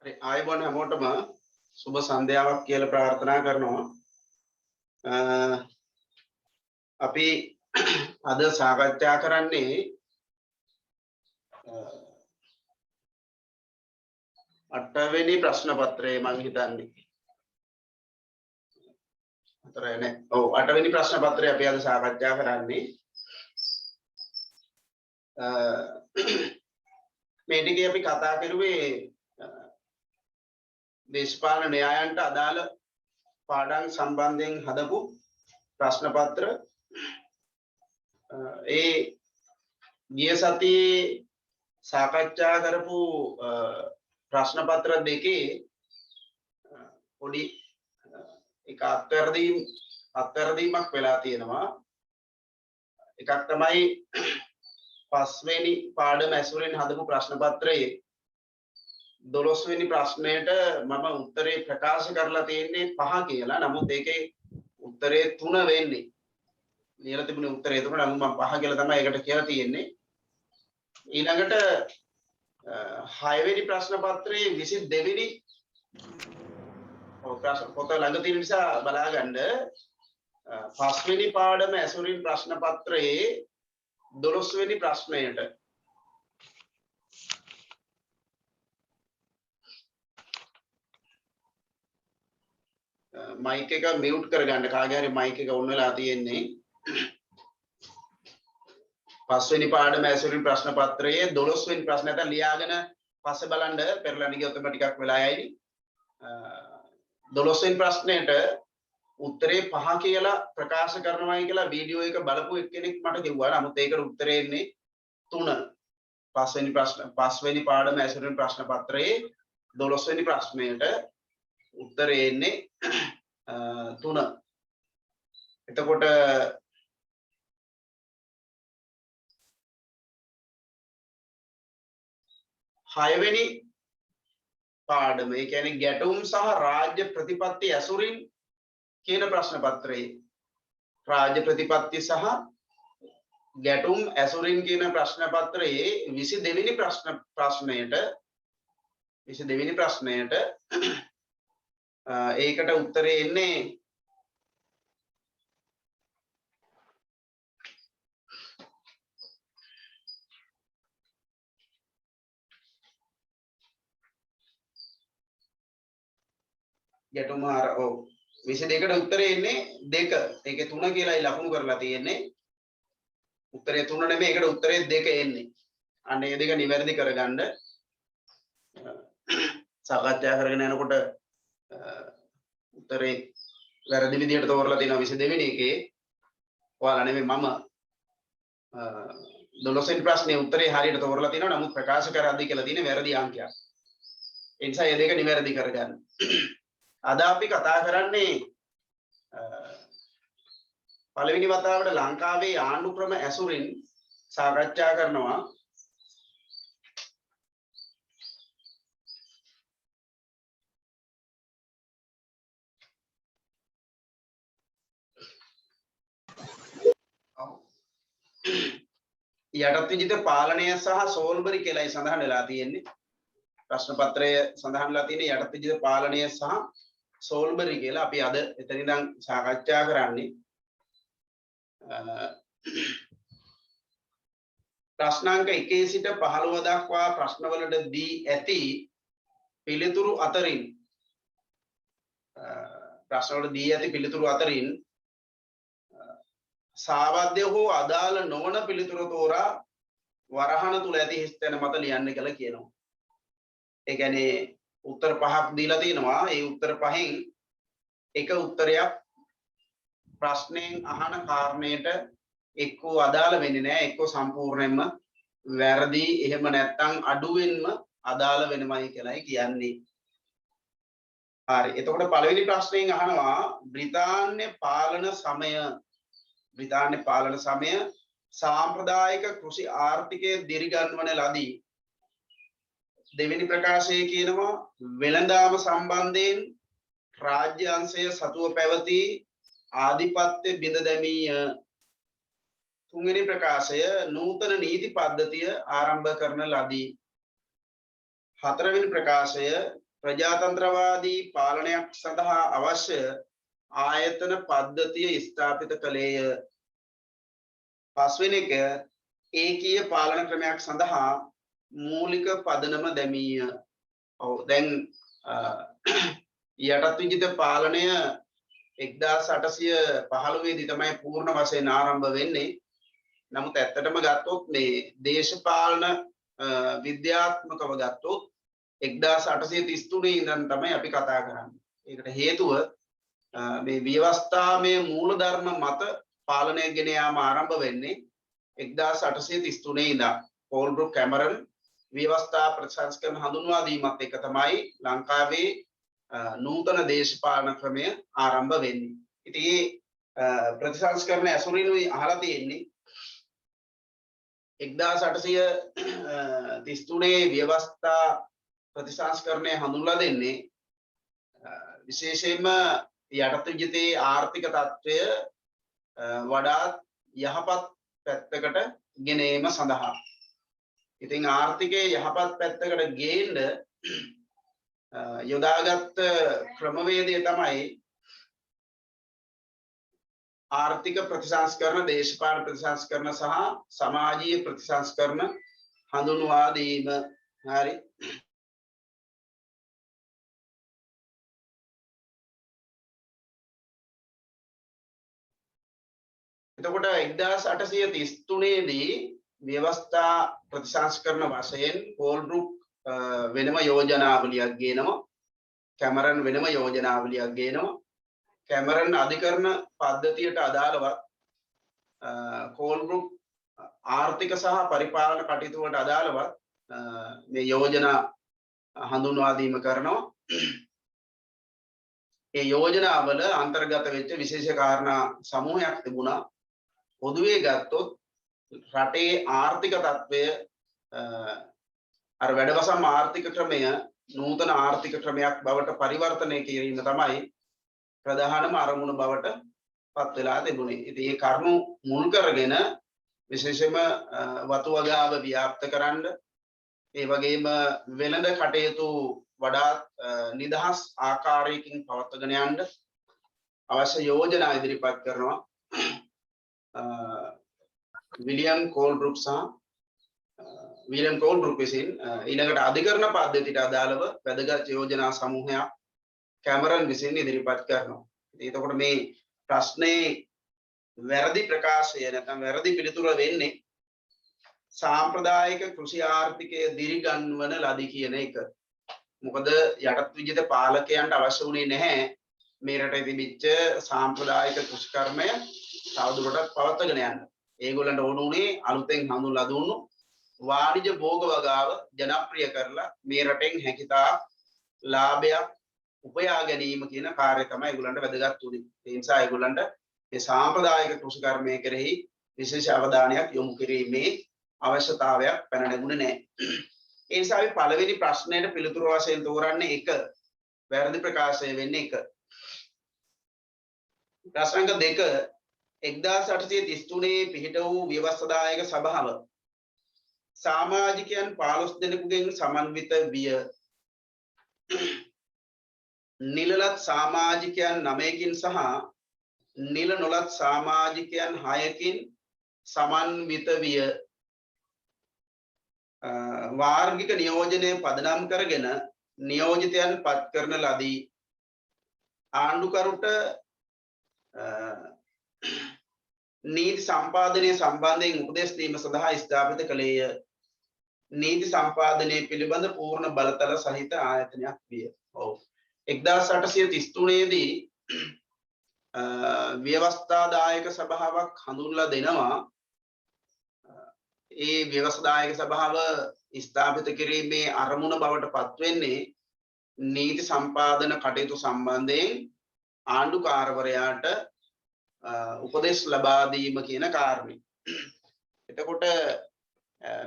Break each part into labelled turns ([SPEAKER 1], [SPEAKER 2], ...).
[SPEAKER 1] හරි ආයුබෝවන් හැමෝටම සුබ සන්ධ්‍යාවක් කියලා ප්‍රාර්ථනා කරනවා. අපි අද සාකච්ඡා කරන්නේ 8 වෙනි ප්‍රශ්න පත්‍රය මම හිතන්නේ. හතරයි නේ. ඔව් 8 වෙනි ප්‍රශ්න පත්‍රය අපි අද සාකච්ඡා කරන්නේ. මේ ටිකේ අපි කතා කරුවේ දේශපාලන න්‍යායන්ට අදාළ පාඩම් සම්බන්ධයෙන් හදපු ප්‍රශ්න පත්‍ර ඒ ගිය සතියේ සාකච්ඡා කරපු ප්‍රශ්න පත්‍ර දෙකේ පොඩි එක අත්වැරදීමක් වෙලා තියෙනවා. එකක් තමයි පස්වෙනි පාඩම ඇසුරෙන් හදපු ප්‍රශ්න පත්‍රයේ 12 වෙනි ප්‍රශ්නයට මම උත්තරේ ප්‍රකාශ කරලා තියෙන්නේ 5 කියලා. නමුත් ඒකේ උත්තරේ 3 වෙන්නේ. ලියලා තිබුණේ උත්තරේ 3. නමුත් මම 5 කියලා තමයි ඒකට කියලා තියෙන්නේ. ඊළඟට 6 වෙනි ප්‍රශ්න පත්‍රයේ 22 වෙනි ප්‍රශ්න පොත ළඟ තියෙන නිසා බලා ගන්න. 5 වෙනි පාඩම ඇසුරින් ප්‍රශ්න පත්‍රයේ 12 වෙනි ප්‍රශ්නයට මයික් එක මියුට් කරගන්න. කාගේ හරි මයික් එක ඔන් වෙලා තියෙන්නේ. 5 වෙනි පාඩම ඇසුරින් ප්‍රශ්න පත්‍රයේ 12 වෙනි ප්‍රශ්න නැත්නම් ලියාගෙන පස්සේ බලන්න පෙරලන්න ගියොත් ටිකක් වෙලා යයිනි. 12 වෙනි ප්‍රශ්නෙට උත්තරේ 5 කියලා ප්‍රකාශ කරනවායි කියලා වීඩියෝ එක බලපු එක්කෙනෙක් මට කිව්වා. නමුත් ඒකට උත්තරේ එන්නේ 3. 5 වෙනි පාඩම ඇසුරින් ප්‍රශ්න පත්‍රයේ 12 වෙනි ප්‍රශ්නයට උත්තරේ එන්නේ 3. එතකොට 6 වෙනි පාඩම ඒ කියන්නේ ගැටුම් සහ රාජ්‍ය ප්‍රතිපත්ති ඇසුරින් කියන ප්‍රශ්න පත්‍රයේ රාජ්‍ය ප්‍රතිපත්ති සහ ගැටුම් ඇසුරින් කියන ප්‍රශ්න පත්‍රයේ 22 වෙනි ප්‍රශ්නයට ඒකට උත්තරේ එන්නේ ගැටුම 22කට උත්තරේ එන්නේ 2. ඒකේ 3 කියලායි ලකුණු කරලා තියෙන්නේ. උත්තරේ 3 නෙමෙයි, ඒකට උත්තරේ 2 එන්නේ. අන්න ඒ දෙක නිවැරදි කරගන්න. සාකච්ඡා කරගෙන යනකොට උත්තරේ වැරදි විදිහට තෝරලා තියෙනවා 22 වෙනි එකේ. ඔයාලා නෙමෙයි මම 12 වෙනි ප්‍රශ්නේ උත්තරේ හරියට තෝරලා තියෙනවා. නමුත් ප්‍රකාශ කරද්දී කියලා තියෙන්නේ වැරදි අංකයක්. ඒ නිසා මේ දෙක නිවැරදි කරගන්න. අද අපි කතා කරන්නේ පළවෙනි වතාවට ලංකාවේ ආණ්ඩු ක්‍රම ඇසුරින් සාකච්ඡා කරනවා යටත් විජිත පාලනය සහ සෝල්බරි කියලායි සඳහන් වෙලා තියෙන්නේ. ප්‍රශ්න පත්‍රයේ සඳහන් වෙලා තියෙන්නේ යටත් විජිත පාලනය සහ සෝල්බරි කියලා. අපි අද එතන ඉඳන් සාකච්ඡා කරන්නේ. ප්‍රශ්නාංක 1 සිට 15 දක්වා ප්‍රශ්නවලට දී ඇති පිළිතුරු අතරින් සාවද්‍ය හෝ අදාළ නොවන පිළිතුරු තෝරා වරහන තුල ඇති හිස්තැන මත ලියන්න කියලා කියනවා. ඒ කියන්නේ උත්තර 5ක් දීලා තිනවා. ඒ උත්තර 5න් එක උත්තරයක් ප්‍රශ්නෙන් අහන කාරණයට එක්කෝ අදාළ වෙන්නේ නැහැ, එක්කෝ සම්පූර්ණයෙන්ම වැරදි, එහෙම නැත්නම් අඩුවෙන්ම අදාළ වෙනමයි කියලායි කියන්නේ. හරි. එතකොට පළවෙනි ප්‍රශ්නයෙන් අහනවා බ්‍රිතාන්‍ය පාලන සමය සාම්ප්‍රදායික කෘෂි ආර්ථිකයේ දිරිගන්වන ලදී. දෙවෙනි ප්‍රකාශයේ කියනවා වෙළඳාම සම්බන්ධයෙන් රාජ්‍ය අංශය සතුව පැවති ආධිපත්‍ය බිඳ දැමීය. තුන්වෙනි ප්‍රකාශය නූතන නීති පද්ධතිය ආරම්භ කරන ලදී. හතරවෙනි ප්‍රකාශය ප්‍රජාතන්ත්‍රවාදී පාලනයක් සඳහා අවශ්‍ය ආයතන පද්ධතිය ස්ථාපිත කළේය. පස්වෙනි එක ඒකීය පාලන ක්‍රමයක් සඳහා මූලික පදනම දැමීය. ඔව් දැන් යටත් විජිත පාලනය 1815 දී තමයි පූර්ණ වශයෙන් ආරම්භ වෙන්නේ. නමුත් ඇත්තටම ගත්තොත් මේ දේශපාලන විද්‍යාත්මකව ගත්තොත් 1833 ඉඳන් තමයි අපි කතා කරන්නේ. ඒකට හේතුව මේ ව්‍යවස්ථාමය මූලධර්ම මත පාලනය ගෙන යාම ආරම්භ වෙන්නේ 1833 ඉඳන්. පෝල්බ්‍රුක් කැමරන් ව්‍යවස්ථා ප්‍රතිසංස්කරණ හඳුන්වා දීමත් එක තමයි ලංකාවේ නූතන දේශපාලන ක්‍රමය ආරම්භ වෙන්නේ. ඉතින් මේ ප්‍රතිසංස්කරණ ඇසුරිනුයි අහලා තියෙන්නේ 1833 ව්‍යවස්ථා ප්‍රතිසංස්කරණය හඳුන්වලා දෙන්නේ විශේෂයෙන්ම යටත් විජිතේ ආර්ථික තත්ත්වය වඩාත් යහපත් පැත්තකට ගෙන ඒම සඳහා. ඉතින් ආර්ථිකයේ යහපත් පැත්තකට ගේන්න යොදාගත් ක්‍රමවේදය තමයි ආර්ථික ප්‍රතිසංස්කරණ, දේශපාලන ප්‍රතිසංස්කරණ සහ සමාජීය ප්‍රතිසංස්කරණ හඳුන්වා දීම. හරි. එතකොට 1833 දී ව්‍යවස්ථා ප්‍රතිසංස්කරණ වශයෙන් පෝල්බ්‍රුක් වෙනම යෝජනාවලියක් ගේනවා. කැමරන් වෙනම යෝජනාවලියක් ගේනවා. කැමරන් අධිකරණ පද්ධතියට අදාළව කෝල්බ්‍රුක් ආර්ථික සහ පරිපාලන කටයුතු වලට අදාළව මේ යෝජනා හඳුන්වා දීම කරනවා. ඒ යෝජනාවල අන්තර්ගත වෙච්ච විශේෂ කාරණා සමූහයක් තිබුණා. පොදුවේ ගත්තොත් රටේ ආර්ථික තත්ත්වය අර වැඩවසම් ආර්ථික ක්‍රමය නූතන ආර්ථික ක්‍රමයක් බවට පරිවර්තනය කිරීම තමයි ප්‍රධානම අරමුණ බවට පත් වෙලා තිබුණේ. ඉතින් මේ කරුණු මුල් කරගෙන විශේෂයෙන්ම වතු වගාව ව්‍යාප්ත කරන්න, ඒ වගේම වෙළඳ කටයුතු වඩාත් නිදහස් ආකාරයකින් පවත්වාගෙන යන්න අවශ්‍ය යෝජනා ඉදිරිපත් කරනවා. විලියම් කෝල්බ්රුක් විසින් ඊළඟට අධිකරණ පද්ධතියට අදාළව වැදගත් යෝජනා සමූහයක් කැමරන් විසින් ඉදිරිපත් කරනවා. එතකොට මේ ප්‍රශ්නේ වැරදි ප්‍රකාශය නැත්නම් වැරදි පිළිතුර වෙන්නේ සාම්ප්‍රදායික කෘෂි ආර්ථිකය දිරිගන්වන ලදී කියන එක. මොකද යටත් විජිත පාලකයන්ට අවශ්‍ය වුණේ නැහැ මේ රටේ තිබිච්ච සාම්ප්‍රදායික කෘෂිකර්මය තවදුරටත් පවත්වාගෙන යන්න. ඒගොල්ලන්ට ඕන උනේ අලුතෙන් හඳුන්ලා දුන්නු වාණිජ භෝග වගාව ජනප්‍රිය කරලා මේ රටෙන් හැකිතා ලාභයක් උපයා ගැනීම කියන කාර්යය තමයි ඒගොල්ලන්ට වැදගත් උනේ. ඒ නිසා ඒගොල්ලන්ට මේ සාම්ප්‍රදායික කෘෂිකර්මය කෙරෙහි විශේෂ අවධානයක් යොමු කිරීමේ අවශ්‍යතාවයක් පැන නැගුණේ නැහැ. ඒ නිසා අපි පළවෙනි ප්‍රශ්නයට පිළිතුරු වශයෙන් තෝරන්නේ 1. වැරදි ප්‍රකාශය වෙන්නේ 1. ප්‍රශ්න අංක 2 1833 පිහිට වූ ව්‍යවස්ථාදායක සභාව සමාජිකයන් 15 දෙනෙකුගෙන් සමන්විත විය. නිලලත් සමාජිකයන් 9කින් සහ නිල නොලත් සමාජිකයන් 6කින් සමන්විත විය. වාර්ගික නියෝජනය පදනම් කරගෙන නියෝජිතයන් පත් කරන ලදී. ආණ්ඩුකරුට නීති සම්පාදනය සම්බන්ධයෙන් උපදෙස් දීම සඳහා ස්ථාපිත කළේය. නීති සම්පාදනය පිළිබඳ පූර්ණ බලතල සහිත ආයතනයක් විය. ඔව් 1833 දී ව්‍යවස්ථාදායක සභාවක් හඳුන්ලා දෙනවා. ඒ ව්‍යවස්ථාදායක සභාව ස්ථාපිත කිරීමේ අරමුණ බවට පත් වෙන්නේ නීති සම්පාදන කටයුතු සම්බන්ධයෙන් ආණ්ඩුකාරවරයාට උපදෙස් ලබා දීම කියන කාරණේ. එතකොට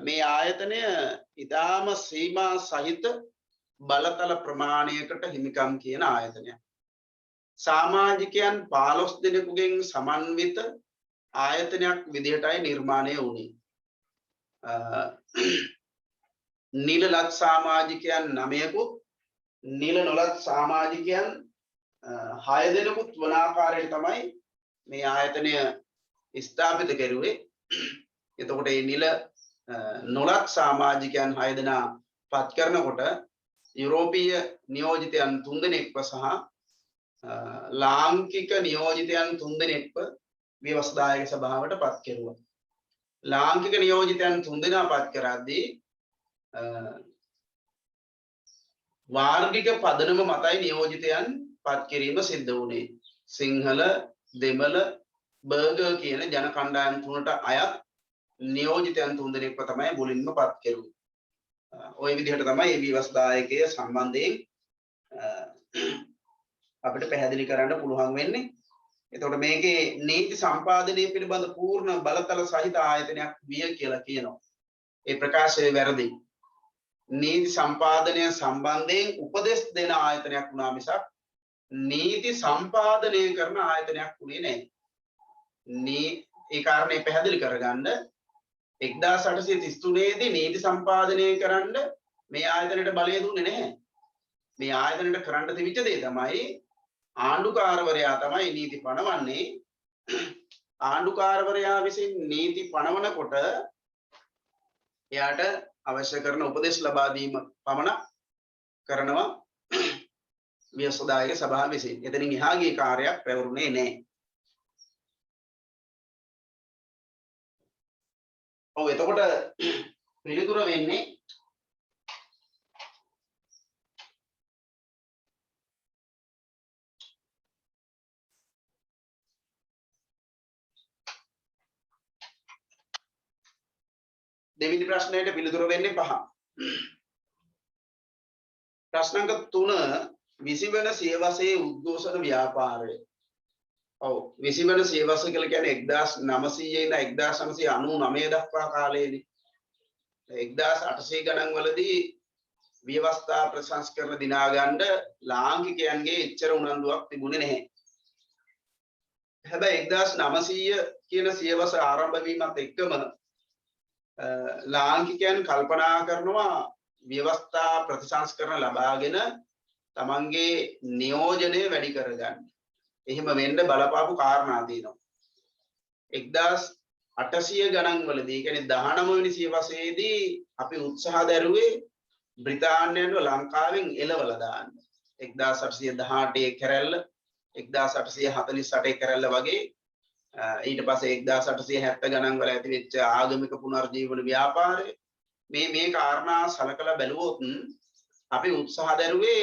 [SPEAKER 1] මේ ආයතනය ඊටාම සීමා සහිත බලතල ප්‍රමාණයකට හිමිකම් කියන ආයතනයක්. සමාජිකයන් 15 දෙනෙකුගෙන් සමන්විත ආයතනයක් විදිහටයි නිර්මාණය වුණේ. නිලලත් සමාජිකයන් 9කුත් නිල නොලත් සමාජිකයන් 6 දෙනෙකුත් වන ආකාරයට තමයි මේ ආයතනය ස්ථාපිත කෙරුවේ. එතකොට මේ නිල නොලත් සමාජිකයන් 6 දෙනා පත් කරනකොට යුරෝපීය නියෝජිතයන් 3 දෙනෙක්ව සහ ලාංකික නියෝජිතයන් 3 දෙනෙක්ව ව්‍යවස්ථායක සභාවට පත් කෙරුවා. ලාංකික නියෝජිතයන් 3 දෙනා පත් කරද්දී වාර්ගික පදනම මතයි නියෝජිතයන් පත් කිරීම සිද්ධ වුණේ. සිංහල, දෙමළ, බර්ගර් කියන ජන කණ්ඩායම් තුනට අයත් නියෝජිතයන් 3 දෙනෙක්ව තමයි මුලින්ම පත් කෙරුවේ. ওই විදිහට තමයි මේ ව්‍යවස්ථායකය සම්බන්ධයෙන් අපිට පැහැදිලි කරන්න පුළුවන් වෙන්නේ. එතකොට මේකේ නීති සම්පාදනය පිළිබඳ පූර්ණ බලතල සහිත ආයතනයක් විය කියලා කියනවා. ඒ ප්‍රකාශය වැරදි. නීති සම්පාදනය සම්බන්ධයෙන් උපදෙස් දෙන ආයතනයක් වුණා මිසක් නීති සම්පාදනය කරන ආයතනයක් වුණේ නැහැ. ඒ කාරණේ පැහැදිලි කරගන්න 1833 දී නීති සම්පාදනය කරන්න මේ ආයතනයට බලය දුන්නේ නැහැ. මේ ආයතනයට කරන්න තිබිච්ච දේ තමයි ආණ්ඩුකාරවරයා තමයි නීති පනවන්නේ. ආණ්ඩුකාරවරයා විසින් නීති පනවනකොට එයාට අවශ්‍ය කරන උපදෙස් ලබා දීම පමණක් කරනවා ව්‍යවස්ථායක සභාව විසින්. එතනින් එහා ගිය කාර්යයක් පැවරුනේ නැහැ. ඔව් එතකොට පිළිතුර වෙන්නේ දෙවෙනි ප්‍රශ්නයට පිළිතුර වෙන්නේ 5. ප්‍රශ්නාංක 3 විසිවන සියවසේ උද්ඝෝෂණ ව්‍යාපාරය. ඔව් විසිවන සියවස කියලා කියන්නේ 1900 ඉඳන් 1999 දක්වා කාලයේදී 1800 ගණන් වලදී ව්‍යවස්ථා ප්‍රසංස්කරණ දිනා ගන්න ලාංකිකයන්ගේ එච්චර උනන්දුවක් තිබුණේ නැහැ. හැබැයි 1900 කියන සියවස ආරම්භ වීමත් එක්කම ලාංකිකයන් කල්පනා කරනවා ව්‍යවස්ථා ප්‍රතිසංස්කරණ ලබාගෙන තමන්ගේ නියෝජනය වැඩි කරගන්න. එහෙම වෙන්න බලපාපු කාරණා තියෙනවා. 1800 ගණන් වලදී කියන්නේ 19 වෙනි සියවසේදී අපි උත්සාහ දැරුවේ බ්‍රිතාන්‍යයන්ව ලංකාවෙන් එළවලා දාන්න. 1818 කැරැල්ල 1848 කැරැල්ල වගේ ඊට පස්සේ 1870 ගණන් වල ඇති වෙච්ච ආගමික පුනර්ජීවන ව්‍යාපාරය මේ කාරණා සලකලා බැලුවොත් අපි උත්සාහ දැරුවේ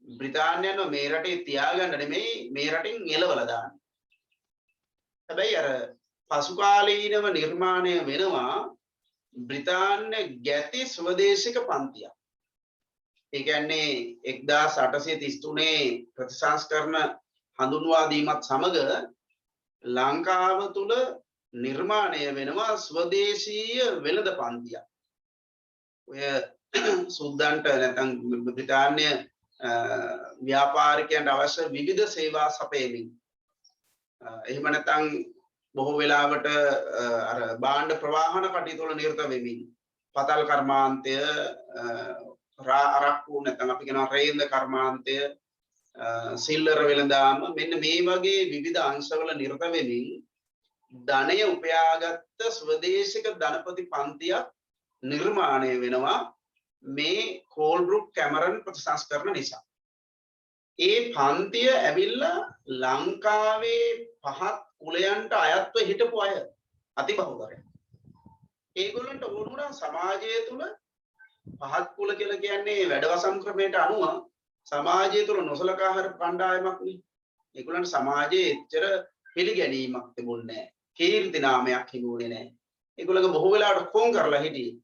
[SPEAKER 1] බ්‍රිතාන්‍යයන්ව මේ රටේ තියාගන්න නෙමෙයි මේ රටින් එළවලා දාන්න. හැබැයි අර පසු කාලීනව නිර්මාණය වෙනවා බ්‍රිතාන්‍ය ගැති ස්වදේශික පන්තියක්. ඒ කියන්නේ 1833 ප්‍රතිසංස්කරණ හඳුන්වා දීමත් සමග ලංකාව තුල නිර්මාණය වෙනවා ස්වදේශීය වෙළඳ පන්තියක්. ඔය සුද්දන්ට නැත්නම් බ්‍රිතාන්‍ය ව්‍යාපාරිකයන්ට අවශ්‍ය විවිධ සේවා සපයමින් එහෙම නැත්නම් බොහෝ වෙලාවට අර භාණ්ඩ ප්‍රවාහන කටයුතු වල නිරත වෙමින් පතල් කර්මාන්තය අරක්කු නැත්නම් අපි කියනවා රේන්ද කර්මාන්තය සිල්ලර වෙළඳාම මෙන්න මේ වගේ විවිධ අංශවල නිරත වෙමින් ධනය උපයාගත් ස්වදේශික ධනපති පන්තියක් නිර්මාණය වෙනවා මේ කෝල්බ්‍රුක් කැමරන් ප්‍රතිසංස්කරණ නිසා. ඒ පන්තිය ඇවිල්ලා ලංකාවේ පහත් කුලයන්ට අයත්ව හිටපු අය අතිබහුතරය. ඒගොල්ලන්ට ඕනුණා සමාජය තුල පහත් කුල කියලා කියන්නේ වැඩවසම් ක්‍රමයට අනුව සමාජය තුල නොසලකා හරින කණ්ඩායමක් නේ. ඒගොල්ලන්ට සමාජයේ එච්චර පිළිගැනීමක් තිබුණේ නැහැ. කීර්ති නාමයක් හිඟුනේ නැහැ. ඒගොල්ලෝ බොහෝ වෙලාවට කොන් කරලා හිටියේ.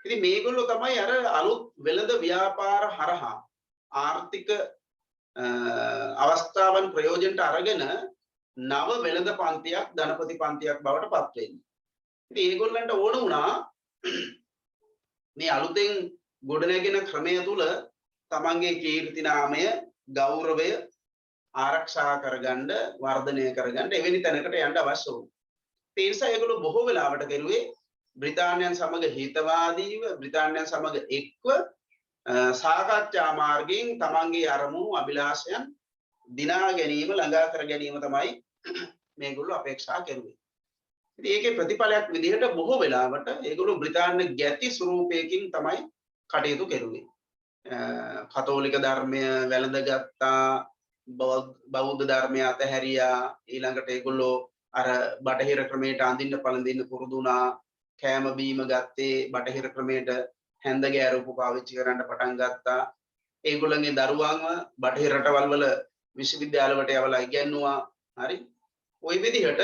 [SPEAKER 1] ඉතින් මේගොල්ලෝ තමයි අර අලුත් වෙළඳ ව්‍යාපාර හරහා ආර්ථික අවස්ථාවන් ප්‍රයෝජනට අරගෙන නව වෙළඳ පන්තියක් ධනපති පන්තියක් බවට පත් වෙන්නේ. ඉතින් ඒගොල්ලන්ට ඕන වුණා මේ අලුතෙන් ගොඩනැගෙන ක්‍රමය තුල තමන්ගේ කීර්ති නාමය ගෞරවය ආරක්ෂා කරගන්න වර්ධනය කරගන්න එවැනි තැනකට යන්න අවශ්‍ය වුණා. ඒ නිසා ඒගොල්ලෝ බොහෝ වෙලාවට කරුවේ බ්‍රිතාන්‍යයන් සමග හිතවාදීව බ්‍රිතාන්‍යයන් සමග එක්ව සාකච්ඡා මාර්ගයෙන් තමන්ගේ අරමුණු අභිලාෂයන් දිනා ගැනීම ළඟා කර ගැනීම තමයි මේගොල්ලෝ අපේක්ෂා කෙරුවේ. ඉතින් ඒකේ ප්‍රතිඵලයක් විදිහට බොහෝ වෙලාවට ඒගොල්ලෝ බ්‍රිතාන්‍ය ගැති ස්වරූපයකින් තමයි කටයුතු කෙරුවේ. කතෝලික ධර්මය වැළඳගත්තා, බෞද්ධ ධර්මය අතහැරියා, ඊළඟට ඒගොල්ලෝ අර බටහිර ක්‍රමයට අඳින්න පළඳින්න පුරුදු වුණා, කෑම බීම ගත්තේ බටහිර ක්‍රමයට, හැන්ද ගෑරුපු පාවිච්චි කරන්න පටන් ගත්තා. ඒගොල්ලන්ගේ දරුවන්ව බටහිර රටවල් වල විශ්වවිද්‍යාලවලට යවලා ඉගෙනුවා. හරි. ওই විදිහට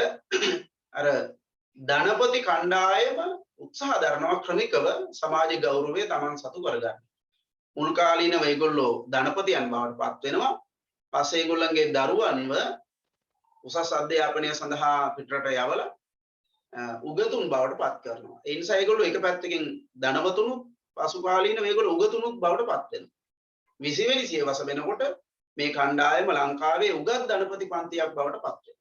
[SPEAKER 1] අර ධනපති කණ්ඩායම උත්සාහ දරනවා ක්‍රමිකව සමාජ ගෞරවය Taman සතු කරගන්න. මුල් කාලීනව ඒගොල්ලෝ ධනපතියන් බවට පත් වෙනවා. පස්සේ ඒගොල්ලන්ගේ දරුවන්ව උසස් අධ්‍යාපනය සඳහා පිටරට යවලා උගතුන් බවට පත් කරනවා. ඒ නිසා ඒගොල්ලෝ එක පැත්තකින් ධනවතුණු පසු කාලීනව ඒගොල්ලෝ උගතුණුත් බවට පත් වෙනවා. 20 වෙනි සියවස වෙනකොට මේ කණ්ඩායම ලංකාවේ උගත් ධනපති පන්තියක් බවට පත් වෙනවා.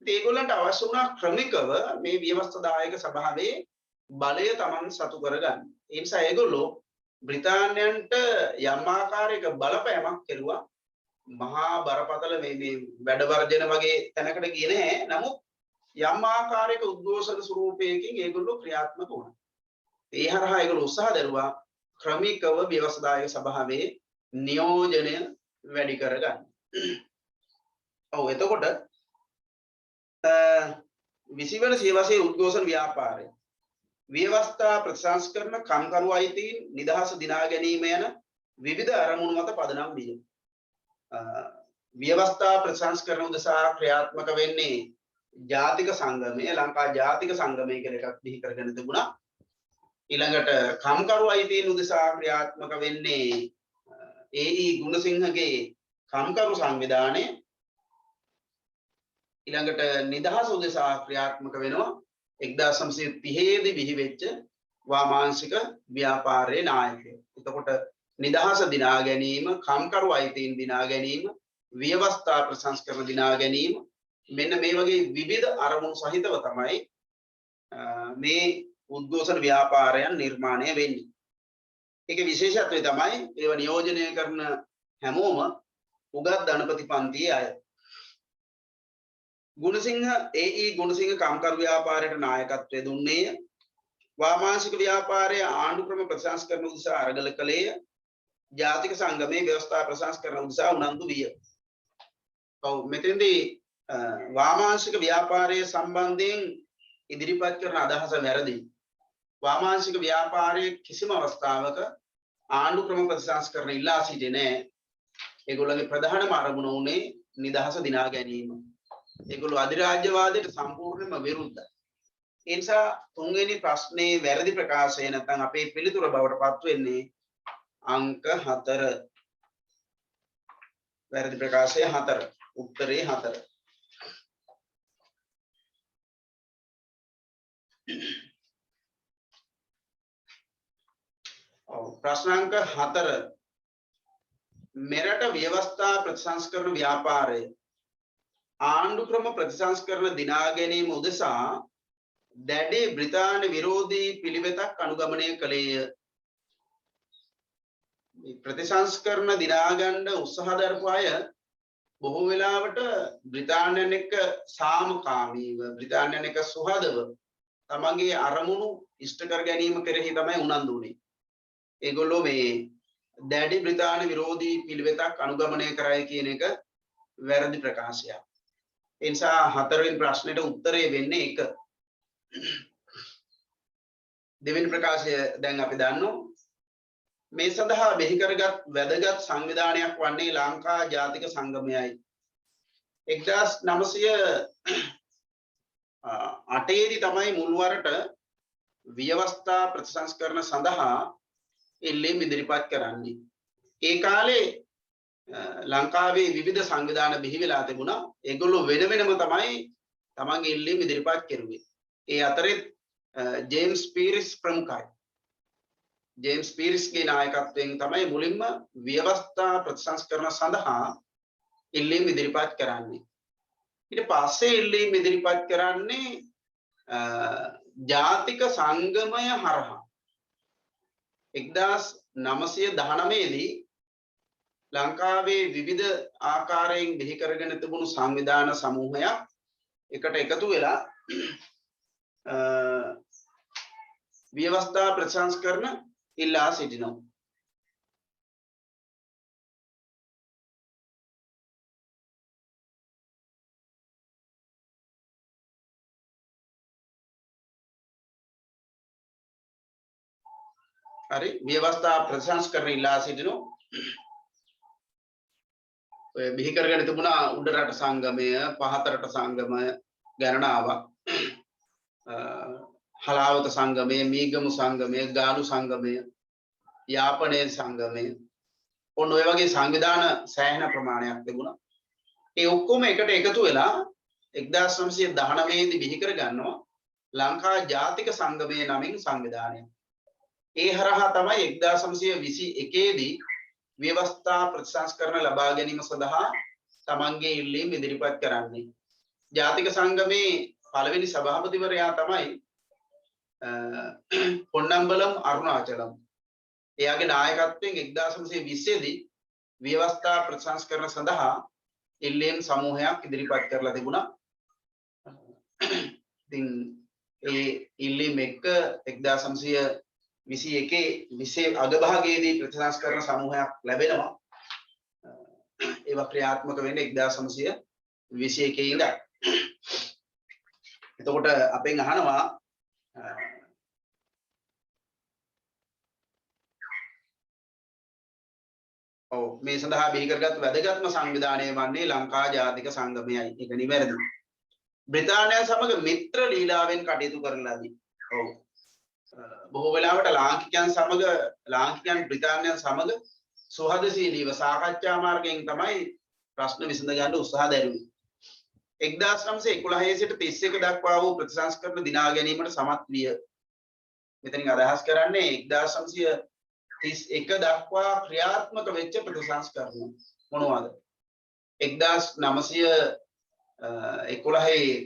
[SPEAKER 1] ඉතින් ඒගොල්ලන්ට අවශ්‍ය වුණා ක්‍රමිකව මේ ව්‍යවස්ථාදායක සභාවේ බලය Taman සතු කරගන්න. ඒ නිසා ඒගොල්ලෝ බ්‍රිතාන්‍යයන්ට යම් ආකාරයක බලපෑමක් කෙරුවා. මහා බරපතල මේ වැඩ වර්ජන වගේ තැනකට ගියේ නැහැ. නමුත් යම් ආකාරයක උද්ඝෝෂණ ස්වරූපයකින් ඒගොල්ලෝ ක්‍රියාත්මක වුණා. ඒ හරහා ඒගොල්ලෝ උත්සාහ දරුවා ක්‍රමිකව ව්‍යවස්ථාදායක සභාවේ නියෝජනය වැඩි කරගන්න. ඔව් එතකොට 20 වන සියවසේ උද්ඝෝෂණ ව්‍යාපාරය, ව්‍යවස්ථා ප්‍රතිසංස්කරණ, කම්කරු අයිතීන්, නිදහස දිනා ගැනීම යන විවිධ අරමුණු මත පදනම් විය. ව්‍යවස්ථා ප්‍රතිසංස්කරණ උදෙසා ක්‍රියාත්මක වෙන්නේ ජාතික සංගමය, ලංකා ජාතික සංගමය කියලා එකක් බිහි කරගෙන තිබුණා. ඊළඟට කම්කරු අයිතීන් උදෙසා ක්‍රියාත්මක වෙන්නේ ඒ.ඊ. ගුණසිංහගේ කම්කරු සංවිධානය. ඊළඟට නිදහස උදෙසා ක්‍රියාත්මක වෙනවා 1930 දී බිහි වෙච්ච වාමාංශික ව්‍යාපාරයේ නායකයෝ. එතකොට නිදහස දිනා ගැනීම, කම්කරු අයිතීන් දිනා ගැනීම, ව්‍යවස්ථා ප්‍රතිසංස්කරණ දිනා ගැනීම, මෙන්න මේ වගේ විවිධ අරමුණු සහිතව තමයි මේ උද්ඝෝෂණ ව්‍යාපාරයන් නිර්මාණය වෙන්නේ. ඒකේ විශේෂත්වය තමයි ඒව නියෝජනය කරන හැමෝම උගත් ධනපති පන්තියේ අය. ගුණසිංහ ඒ.ඊ. ගුණසිංහ කම්කරු ව්‍යාපාරයට නායකත්වය දුන්නේය. වාමාංශික ව්‍යාපාරයේ ආණ්ඩු ක්‍රම ප්‍රතිසංස්කරණ උදෙසා අරගල කළේය. ජාතික සංගමයේ ව්‍යවස්ථා ප්‍රතිසංස්කරණ උදෙසා උනන්දු විය. ඔව් මෙතෙන්දී වාමාංශික ව්‍යාපාරයේ සම්බන්ධයෙන් ඉදිරිපත් කරන අදහස වැරදි. වාමාංශික ව්‍යාපාරයේ කිසිම අවස්ථාවක ආණ්ඩු ක්‍රම ප්‍රතිසංස්කරණ ඉල්ලා සිටියේ නැහැ. ඒගොල්ලන්ගේ ප්‍රධානම අරමුණ උනේ නිදහස දිනා ගැනීම. ඒගොල්ලෝ අධිරාජ්‍යවාදයට සම්පූර්ණයෙන්ම විරුද්ධයි. ඒ නිසා තුන්වෙනි ප්‍රශ්නේ වැරදි ප්‍රකාශය නැත්නම් අපේ පිළිතුර බවට පත් වෙන්නේ අංක 4. වැරදි ප්‍රකාශය 4. උත්තරේ 4. ප්‍රශ්නාංක 4. මෙරට ව්‍යවස්ථා ප්‍රතිසංස්කරණ ව්‍යාපාරය ආණ්ඩු ක්‍රම ප්‍රතිසංස්කරණ දිනා ගැනීම උදෙසා දැඩි බ්‍රිතාන්‍ය විරෝධී පිළිවෙතක් අනුගමනය කළේය. ප්‍රතිසංස්කරණ දිනා ගන්න උත්සාහ දරපු අය බොහෝ වෙලාවට බ්‍රිතාන්‍යයන් එක්ක සාමකාමීව, බ්‍රිතාන්‍යයන් එක්ක සුහදව තමන්ගේ අරමුණු ඉෂ්ට කර ගැනීම කෙරෙහි තමයි උනන්දු වුනේ. ඒගොල්ලෝ මේ දැඩි බ්‍රිතාන්‍ය විරෝධී පිළිවෙතක් අනුගමනය කරයි කියන එක වැරදි ප්‍රකාශයක්. ඒ නිසා 4 වෙනි ප්‍රශ්නෙට උත්තරය වෙන්නේ 1. දෙවෙනි ප්‍රකාශය දැන් අපි දන්නවා. මේ සඳහා බෙහි කරගත් වැදගත් සංවිධානයක් වන්නේ ලංකා ජාතික සංගමයයි. 1908 දී තමයි මුල්වරට ව්‍යවස්ථා ප්‍රතිසංස්කරණ සඳහා එල්ලීම් ඉදිරිපත් කරන්නේ. ඒ කාලේ ලංකාවේ විවිධ සංවිධාන බිහි වෙලා තිබුණා. ඒගොල්ලෝ වෙන වෙනම තමයි තමන්ගේ එල්ලීම් ඉදිරිපත් කරුවේ. ඒ අතරේ ජේම්ස් පීරිස් ප්‍රමුඛයි. ජේම්ස් පීරිස්ගේ නායකත්වයෙන් තමයි මුලින්ම ව්‍යවස්ථා ප්‍රතිසංස්කරණ සඳහා එල්ලීම් ඉදිරිපත් කරන්නේ. ඊට පස්සේ එල්ලීම් ඉදිරිපත් කරන්නේ ජාතික සංගමය හරහා. 1919 දී ලංකාවේ විවිධ ආකාරයෙන් බිහි කරගෙන තිබුණු සංවිධාන සමූහයක් එකට එකතු වෙලා ව්‍යවස්ථා ප්‍රතිසංස්කරණ ඉල්ලා සිටිනවා. හරි ව්‍යවස්ථා ප්‍රතිසංස්කරණ ඉල්ලා සිටිනවා. ඔය බිහි කරගෙන තිබුණා උඩරට සංගමය, පහතරට සංගමය ගණනාවක්. හලාවත සංගමය, මීගමු සංගමය, ගාලු සංගමය, යාපනයේ සංගමය. ඔන්න ඔය වගේ සංවිධාන සෑහෙන ප්‍රමාණයක් තිබුණා. ඒ ඔක්කොම එකට එකතු වෙලා 1919 දී බිහි කර ගන්නවා ලංකා ජාතික සංගමය නමින් සංවිධානය. ඒ හරහා තමයි 1921 දී ව්‍යවස්ථා ප්‍රතිසංස්කරණ ලබා ගැනීම සඳහා තමන්ගේ ඉල්ලීම් ඉදිරිපත් කරන්නේ. ජාතික සංගමේ පළවෙනි සභාපතිවරයා තමයි පොන්නම්බලම් අරුණාචලම්. එයාගේ නායකත්වයෙන් 1920 දී ව්‍යවස්ථා ප්‍රතිසංස්කරණ සඳහා ඉල්ලීම් සමූහයක් ඉදිරිපත් කරලා තිබුණා. ඉතින් ඒ ඉල්ලීම් එක්ක 1921 අගභාගයේදී ප්‍රතිසංස්කරණ සමූහයක් ලැබෙනවා. ඒවා ක්‍රියාත්මක වෙන්නේ 1921 ඉඳන්. එතකොට අපෙන් අහනවා මේ සඳහා බිහි කරගත් වැදගත්ම සංවිධානය වන්නේ ලංකා ජාතික සංගමයයි. ඒක නිවැරදි. බ්‍රිතාන්‍යයන් සමග මිත්‍ර ලීලාවෙන් කටයුතු කරලාදී. ඔව්. බොහෝ වෙලාවට ලාංකිකයන් බ්‍රිතාන්‍යයන් සමග සුහදශීලීව සාකච්ඡා මාර්ගයෙන් තමයි ප්‍රශ්න විසඳ ගන්න උත්සාහ දැරුවේ. 1911 සිට 31 දක්වා වූ ප්‍රතිසංස්කරණ දිනා ගැනීමට සමත් විය. මෙතනින් අදහස් කරන්නේ 1931 දක්වා ක්‍රියාත්මක වෙච්ච ප්‍රතිසංස්කරණ මොනවද? 1911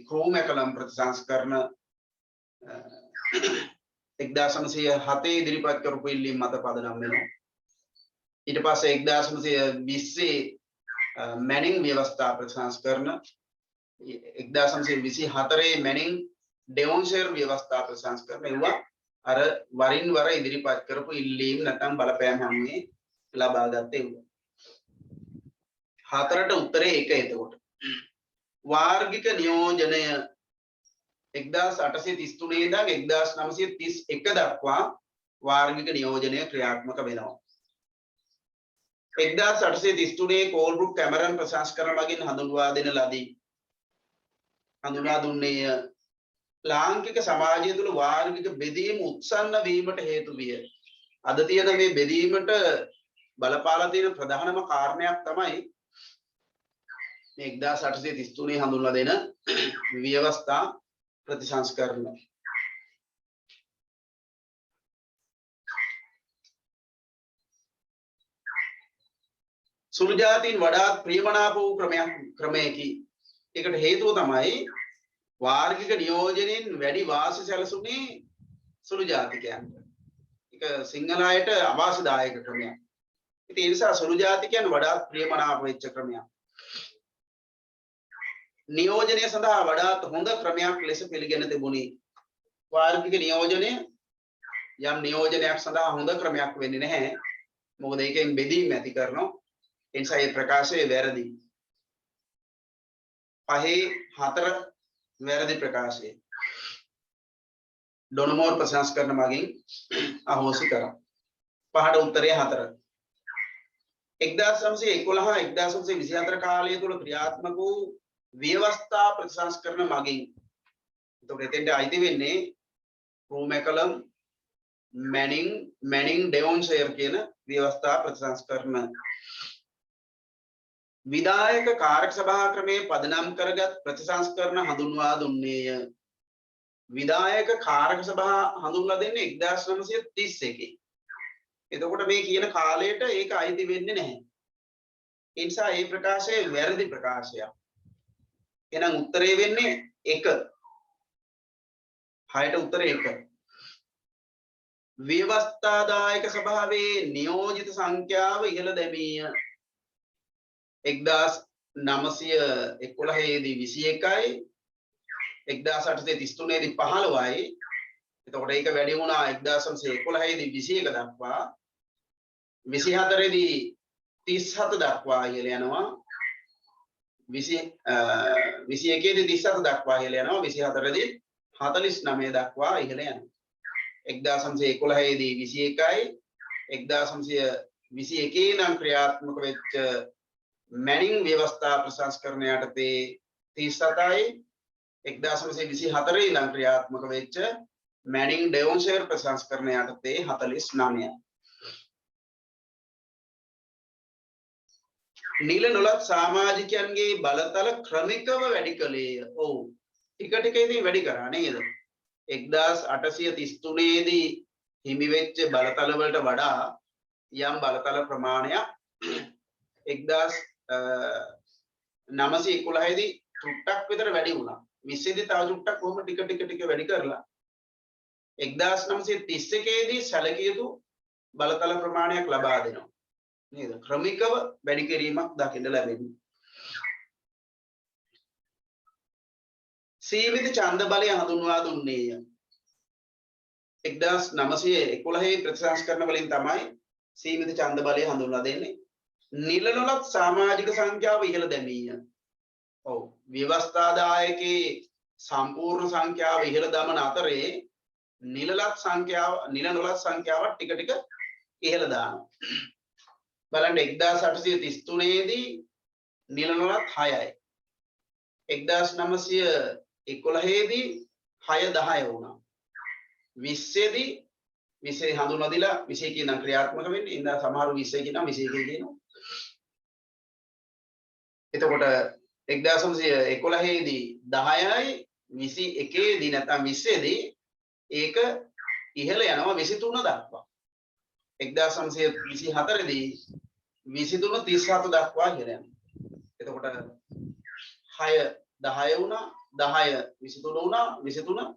[SPEAKER 1] ක්‍රෝමැකලම් ප්‍රතිසංස්කරණ 1907 ඉදිරිපත් කරපු ඉල්ලීම් මත පදනම් වෙනවා. ඊට පස්සේ 1920 මැනින් ව්‍යවස්ථා ප්‍රතිසංස්කරණ 1924 මැනින් ඩෙවොන්ෂයර් ව්‍යවස්ථා ප්‍රතිසංස්කරණ ඒවා අර වරින් වර ඉදිරිපත් කරපු ඉල්ලීම් නැත්නම් බලපෑම් හැමේ ලබා ගත්තේ ඒවා. හතරට උත්තරේ එක. එතකොට වාර්ගික නියෝජනය 1833 ඉඳන් 1931 දක්වා වාර්ගික නියෝජනය ක්‍රියාත්මක වෙනවා. 1833 කෝල්බ්‍රුක් කැමරන් ප්‍රතිසංස්කරණ මගින් හඳුන්වා දුන්නේ ලාංකික සමාජය තුළ වාර්ගික බෙදීම උත්සන්න වීමට හේතු විය. අද තියෙන මේ බෙදීමට බලපාලා තියෙන ප්‍රධානම කාරණයක් තමයි මේ 1833 හඳුන්වා දෙන ව්‍යවස්ථා ප්‍රතිසංස්කරණ. සුළු ජාතීන් වඩාත් ප්‍රියමනාප වූ ක්‍රමයකි. ඒකට හේතුව තමයි වාර්ගික නියෝජනයෙන් වැඩි වාසි සැලසුනේ සුළු ජාතිකයන්ට. ඒක සිංහල අයට අවාසිදායක ක්‍රමයක්. ඉතින් ඒ නිසා සුළු ජාතිකයන් වඩාත් ප්‍රියමනාප වෙච්ච ක්‍රමයක්. නියෝජනය සඳහා වඩාත් හොඳ ක්‍රමයක් ලෙස පිළිගෙන තිබුණි. වාර්ගික නියෝජනය යම් නියෝජනයක් සඳහා හොඳ ක්‍රමයක් වෙන්නේ නැහැ. මොකද ඒකෙන් බෙදීම් ඇති කරනවා. ඒ නිසා මේ ප්‍රකාශය වැරදි. 5-4 වැරදි ප්‍රකාශය. ඩොනමෝර් ප්‍රතිසංස්කරණ මගින් අහෝසි කරා. 5ට උත්තරය 4. 1911-1924 කාලය තුල ක්‍රියාත්මක වූ ව්‍යවස්ථා ප්‍රතිසංස්කරණ මගින් එතකොට එතෙන්ට අයිති වෙන්නේ ක්‍රෝමැකලම් මැනින් ඩෙවොන්ෂයර් කියන ව්‍යවස්ථා ප්‍රතිසංස්කරණ. විධායක කාර්ය සභා ක්‍රමයේ පදනම් කරගත් ප්‍රතිසංස්කරණ හඳුන්වා දුන්නේය. විධායක කාර්ය සභා හඳුන්වා දෙන්නේ 1931. එතකොට මේ කියන කාලයට ඒක අයිති වෙන්නේ නැහැ. ඒ නිසා මේ ප්‍රකාශය වැරදි ප්‍රකාශයක්. එහෙනම් උත්තරේ වෙන්නේ 1. 6ට උත්තරේ 1. ව්‍යවස්ථාදායක සභාවේ නියෝජිත සංඛ්‍යාව ඉහළ දැමීය 1911 දී 21යි 1833 දී 15යි එතකොට ඒක වැඩි වුණා 1911 දී 21 දක්වා 24 දී 37 දක්වා ඉහළ යනවා 21 දී 37 දක්වා ඉහළ යනවා 24 දී 49 දක්වා ඉහළ යනවා 1911 දී 21යි 1921 නම් ක්‍රියාත්මක වෙච්ච මැනින් ව්‍යවස්ථා ප්‍රසංස්කරණය යටතේ 37යි 1924 ඉඳන් ක්‍රියාත්මක වෙච්ච මැනින් ඩෙවොන්ෂයර් ප්‍රසංස්කරණය යටතේ 49යි නිල නොලත් සමාජිකයන්ගේ බලතල ක්‍රමිකව වැඩි කළේය. ඔව්. ටික ටික ඉතින් වැඩි කරා නේද? 1833 දී හිමි වෙච්ච බලතල වලට වඩා යම් බලතල ප්‍රමාණයක් 1911 දී චුට්ටක් විතර වැඩි වුණා. 20 දී තව චුට්ටක් කොහොම ටික ටික වැඩි කරලා 1931 දී සැලකිය යුතු බලතල ප්‍රමාණයක් ලබා දෙනවා. නේද? ක්‍රමිකව වැඩි කිරීමක් දකින්න ලැබෙනවා. සීමිත ඡන්ද බලය හඳුන්වා දුන්නේය. 1911 ප්‍රතිසංස්කරණ වලින් තමයි සීමිත ඡන්ද බලය හඳුන්වා දෙන්නේ. නිල නොලත් සමාජික සංඛ්‍යාව ඉහළ දැමීය. ඔව්. ව්‍යවස්ථාදායකේ සම්පූර්ණ සංඛ්‍යාව ඉහළ දමන අතරේ නිල නොලත් සංඛ්‍යාව ටික ටික ඉහළ දානවා. බලන්න 1833 දී නිල නොලත් 6යි. 1911 දී 6 10 වුණා. 20 දී 20 හඳුන්වා දීලා 21 ඉඳන් ක්‍රියාත්මක වෙන්නේ. ඉඳන් සමහරු 20 කියනවා 21 කියනවා. එතකොට 1911 දී 10යි 21 දී නැත්නම් 20 දී ඒක ඉහළ යනවා 23 දක්වා. 1924 දී 23 37 දක්වා ඉහළ යනවා. එතකොට 6 10 වුණා 10 23 වුණා 23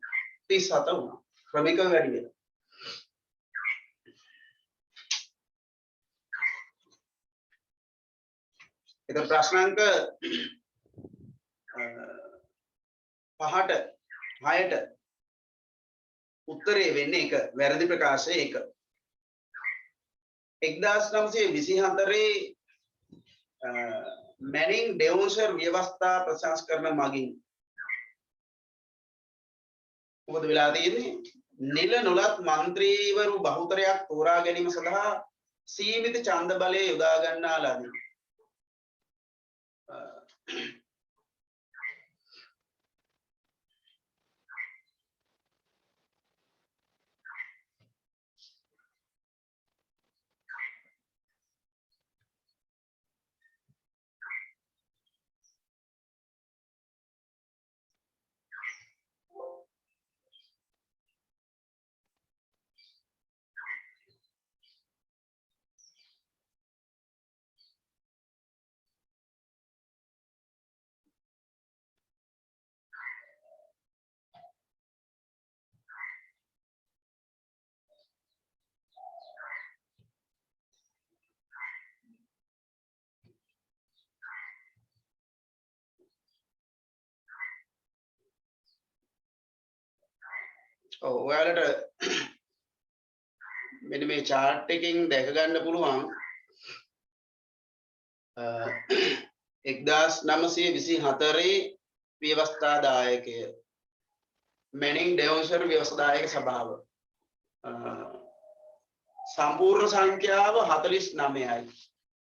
[SPEAKER 1] 37 වුණා. ක්‍රමිකව වැඩි වෙනවා. ඒක ප්‍රශ්නාංක 6ට උත්තරේ වෙන්නේ එක වැරදි ප්‍රකාශය එක 1924 මැනින් ඩෙවොන්ෂර් ව්‍යවස්ථා ප්‍රසංස්කරණ මගින් මොකද වෙලා තියෙන්නේ නිල නොලත් മന്ത്രിවරු බහුතරයක් තෝරා ගැනීම සඳහා සීමිත ඡන්ද බලය යොදා ගන්නා ලදී. ඔයාලට මෙන්න මේ chart එකකින් දැක ගන්න පුළුවන් 1924 ව්‍යවස්ථාදායකය මැනින් ඩෙවොන්ෂර් ව්‍යවස්ථාදායක සභාව සම්පූර්ණ සංඛ්‍යාව 49යි.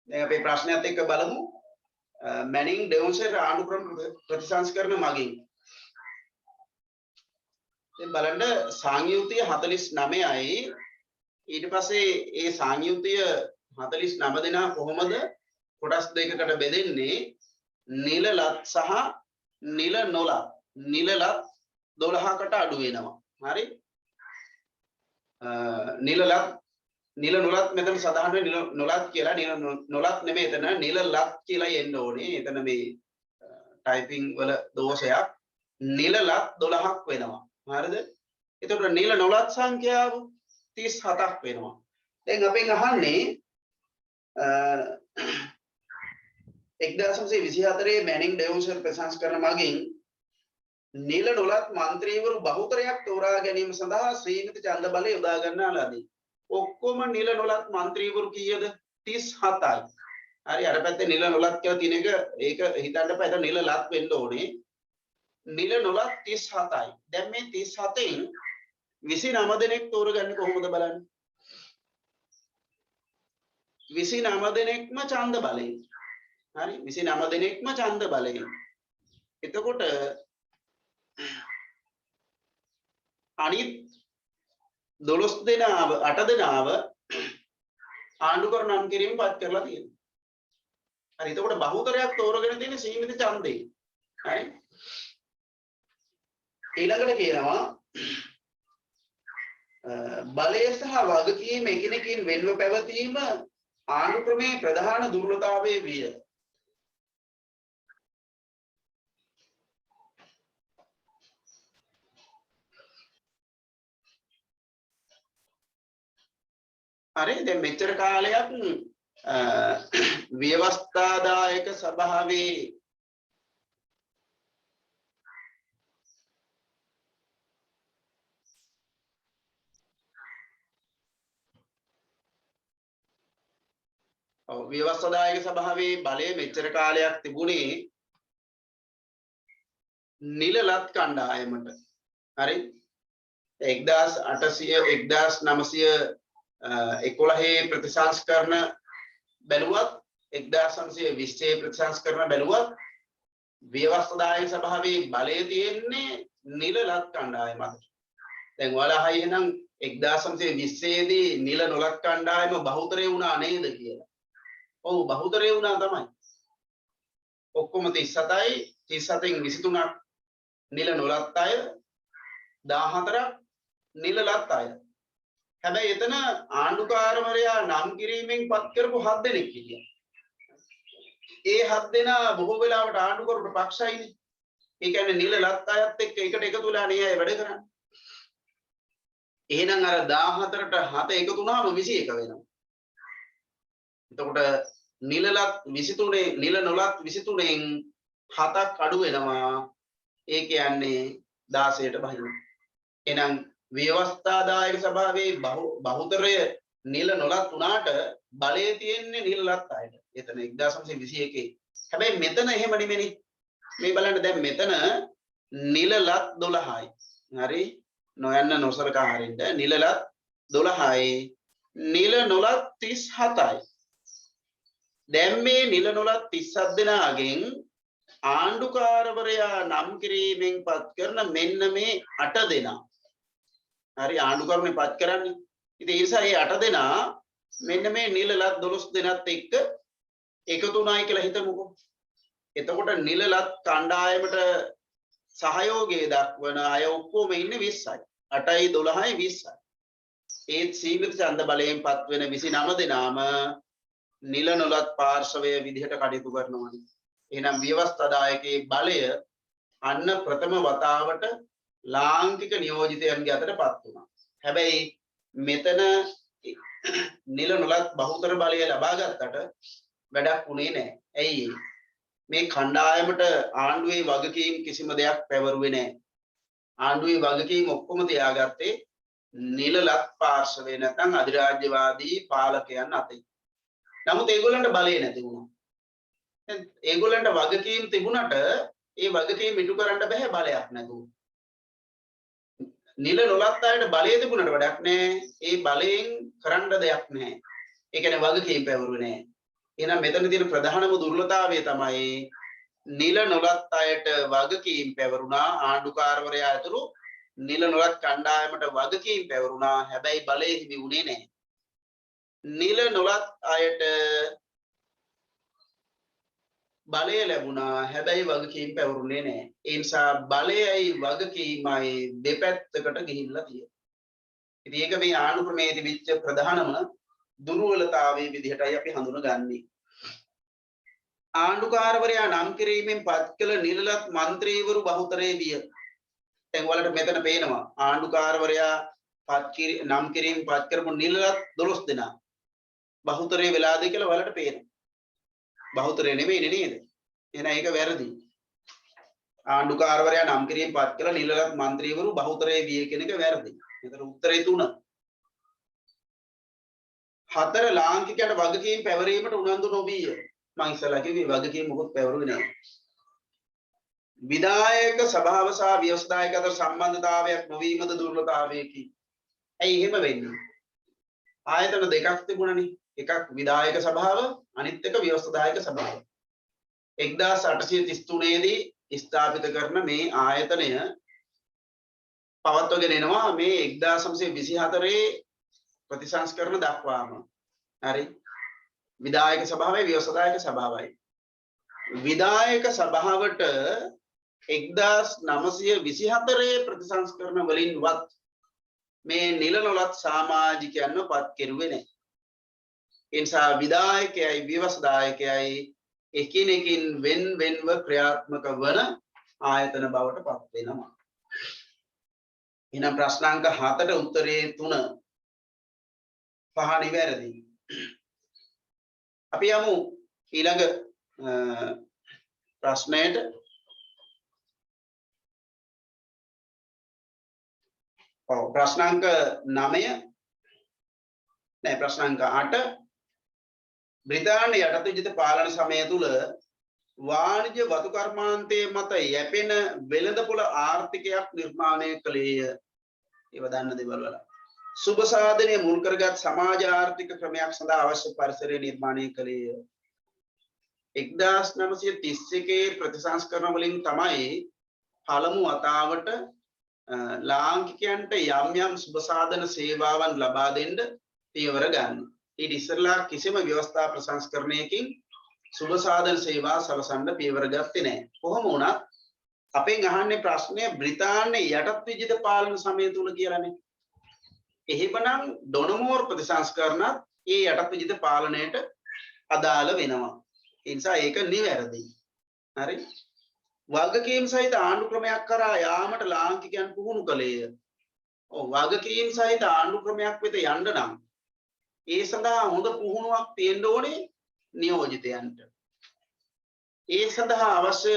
[SPEAKER 1] දැන් අපේ ප්‍රශ්නයත් එක්ක බලමු මැනින් ඩෙවොන්ෂර් ආණ්ඩුක්‍රම ප්‍රතිසංස්කරණ මගින් දැන් බලන්න සංයුතිය 49යි ඊට පස්සේ ඒ සංයුතිය 49 දෙනා කොහොමද කොටස් දෙකකට බෙදෙන්නේ නිල ලත් සහ නිල නොලත් නිල ලත් 12කට අඩු වෙනවා හරි නිල නොලත් මෙතන සදාහන නිල නොලත් කියලා නිල නොලත් නෙමෙයි එතන නිල ලත් කියලා එන්න ඕනේ එතන මේ ටයිපින් වල දෝෂයක් නිල ලත් 12ක් වෙනවා හරිද? එතකොට නිල නොලත් සංඛ්‍යාව 37ක් වෙනවා. දැන් අපෙන් අහන්නේ 1924 මැනින් ඩෙවොන්ෂර් ප්‍රශංසකරන මගින් නිල නොලත් මන්ත්‍රීවරු බහුතරයක් තෝරා ගැනීම සඳහා ශ්‍රීමති ඡන්ද බලය යොදා ගන්නා ලදී. ඔක්කොම නිල නොලත් මන්ත්‍රීවරු කීයද? 37යි. හරි අර පැත්තේ නිල නොලත් කියලා තියෙන එක ඒක හිතන්න එපා. ඒක නිල ලත් වෙන්න ඕනේ. නිල නොලත් 37යි. දැන් මේ 37න් 29 දෙනෙක් තෝරගන්නේ කොහොමද බලන්න. 29 දෙනෙක්ම ඡන්ද බලයෙන්. හරි 29 දෙනෙක්ම ඡන්ද බලයෙන්. එතකොට අනිත් 12 දෙනාව 8 දෙනාව ආණ්ඩුකර නම් කිරීම පත් කරලා තියෙනවා. හරි එතකොට බහුතරයක් තෝරගෙන තියෙන සීමිත ඡන්දේ. හරි ඊළඟට කියනවා බලය සහ වගකීම එකිනෙකින් වෙන්ව පැවතීම ආණ්ඩු ක්‍රමේ ප්‍රධාන දුර්වලතාවයේ විය. හරි දැන් මෙච්චර කාලයක් ව්‍යවස්ථාදායක සභාවේ ව්‍යවස්ථාදායක සභාවේ බලය මෙච්චර කාලයක් තිබුණේ නිලලත් කණ්ඩායමට. හරි 1911 ප්‍රතිසංස්කරණ බැලුවත් 1920 ප්‍රතිසංස්කරණ බැලුවත් ව්‍යවස්ථාදායක සභාවේ බලය තියෙන්නේ නිලලත් කණ්ඩායමට. දැන් ඔයාලා අහයි එහෙනම් 1920 දී නිල නොලත් කණ්ඩායම බහුතරය වුණා නේද කියලා. ඔව් බහුතරය වුණා තමයි. ඔක්කොම 37යි 37න් 23ක් නිල නොලත් අය 14ක් නිලලත් අය. හැබැයි එතන ආණ්ඩුකාරවරයා නම් කිරීමෙන් පත් කරපු 7 දෙනෙක් හිටියා. ඒ 7 දෙනා බොහෝ වෙලාවට ආණ්ඩුකරුට පක්ෂයිනේ. ඒ කියන්නේ නිලලත් අයත් එක්ක එකට එකතු වෙලා නේ අය වැඩ කරන්නේ. එහෙනම් අර 14ට 7 එකතු වුණාම 21 වෙනවා. එතකොට නිලලත් 23 නිල නොලත් 23න් 7ක් අඩු වෙනවා. ඒ කියන්නේ 16ට බහිනවා. එහෙනම් ව්‍යවස්ථාදායක සභාවේ බහුතරය නිල නොලත් වුණාට බලය තියෙන්නේ නිලලත් අයට. එතන 1921. හැබැයි මෙතන එහෙම නෙමෙයි. මේ බලන්න දැන් මෙතන නිලලත් 12යි. හරි නොයන්න නොසලකා හරින්න නිලලත් 12යි නිල නොලත් 37යි. දැන් මේ නිල නොලත් 37 දෙනාගෙන් ආණ්ඩුකාරවරයා නම් කිරීමෙන් පත් කරන මෙන්න මේ 8 දෙනා. හරි ආණ්ඩුකරුනේ පත් කරන්නේ. ඉතින් ඒ නිසා මේ 8 දෙනා මෙන්න මේ නිලලත් 12 දෙනාත් එක්ක එකතු වුණායි කියලා හිතමුකෝ. එතකොට නිලලත් කණ්ඩායමට සහයෝගය දක්වන අය ඔක්කොම ඉන්නේ 20යි. 8යි 12යි 20යි. ඒත් සීමිත ඡන්ද බලයෙන් පත් වෙන 29 දෙනාම නිල නොලත් පාර්ශවය විදිහට කටයුතු කරනවා. එහෙනම් ව්‍යවස්ථාදායකයේ බලය අන්න ප්‍රථම වතාවට ලාංකික නියෝජිතයන්ගේ අතටපත් වුණා. හැබැයි මෙතන නිල නොලත් බහුතර බලය ලබා ගත්තට වැඩක් උනේ නැහැ. ඇයි මේ කණ්ඩායමට ආණ්ඩුවේ වගකීම් කිසිම දෙයක් පැවරුවේ නැහැ. ආණ්ඩුවේ වගකීම් ඔක්කොම තියාගත්තේ නිලලත් පාර්ශවය නැත්නම් අධිරාජ්‍යවාදී පාලකයන් අතේ. නමුත් ඒගොල්ලන්ට බලය නැති වුණා. ඒගොල්ලන්ට වගකීම් තිබුණට ඒ වගකීම් ඉටු කරන්න බෑ බලයක් නැතුව. නිල නොලත් අයට බලය තිබුණට වැඩක් නැහැ. ඒ බලයෙන් කරන්න දෙයක් නැහැ. ඒ කියන්නේ වගකීම් පැවරුවේ නැහැ. එහෙනම් මෙතන තියෙන ප්‍රධානම දුර්වලතාවය තමයි නිල නොලත් අයට වගකීම් පැවරුණා. ආණ්ඩුකාරවරයා ඇතුළු නිල නොලත් කණ්ඩායමට වගකීම් පැවරුණා. හැබැයි බලය හිමි වුණේ නැහැ. නිල නොලත් අයට බලය ලැබුණා. හැබැයි වගකීම් පැවරුනේ නැහැ. ඒ නිසා බලයයි වගකීමයි දෙපැත්තකට ගිහිල්ලා තියෙනවා. ඉතින් ඒක මේ ආණ්ඩු ක්‍රමයේ තිබිච්ච ප්‍රධානම දුර්වලතාවයේ විදිහටයි අපි හඳුනගන්නේ. ආණ්ඩුකාරවරයා නම් කිරීමෙන් පත් කළ නිලලත් മന്ത്രിවරු බහුතරයේ විය. දැන් ඔයාලට මෙතන පේනවා ආණ්ඩුකාරවරයා නම් කිරීම පත් කරපු නිලලත් 12 දෙනා බහුතරය වෙලාද කියලා වලට පේනවා. බහුතරය නෙමෙයිනේ නේද? එහෙනම් ඒක වැරදි. ආණ්ඩුකාරවරයා නම් කිරීම පත් කළ නිලලත් മന്ത്രിවරු බහුතරය විය කියන එක වැරදි. ඒතර උත්තරේ 3. 4 ලාංකිකයන්ට වගකීම් පැවරීමට උනන්දු නොවිය. මම ඉස්සලා කිව්වේ වගකීම් මොකොත් පැවරුවේ නැහැ. විධායක සභාව සහ ව්‍යවස්ථායක අතර සම්බන්ධතාවයක් නොවීමද දුර්වලතාවයකි. ඇයි එහෙම වෙන්නේ? ආයතන දෙකක් තිබුණනේ. එකක් විධායක සභාව අනිත් එක ව්‍යවස්ථායක සභාව. 1833 දී ස්ථාපිත කරන මේ ආයතනය පවත්වගෙන එනවා මේ 1924 ප්‍රතිසංස්කරණ දක්වාම. හරි. විධායක සභාවයි ව්‍යවස්ථායක සභාවයි. විධායක සභාවට 1924 ප්‍රතිසංස්කරණ වලින්වත් මේ නිලනොලත් සමාජිකයන්ව පත් කෙරුවේ නැහැ. ඒ නිසා විධායකයයි ව්‍යවස්ථායකයයි එකිනෙකින් වෙන්ව ක්‍රියාත්මක වන ආයතන බවට පත් වෙනවා. එහෙනම් ප්‍රශ්නාංක 7ට උත්තරේ 3 පහ නිවැරදි. අපි යමු ඊළඟ ප්‍රශ්නයට. ප්‍රශ්නාංක 9 නෑ ප්‍රශ්නාංක 8 බ්‍රිතාන්‍ය යටතේ පාලන සමය තුල වාණිජ්‍ය වතු කර්මාන්තයේ මත යැපෙන වෙළඳපොළ ආර්ථිකයක් නිර්මාණය කළේය. ඒව දන්න දේවල් වල. සුබ සාධනය මුල් කරගත් සමාජ ආර්ථික ක්‍රමයක් සඳහා අවශ්‍ය පරිසරය නිර්මාණය කළේය. 1931 ප්‍රතිසංස්කරණ වලින් තමයි පළමු වතාවට ලාංකිකයන්ට යම් සුබ සාධන සේවාවන් ලබා දෙන්න පියවර ගන්න. ඊට ඉස්සෙල්ලා කිසිම ව්‍යවස්ථා ප්‍රසංස්කරණයකින් සුබ සාධන සේවා සලසන්න පියවර ගත්තේ නැහැ. කොහොම වුණත් අපෙන් අහන්නේ ප්‍රශ්නය බ්‍රිතාන්‍ය යටත් විජිත පාලන සමය තුල කියලානේ. එහෙමනම් ඩොනමෝර් ප්‍රතිසංස්කරණත් ඒ යටත් විජිත පාලනයට අදාළ වෙනවා. ඒ නිසා ඒක නිවැරදි. හරි. වගකීම් සහිත ආණ්ඩු ක්‍රමයක් කරා යාමට ලාංකිකයන් පුහුණු කළේය. ඔව් වගකීම් සහිත ආණ්ඩු ක්‍රමයක් වෙත යන්න නම් ඒ සඳහා හොඳ පුහුණුවක් තියෙන්න ඕනේ නියෝජිතයන්ට. ඒ සඳහා අවශ්‍ය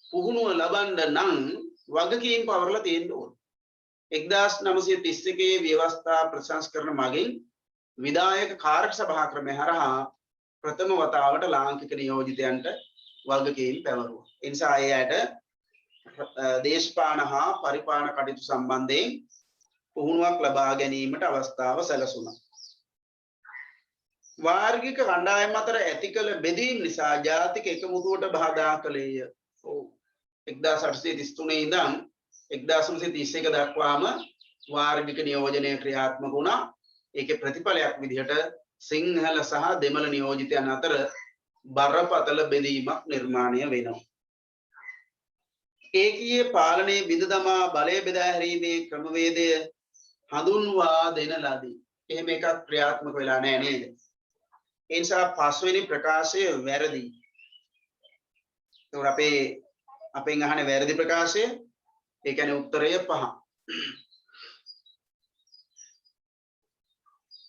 [SPEAKER 1] පුහුණුව ලබන්න නම් වගකීම් පවරලා තියෙන්න ඕනේ. 1931 ව්‍යවස්ථා ප්‍රසංස්කරණ මගින් විධායක කාර්ය සභා ක්‍රමය හරහා ප්‍රථම වතාවට ලාංකික නියෝජිතයන්ට වගකීම් පැවරුවා. ඒ නිසා එයට දේශපාලන හා පරිපාලන කටයුතු සම්බන්ධයෙන් පුහුණුවක් ලබා ගැනීමට අවස්ථාව සැලසුණා. වාර්ගික කණ්ඩායම් අතර ඇති කළ බෙදීම් නිසා ජාතික එකමුතුවට බාධා කළේය. ඔව් 1833 ඉඳන් 1931 දක්වාම වාර්ගික නියෝජනය ක්‍රියාත්මක වුණා. ඒකේ ප්‍රතිඵලයක් විදිහට සිංහල සහ දෙමළ නියෝජිතයන් අතර බරපතල බෙදීමක් නිර්මාණය වෙනවා. ඒකීය පාලනයේ බිඳ දමා බලය බෙදා හැරීමේ ක්‍රමවේදය හඳුන්වා දෙන ලදී. එහෙම එකක් ක්‍රියාත්මක වෙලා නැහැ නේද? ඒ නිසා පස්වෙනි ප්‍රකාශය වැරදි. ඒක අපෙන් අහන වැරදි ප්‍රකාශය. ඒ කියන්නේ උත්තරය 5.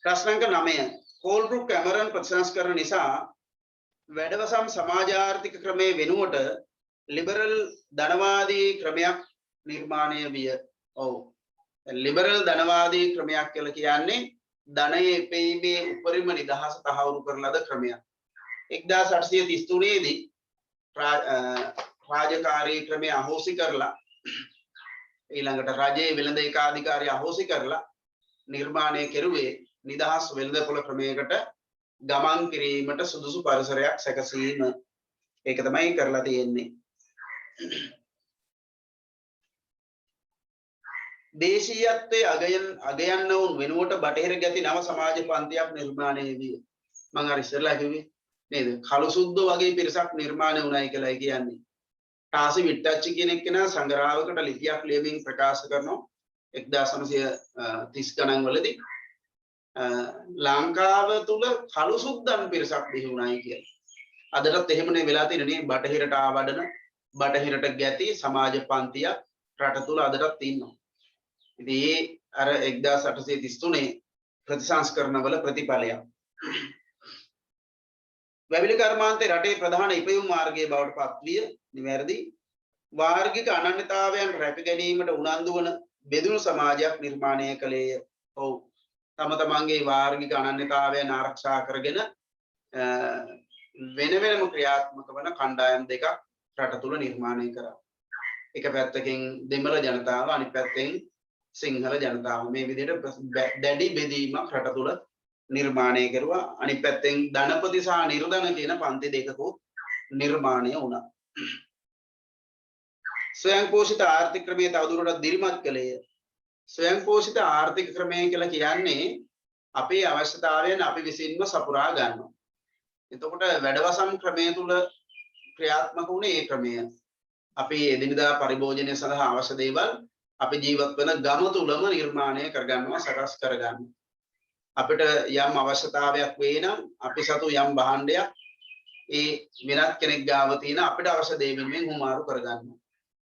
[SPEAKER 1] ප්‍රශ්නාංක 9 කෝල්බ්‍රුක් කැමරන් ප්‍රතිසංස්කරණ නිසා වැඩවසම් සමාජ ආර්ථික ක්‍රමයේ වෙනුවට ලිබරල් ධනවාදී ක්‍රමයක් නිර්මාණය විය. ඔව්. ලිබරල් ධනවාදී ක්‍රමයක් කියලා කියන්නේ ධනයේ එපීමේ උපරිම නිදහස තහවුරු කරන ලද ක්‍රමයක්. 1833 දී රාජකාරී ක්‍රමය අහෝසි කරලා ඊළඟට රජයේ වෙළඳ ඒකාධිකාරිය අහෝසි කරලා නිර්මාණය කෙරුවේ නිදහස් වෙළඳපොළ ක්‍රමයකට ගමන් කිරීමට සුදුසු පරිසරයක් සැකසීම. ඒක තමයි කරලා තියෙන්නේ. දේශීයත්වයේ අගයන්නවුන් වෙනුවට බටහිර ගැති නව සමාජ පන්තියක් නිර්මාණය විය. මම අර ඉස්සෙල්ලා කිව්වේ නේද? කළු සුද්දෝ වගේ පිරිසක් නිර්මාණය වුණායි කියලා කියන්නේ. ටාසි විට්ටච්චි කියන එක්කෙනා සංග්‍රහවකට ලිපියක් ලියමින් ප්‍රකාශ කරනවා 1930 ගණන් වලදී ලංකාව තුල කළු සුද්දන් පිරිසක් බිහි වුණායි කියලා. අදටත් එහෙමනේ වෙලා තියෙන්නේ. බටහිරට ආවඩන බටහිරට ගැති සමාජ පන්තියක් රට තුල අදටත් ඉන්නවා. ඉතින් අර 1833 ප්‍රතිසංස්කරණ වල ප්‍රතිඵලයක්. වැවිලි කර්මාන්තේ රටේ ප්‍රධාන ඉපයුම් මාර්ගයේ බවට පත්විය නිවැරදි. වාර්ගික අනන්‍යතාවයන් රැක ගැනීමට උනන්දු වන බෙදුණු සමාජයක් නිර්මාණය කළේය. ඔව්. තම තමන්ගේ වාර්ගික අනන්‍යතාවයන් ආරක්ෂා කරගෙන වෙන වෙනම ක්‍රියාත්මක වන කණ්ඩායම් දෙකක් රට තුල නිර්මාණය කරා. එක පැත්තකින් දෙමළ ජනතාව අනිත් පැත්තෙන් සිංහල ජනතාව මේ විදිහට දැඩි බෙදීමක් රට තුල නිර්මාණය කරුවා. අනිත් පැත්තෙන් ධනපති සහ නිර්ධන කියන පන්ති දෙකකුත් නිර්මාණය වුණා. ස්වයං පෝෂිත ආර්ථික ක්‍රමයේ තවදුරටත් දිරිමත් කළේය. ස්වයං පෝෂිත ආර්ථික ක්‍රමය කියලා කියන්නේ අපේ අවශ්‍යතාවයන් අපි විසින්ම සපුරා ගන්නවා. එතකොට වැඩවසම් ක්‍රමය තුල ක්‍රියාත්මක වුණේ ඒ ක්‍රමය. අපි එදිනදා පරිභෝජනය සඳහා අවශ්‍ය දේවල් අපි ජීවත් වෙන ගම තුලම නිර්මාණය කරගන්නවා, සකස් කරගන්නවා. අපිට යම් අවශ්‍යතාවයක් වේ නම් අපි සතු යම් භාණ්ඩයක් ඒ වෙනත් කෙනෙක් ගාව තියෙන අපිට අවශ්‍ය දේ වෙනුවෙන් හුමාරු කරගන්නවා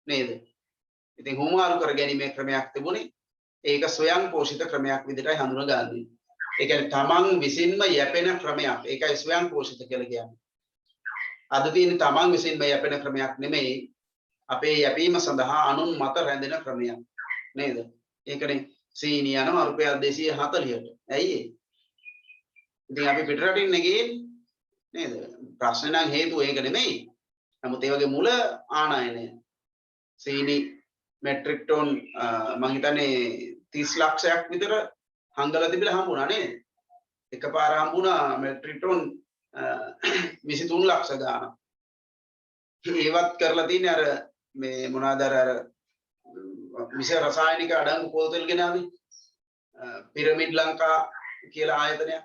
[SPEAKER 1] නේද? ඉතින් හුමාරු කර ගැනීමේ ක්‍රමයක් තිබුණේ. ඒක ස්වයං පෝෂිත ක්‍රමයක් විදිහටයි හඳුනගන්නේ. ඒ කියන්නේ තමන් විසින්ම යැපෙන ක්‍රමයක්. ඒකයි ස්වයං පෝෂිත කියලා කියන්නේ. අද තියෙන තමන් විසින්ම යැපෙන ක්‍රමයක් නෙමෙයි. අපේ යැපීම සඳහා අනුන් මත රැඳෙන ක්‍රමයක් නේද? ඒකනේ සීනි යනවා රුපියල් 240ට. ඇයි ඒ? ඉතින් අපි පිටරටින් නෙගින් නේද? ප්‍රශ්න නම් හේතුව ඒක නෙමෙයි. නමුත් ඒ වගේ මුල ආනයනය සීනි මෙට්‍රික් ටොන් මම හිතන්නේ 30 ලක්ෂයක් විතර හංගලා තිබිලා හම්බුණා නේද? එකපාර හම්බුණා මෙට්‍රික් ටොන් 23 ලක්ෂ ගාණක්. ඒවත් කරලා තින්නේ අර මේ මොනවාද අර විෂ රසායනික අඩංගු පොතල් ගෙනාවේ පිරමිඩ් ලංකා කියලා ආයතනයක්.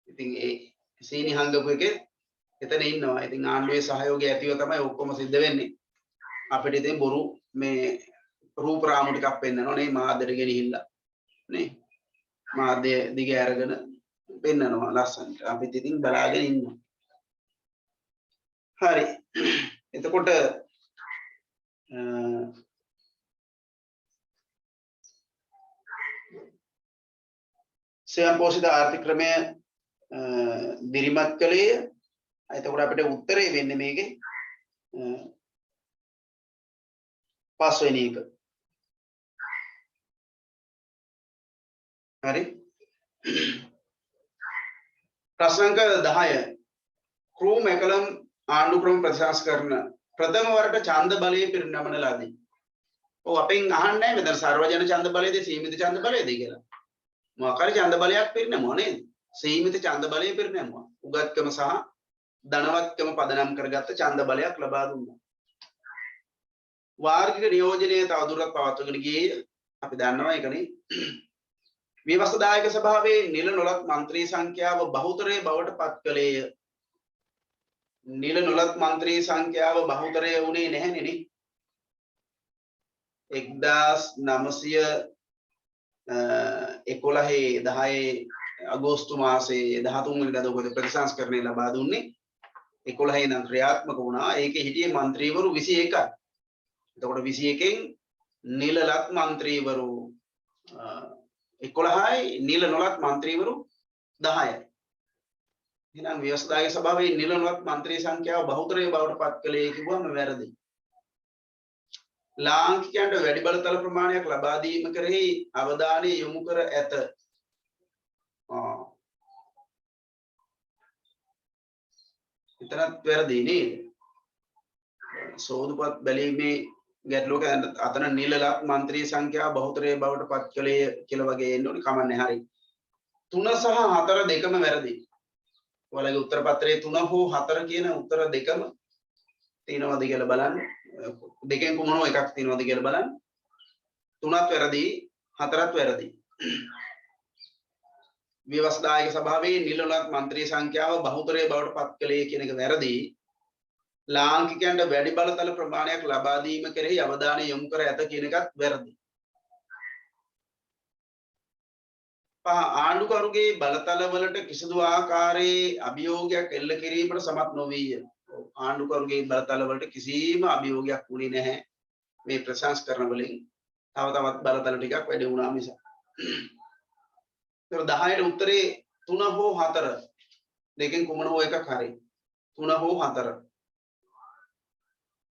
[SPEAKER 1] ඉතින් ඒ සීනි හංගපු එකේ එතන ඉන්නවා. ඉතින් ආණ්ඩුවේ සහයෝගය ඇතිව තමයි ඔක්කොම සිද්ධ වෙන්නේ. අපිට ඉතින් බොරු මේ රූප රාමු ටිකක් පෙන්නනවා නේ මාධ්‍යට ගෙනහිල්ලා නේ. මාධ්‍ය දිගේ අරගෙන පෙන්නනවා ලස්සනට. අපිත් ඉතින් බලාගෙන ඉන්නවා. හරි. එතකොට ස්වයං පෝෂිත ආර්ථික ක්‍රමය දිරිමත් කළේය. එතකොට අපිට උත්තරේ වෙන්නේ මේකේ පස්වෙනි එක. හරි. ප්‍රශ්න අංක 10 ක්‍රූ මෙකලම් ආණ්ඩු ක්‍රම ප්‍රතිසංස්කරණ ප්‍රථම වරට ඡන්ද බලයේ පිරිනමන ලදී. ඔව් අපෙන් අහන්නේ නැහැ මෙතන සර්වජන ඡන්ද බලයේද සීමිත ඡන්ද බලයේද කියලා. මොකක්ද ඡන්ද බලයක් පිරිනමුවා නේද? සීමිත ඡන්ද බලය පිරිනමුවා. උගත්කම සහ ධනවත්කම පදනම් කරගත්ත ඡන්ද බලයක් ලබා දුන්නා. වාර්ගික නියෝජනයේ තවදුරටත් පවත්වගෙන ගියේ අපි දන්නවා ඒකනේ. විවස්ථාදායක සභාවේ නිල නොලත් මන්ත්‍රී සංඛ්‍යාව බහුතරයේ බවට පත් කළේය. නිල නොලත් මන්ත්‍රී සංඛ්‍යාව බහුතරය වුණේ නැහැ නේ. 1911 අගෝස්තු මාසයේ 13 වෙනිදා ඔබ ප්‍රතිසංස්කරණය ලබා දුන්නේ. 11 නම් ක්‍රියාත්මක වුණා. ඒකේ හිටියේ മന്ത്രിවරු 21ක්. එතකොට 21න් නිලලත් മന്ത്രിවරු 11යි නිල නොලත් മന്ത്രിවරු 10යි. එහෙනම් ව්‍යවස්ථායක සභාවේ නිල නොලත් മന്ത്രി සංඛ්‍යාව බහුතරයේ බවට පත් කළේ කිව්වම වැරදි. ලාංකිකයන්ට වැඩි බලතල ප්‍රමාණයක් ලබා දීම කෙරෙහි අවධානය යොමු කර ඇත. එතරම් වැරදි නේද? සෝදුපත් බැලීමේ ගැටලුවක අතන නිලලත් മന്ത്രി සංඛ්‍යාව බහුතරයේ බවට පත් කළේ කියලා වගේ එන්න ඕනේ කමන්නේ. හරි. 3 සහ 4 දෙකම වැරදි. ඔයාලගේ උත්තර පත්‍රයේ 3 හෝ 4 කියන උත්තර දෙකම තියෙනවද කියලා බලන්න. දෙකෙන් කොමනෝ එකක් තියෙනවද කියලා බලන්න. 3ත් වැරදි 4ත් වැරදි. ව්‍යවස්ථායක සභාවේ නිලලත් മന്ത്രി සංඛ්‍යාව බහුතරයේ බවට පත් කළේ කියන එක වැරදි. ලාංකිකයන්ට වැඩි බලතල ප්‍රමාණයක් ලබා දීම කෙරෙහි අවධානය යොමු කර ඇත කියන එකත් වැරදි. ආණ්ඩුකරුගේ බලතල වලට කිසිදු ආකාරයේ අභියෝගයක් එල්ල කිරීමට සමත් නොවිය. ආණ්ඩුකරුගේ බලතල වලට කිසිම අභියෝගයක් වුණේ නැහැ මේ ප්‍රතිසංස්කරණ වලින්. තව තවත් බලතල ටිකක් වැඩි වුණා මිස. तर 10ට උත්තරේ 3 හෝ 4 දෙකෙන් කුමන හෝ එකක් හරි 3 හෝ 4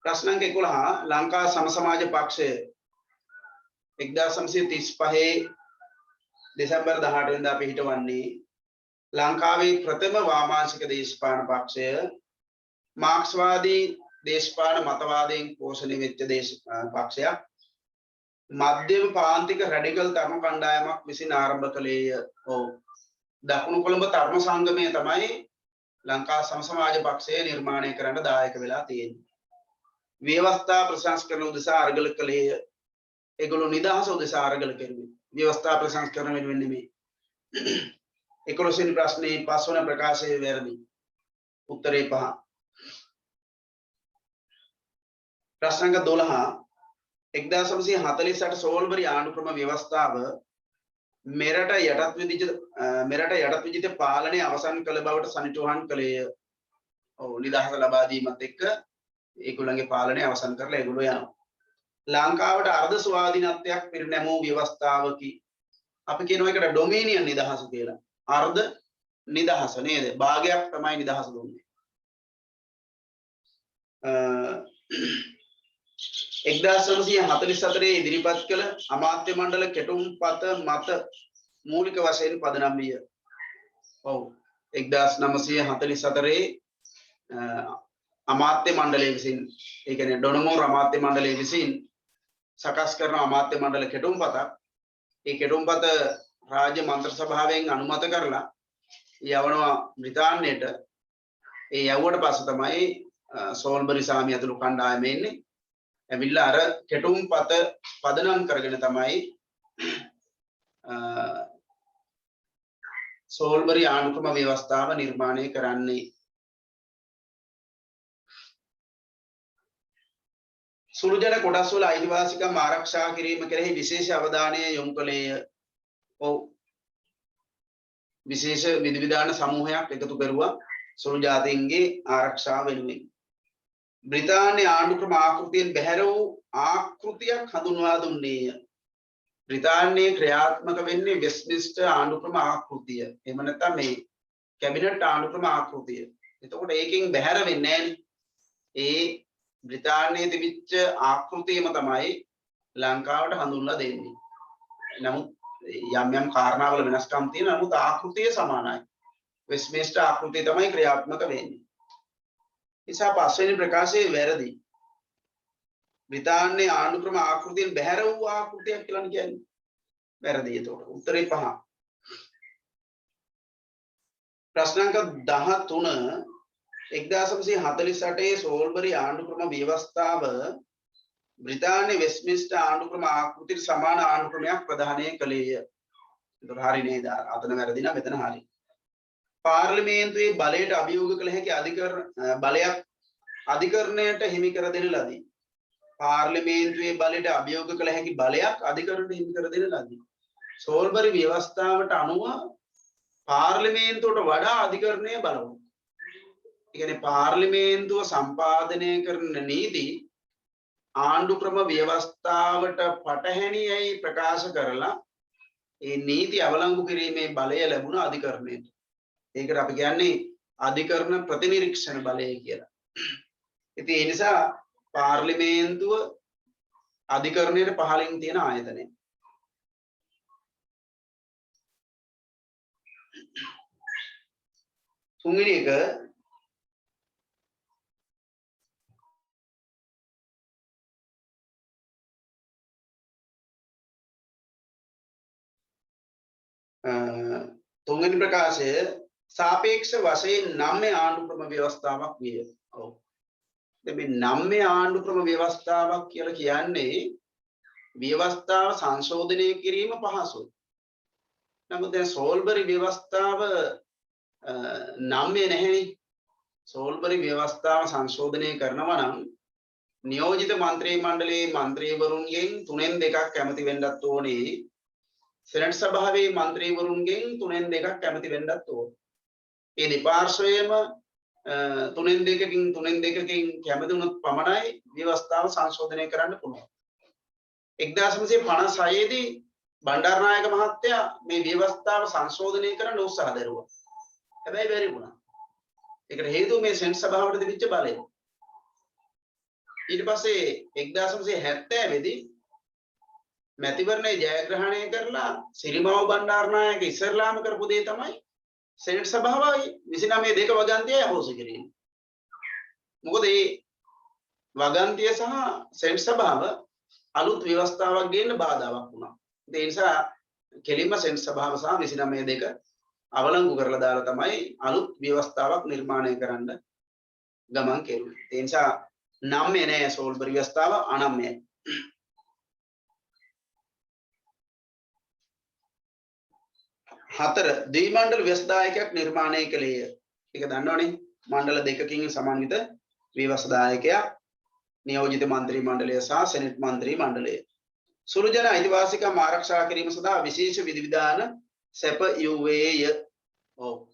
[SPEAKER 1] ප්‍රශ්න අංක 11 ලංකා සම සමාජ පක්ෂය 1935 දෙසැම්බර් 18 වෙනිදා පිහිටවන්නේ ලංකාවේ ප්‍රථම වාමාංශික දේශපාලන පක්ෂය මාක්ස්වාදී දේශපාලන මතවාදයෙන් පෝෂණය වෙච්ච පක්ෂයක් මධ්‍යම පාන්තික රැඩිකල් තරුණ කණ්ඩායමක් විසින් ආරම්භ කළේය. ඔව්. දකුණු කොළඹ තරුණ සංගමය තමයි ලංකා සම සමාජ පක්ෂය නිර්මාණය කරන්න දායක වෙලා තියෙන්නේ. ව්‍යවස්ථා ප්‍රසංස්කරණ උදෙසා අරගල කළේය. ඒගොල්ලෝ නිදහස උදෙසා අරගල කෙරුවේ. ව්‍යවස්ථා ප්‍රසංස්කරණ වෙනුවෙන් නෙමෙයි. 11 වෙනි ප්‍රශ්නේ 5 වන ප්‍රකාශයේ වැරදි. උත්තරේ 5. ප්‍රශ්න අංක 12 1948 සෝල්බරි ආණ්ඩුක්‍රම ව්‍යවස්ථාව මෙරට යටත් විජිත පාලනය අවසන් කළ බවට සනිටුහන් කළේය. ඔව් නිදහස ලබා දීමත් එක්ක ඒගොල්ලන්ගේ පාලනය අවසන් කරලා ඒගොල්ලෝ යනවා. ලංකාවට අර්ධ ස්වාධීනත්වයක් පිරිනැමූ ව්‍යවස්ථාවකි. අපි කියනවා ඒකට ඩොමිනියන් නිදහස කියලා. අර්ධ නිදහස නේද? භාගයක් තමයි නිදහස දුන්නේ. 1944 ඉදිරිපත් කළ අමාත්‍ය මණ්ඩල කෙටුම්පත මත මූලික වශයෙන් පදනම් විය. ඔව් 1944 අමාත්‍ය මණ්ඩලය විසින් ඒ කියන්නේ ඩොනමෝර් අමාත්‍ය මණ්ඩලය විසින් සකස් කරන අමාත්‍ය මණ්ඩල කෙටුම්පතක් ඒ කෙටුම්පත රාජ්‍ය මන්ත්‍ර සභාවෙන් අනුමත කරලා යවනවා බ්‍රිතාන්‍යයට. ඒ යවුවට පස්සේ තමයි සෝල්බරි සාමි ඇතුළු කණ්ඩායම එන්නේ. ඇවිල්ලා අර කෙටුම්පත පදනම් කරගෙන තමයි සෝල්බරි ආණ්ඩුක්‍රම ව්‍යවස්ථාව නිර්මාණය කරන්නේ. සුළු ජන කොටස් වල අයිතිවාසිකම් ආරක්ෂා කිරීම කෙරෙහි විශේෂ අවධානය යොමු කළේය. ඔව් විශේෂ විධිවිධාන සමූහයක් එකතු කරුවා සුළු ජාතීන්ගේ ආරක්ෂාව වෙනුවෙන්. බ්‍රිතාන්‍ය ආණ්ඩුක්‍රම ආකෘතියෙන් බැහැර වූ ආකෘතියක් හඳුන්වා දුන්නේය. බ්‍රිතාන්‍යයේ ක්‍රියාත්මක වෙන්නේ වෙස්ට්මින්ස්ටර් ආණ්ඩුක්‍රම ආකෘතිය. එහෙම නැත්නම් මේ කැබිනට් ආණ්ඩුක්‍රම ආකෘතිය. එතකොට ඒකෙන් බැහැර වෙන්නේ නැහැ. ඒ බ්‍රිතාන්‍යයේ තිබිච්ච ආකෘතියම තමයි ලංකාවට හඳුන්වලා දෙන්නේ. නමුත් යම් යම් කාරණාවල වෙනස්කම් තියෙනවා. නමුත් ආකෘතිය සමානයි. වෙස්ට්මින්ස්ටර් ආකෘතිය තමයි ක්‍රියාත්මක වෙන්නේ. නිසා 5 වෙනි ප්‍රකාශයේ වැරදි. බ්‍රිතාන්‍ය ආණ්ඩුක්‍රම ආකෘතියෙන් බැහැර වූ ආකෘතියක් කියලා කියන්නේ. වැරදි. ඒතකොට උත්තරේ 5. ප්‍රශ්න අංක 13 1948 සෝල්බරි ආණ්ඩුක්‍රම ව්‍යවස්ථාව බ්‍රිතාන්‍ය වෙස්ට්මින්ස්ටර් ආණ්ඩුක්‍රම ආකෘතියට සමාන ආණ්ඩුක්‍රමයක් ප්‍රදානය කළේය. ඒතකොට හරි නේද? අතන වැරදි නම් මෙතන හරි. පාර්ලිමේන්තුවේ බලයට අභියෝග කළ හැකි බලයක් අධිකරණයට හිමි කර දෙන ලදී. පාර්ලිමේන්තුවේ බලයට අභියෝග කළ හැකි බලයක් අධිකරණයට හිමි කර දෙන ලදී. සෝල්බරි ව්‍යවස්ථාවට අනුව පාර්ලිමේන්තුවට වඩා අධිකරණය බලවත්. ඒ කියන්නේ පාර්ලිමේන්තුව සම්පාදනය කරන නීති ආණ්ඩුක්‍රම ව්‍යවස්ථාවට පටහැනියයි ප්‍රකාශ කරලා ඒ නීති අවලංගු කිරීමේ බලය ලැබුණ අධිකරණයට. ඒකට අපි කියන්නේ අධිකරණ ප්‍රතිනිරීක්ෂණ බලය කියලා. ඉතින් ඒ නිසා පාර්ලිමේන්තුව අධිකරණයට පහළින් තියෙන ආයතනය. තුන්වෙනි එක තුන්වෙනි ප්‍රකාශය සාපේක්ෂ වශයෙන් 9 ආණ්ඩුක්‍රම ව්‍යවස්ථාවක් විය. ඔව්. දැන් මේ 9 ආණ්ඩුක්‍රම ව්‍යවස්ථාවක් කියලා කියන්නේ ව්‍යවස්ථාව සංශෝධනය කිරීම පහසුයි. නමුත් දැන් සෝල්බරි ව්‍යවස්ථාව 9 නැහැනේ. සෝල්බරි ව්‍යවස්ථාව සංශෝධනය කරනවා නම් නියෝජිත මන්ත්‍රී මණ්ඩලයේ මන්ත්‍රීවරුන්ගෙන් 3න් 2ක් කැමති වෙන්නත් ඕනේ. සෙනට් සභාවේ මන්ත්‍රීවරුන්ගෙන් 3න් 2ක් කැමති වෙන්නත් ඕනේ. ඒ දෙපාර්ශ්වයේම 3න් 2කින් කැමති වුණොත් පමණයි ව්‍යවස්ථාව සංශෝධනය කරන්න පුළුවන්. 1956 දී බණ්ඩාරනායක මහත්තයා මේ ව්‍යවස්ථාව සංශෝධනය කරන්න උත්සාහ දරුවා. හැබැයි බැරි වුණා. ඒකට හේතුව මේ සෙනට් සභාවට තිබිච්ච බලය. ඊට පස්සේ 1970 දී මැතිවරණය ජයග්‍රහණය කරලා සිරිමාව බණ්ඩාරනායක ඉස්සරලාම කරපු දේ තමයි සෙනට් සභාවයි 29 දෙක වගන්තිය අහෝසි කිරීම. මොකද මේ වගන්තිය සහ සෙනට් සභාව අලුත් ව්‍යවස්ථාවක් ගේන්න බාධාවක් වුණා. ඒ නිසා කෙලින්ම සෙනට් සභාව සහ 29 දෙක අවලංගු කරලා දාලා තමයි අලුත් ව්‍යවස්ථාවක් නිර්මාණය කරන්න ගමන් කෙරුවේ. ඒ නිසා නම්ය නෑ සෝල්බරි ව්‍යවස්ථාව අනම්යයි. හතර ද්විමණ්ඩල ව්‍යවස්ථායකයක් නිර්මාණය කළේය. ඒක දන්නවනේ මණ්ඩල දෙකකින් සමන්විත ව්‍යවස්ථායකයා නියෝජිත මන්ත්‍රී මණ්ඩලය සහ සෙනෙට් මන්ත්‍රී මණ්ඩලය. සුළු ජන අයිතිවාසිකම් ආරක්ෂා කිරීම සඳහා විශේෂ විධිවිධාන සැපයුවේය. ඔව්.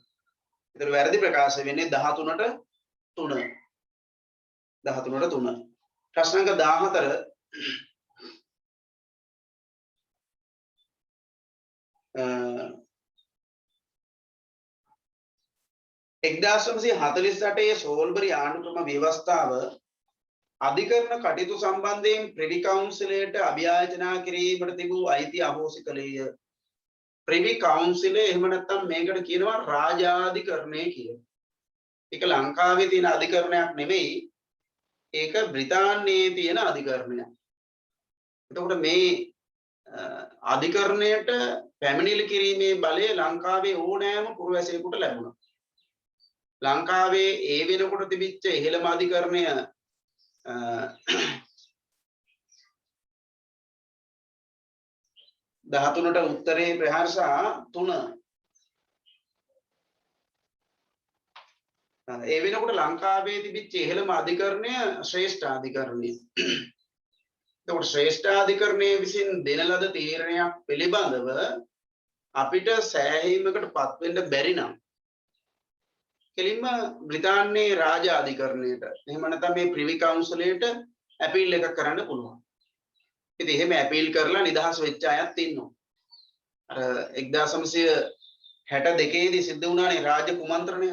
[SPEAKER 1] ඒතර වැරදි ප්‍රකාශ වෙන්නේ 13ට 3. 13ට 3. ප්‍රශ්න අංක 14 1948 සෝල්බරි ආණ්ඩුක්‍රම ව්‍යවස්ථාව අධිකරණ කටයුතු සම්බන්ධයෙන් ප්‍රිවි කවුන්සිලයට අභියාචනා කිරීමට තිබූ අයිතිය අහෝසි කළේය. ප්‍රිවි කවුන්සිලය එහෙම නැත්නම් මේකට කියනවා රාජාධිකරණය කියලා. ඒක ලංකාවේ තියෙන අධිකරණයක් නෙවෙයි. ඒක බ්‍රිතාන්‍යයේ තියෙන අධිකරණයක්. එතකොට මේ අධිකරණයට පැමිණිලි කිරීමේ බලය ලංකාවේ ඕනෑම පුරවැසියෙකුට ලැබුණා. ලංකාවේ ඒ වෙනකොට තිබිච්ච ඉහළම අධිකරණය 13ට උත්තරේ ප්‍රහර්ෂා 3. ඒ වෙනකොට ලංකාවේ තිබිච්ච ඉහළම අධිකරණය ශ්‍රේෂ්ඨ අධිකරණය. එතකොට ශ්‍රේෂ්ඨ අධිකරණය විසින් දෙන ලද තීරණයක් පිළිබඳව අපිට සෑහීමකටපත් වෙන්න බැරි නම් කෙලින්ම බ්‍රිතාන්‍යයේ රාජ අධිකරණයට එහෙම නැත්නම් මේ ප්‍රිවි කවුන්සිලයට අපීල් එකක් කරන්න පුළුවන්. ඉතින් එහෙම අපීල් කරලා නිදහස් වෙච්ච අයත් ඉන්නවා. අර 1962 දී සිද්ධ වුණානේ රාජ්‍ය කුමන්ත්‍රණය.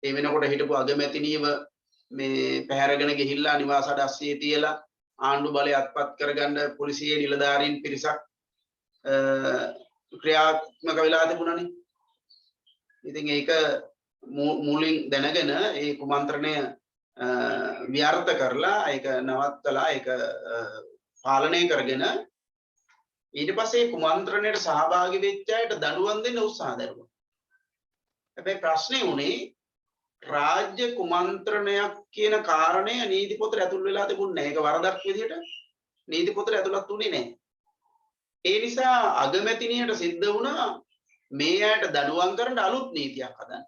[SPEAKER 1] ඒ වෙනකොට හිටපු අගමැතිනියව මේ පැහැරගෙන ගිහිල්ලා නිවාස අඩස්සියේ තියලා ආණ්ඩු බලය අත්පත් කරගන්න පොලිසියේ නිලධාරීන් පිරිසක් ක්‍රියාත්මක වෙලා තිබුණානේ. ඉතින් ඒක මූලින් දැනගෙන ඒ කුමන්ත්‍රණය ව්‍යර්ථ කරලා ඒක නවත්තලා ඒක පාලනය කරගෙන ඊට පස්සේ කුමන්ත්‍රණයට සහභාගී වෙච්ච අයට දඬුවම් දෙන්න උත්සාහ දරුවා. හැබැයි ප්‍රශ්නේ උනේ රාජ්‍ය කුමන්ත්‍රණයක් කියන කාරණය නීති පොතේ ඇතුල් වෙලා තිබුණේ නැහැ. ඒක වරදක් විදිහට නීති පොතේ ඇතුළත් වුණේ නැහැ. ඒ නිසා අගමැතිනියට සිද්ධ වුණා මේ අයට දඬුවම් කරන්න අලුත් නීතියක් හදන්න.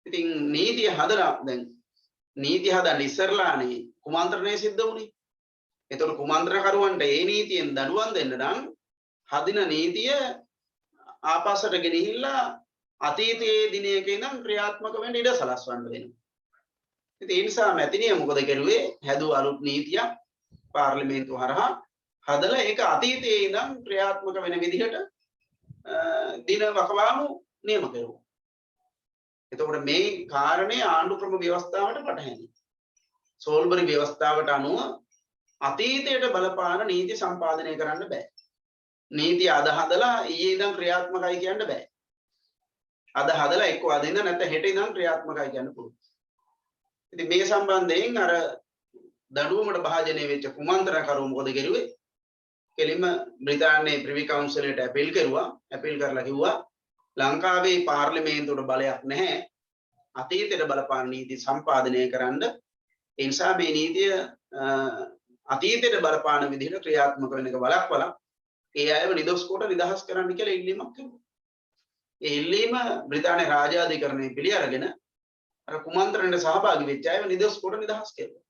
[SPEAKER 1] ඉතින් නීතිය හදලා දැන් නීතිය හදන්න ඉස්සරලානේ කුමන්ත්‍රණය සිද්ධ වුණේ. ඒතකොට කුමන්ත්‍රණකරුවන්ට ඒ නීතියෙන් දඬුවම් දෙන්න නම් හදින නීතිය ආපස්සට ගෙනහිල්ලා අතීතයේ දිනයක ඉඳන් ක්‍රියාත්මක වෙන්න ඉඩ සලස්වන්න වෙනවා. ඉතින් ඒ නිසා මැතිනිය මොකද කරුවේ? හැදුව අලුත් නීතියක් පාර්ලිමේන්තුව හරහා හදලා ඒක අතීතයේ ඉඳන් ක්‍රියාත්මක වෙන විදිහට දින වකවානු නියම කරුවා. එතකොට මේ කාරණේ ආණ්ඩු ක්‍රම ව්‍යවස්ථාවට පටහැනි. සෝල්බරි ව්‍යවස්ථාවට අනුව අතීතයට බලපාන නීති සම්පාදනය කරන්න බෑ. නීති අද හදලා ඊයේ ඉඳන් ක්‍රියාත්මකයි කියන්න බෑ. අද හදලා එක්ක අද ඉඳන් නැත්නම් හෙට ඉඳන් ක්‍රියාත්මකයි කියන්න පුළුවන්. ඉතින් මේ සම්බන්ධයෙන් අර දඬුවමට භාජනය වෙච්ච කුමන්ත්‍රණකරුවෝ මොකද කරුවේ? කෙලින්ම බ්‍රිතාන්‍යයේ ප්‍රිවි කවුන්සිලයට අපීල් කරුවා. අපීල් කරලා කිව්වා ලංකාවේ පාර්ලිමේන්තුවට බලයක් නැහැ අතීතයට බලපාන නීති සම්පාදනය කරන්න. ඒ නිසා මේ නීතිය අතීතයට බලපාන විදිහට ක්‍රියාත්මක වෙන එක වළක්වලා ඒ අයව නිදොස් කොට නිදහස් කරන්න කියලා ඉල්ලීමක් කරුවා. ඒ ඉල්ලීම බ්‍රිතාන්‍ය රාජාධිකරණය පිළි අරගෙන අර කුමන්ත්‍රණයට සහභාගී වෙච්ච අයව නිදොස් කොට නිදහස් කළා.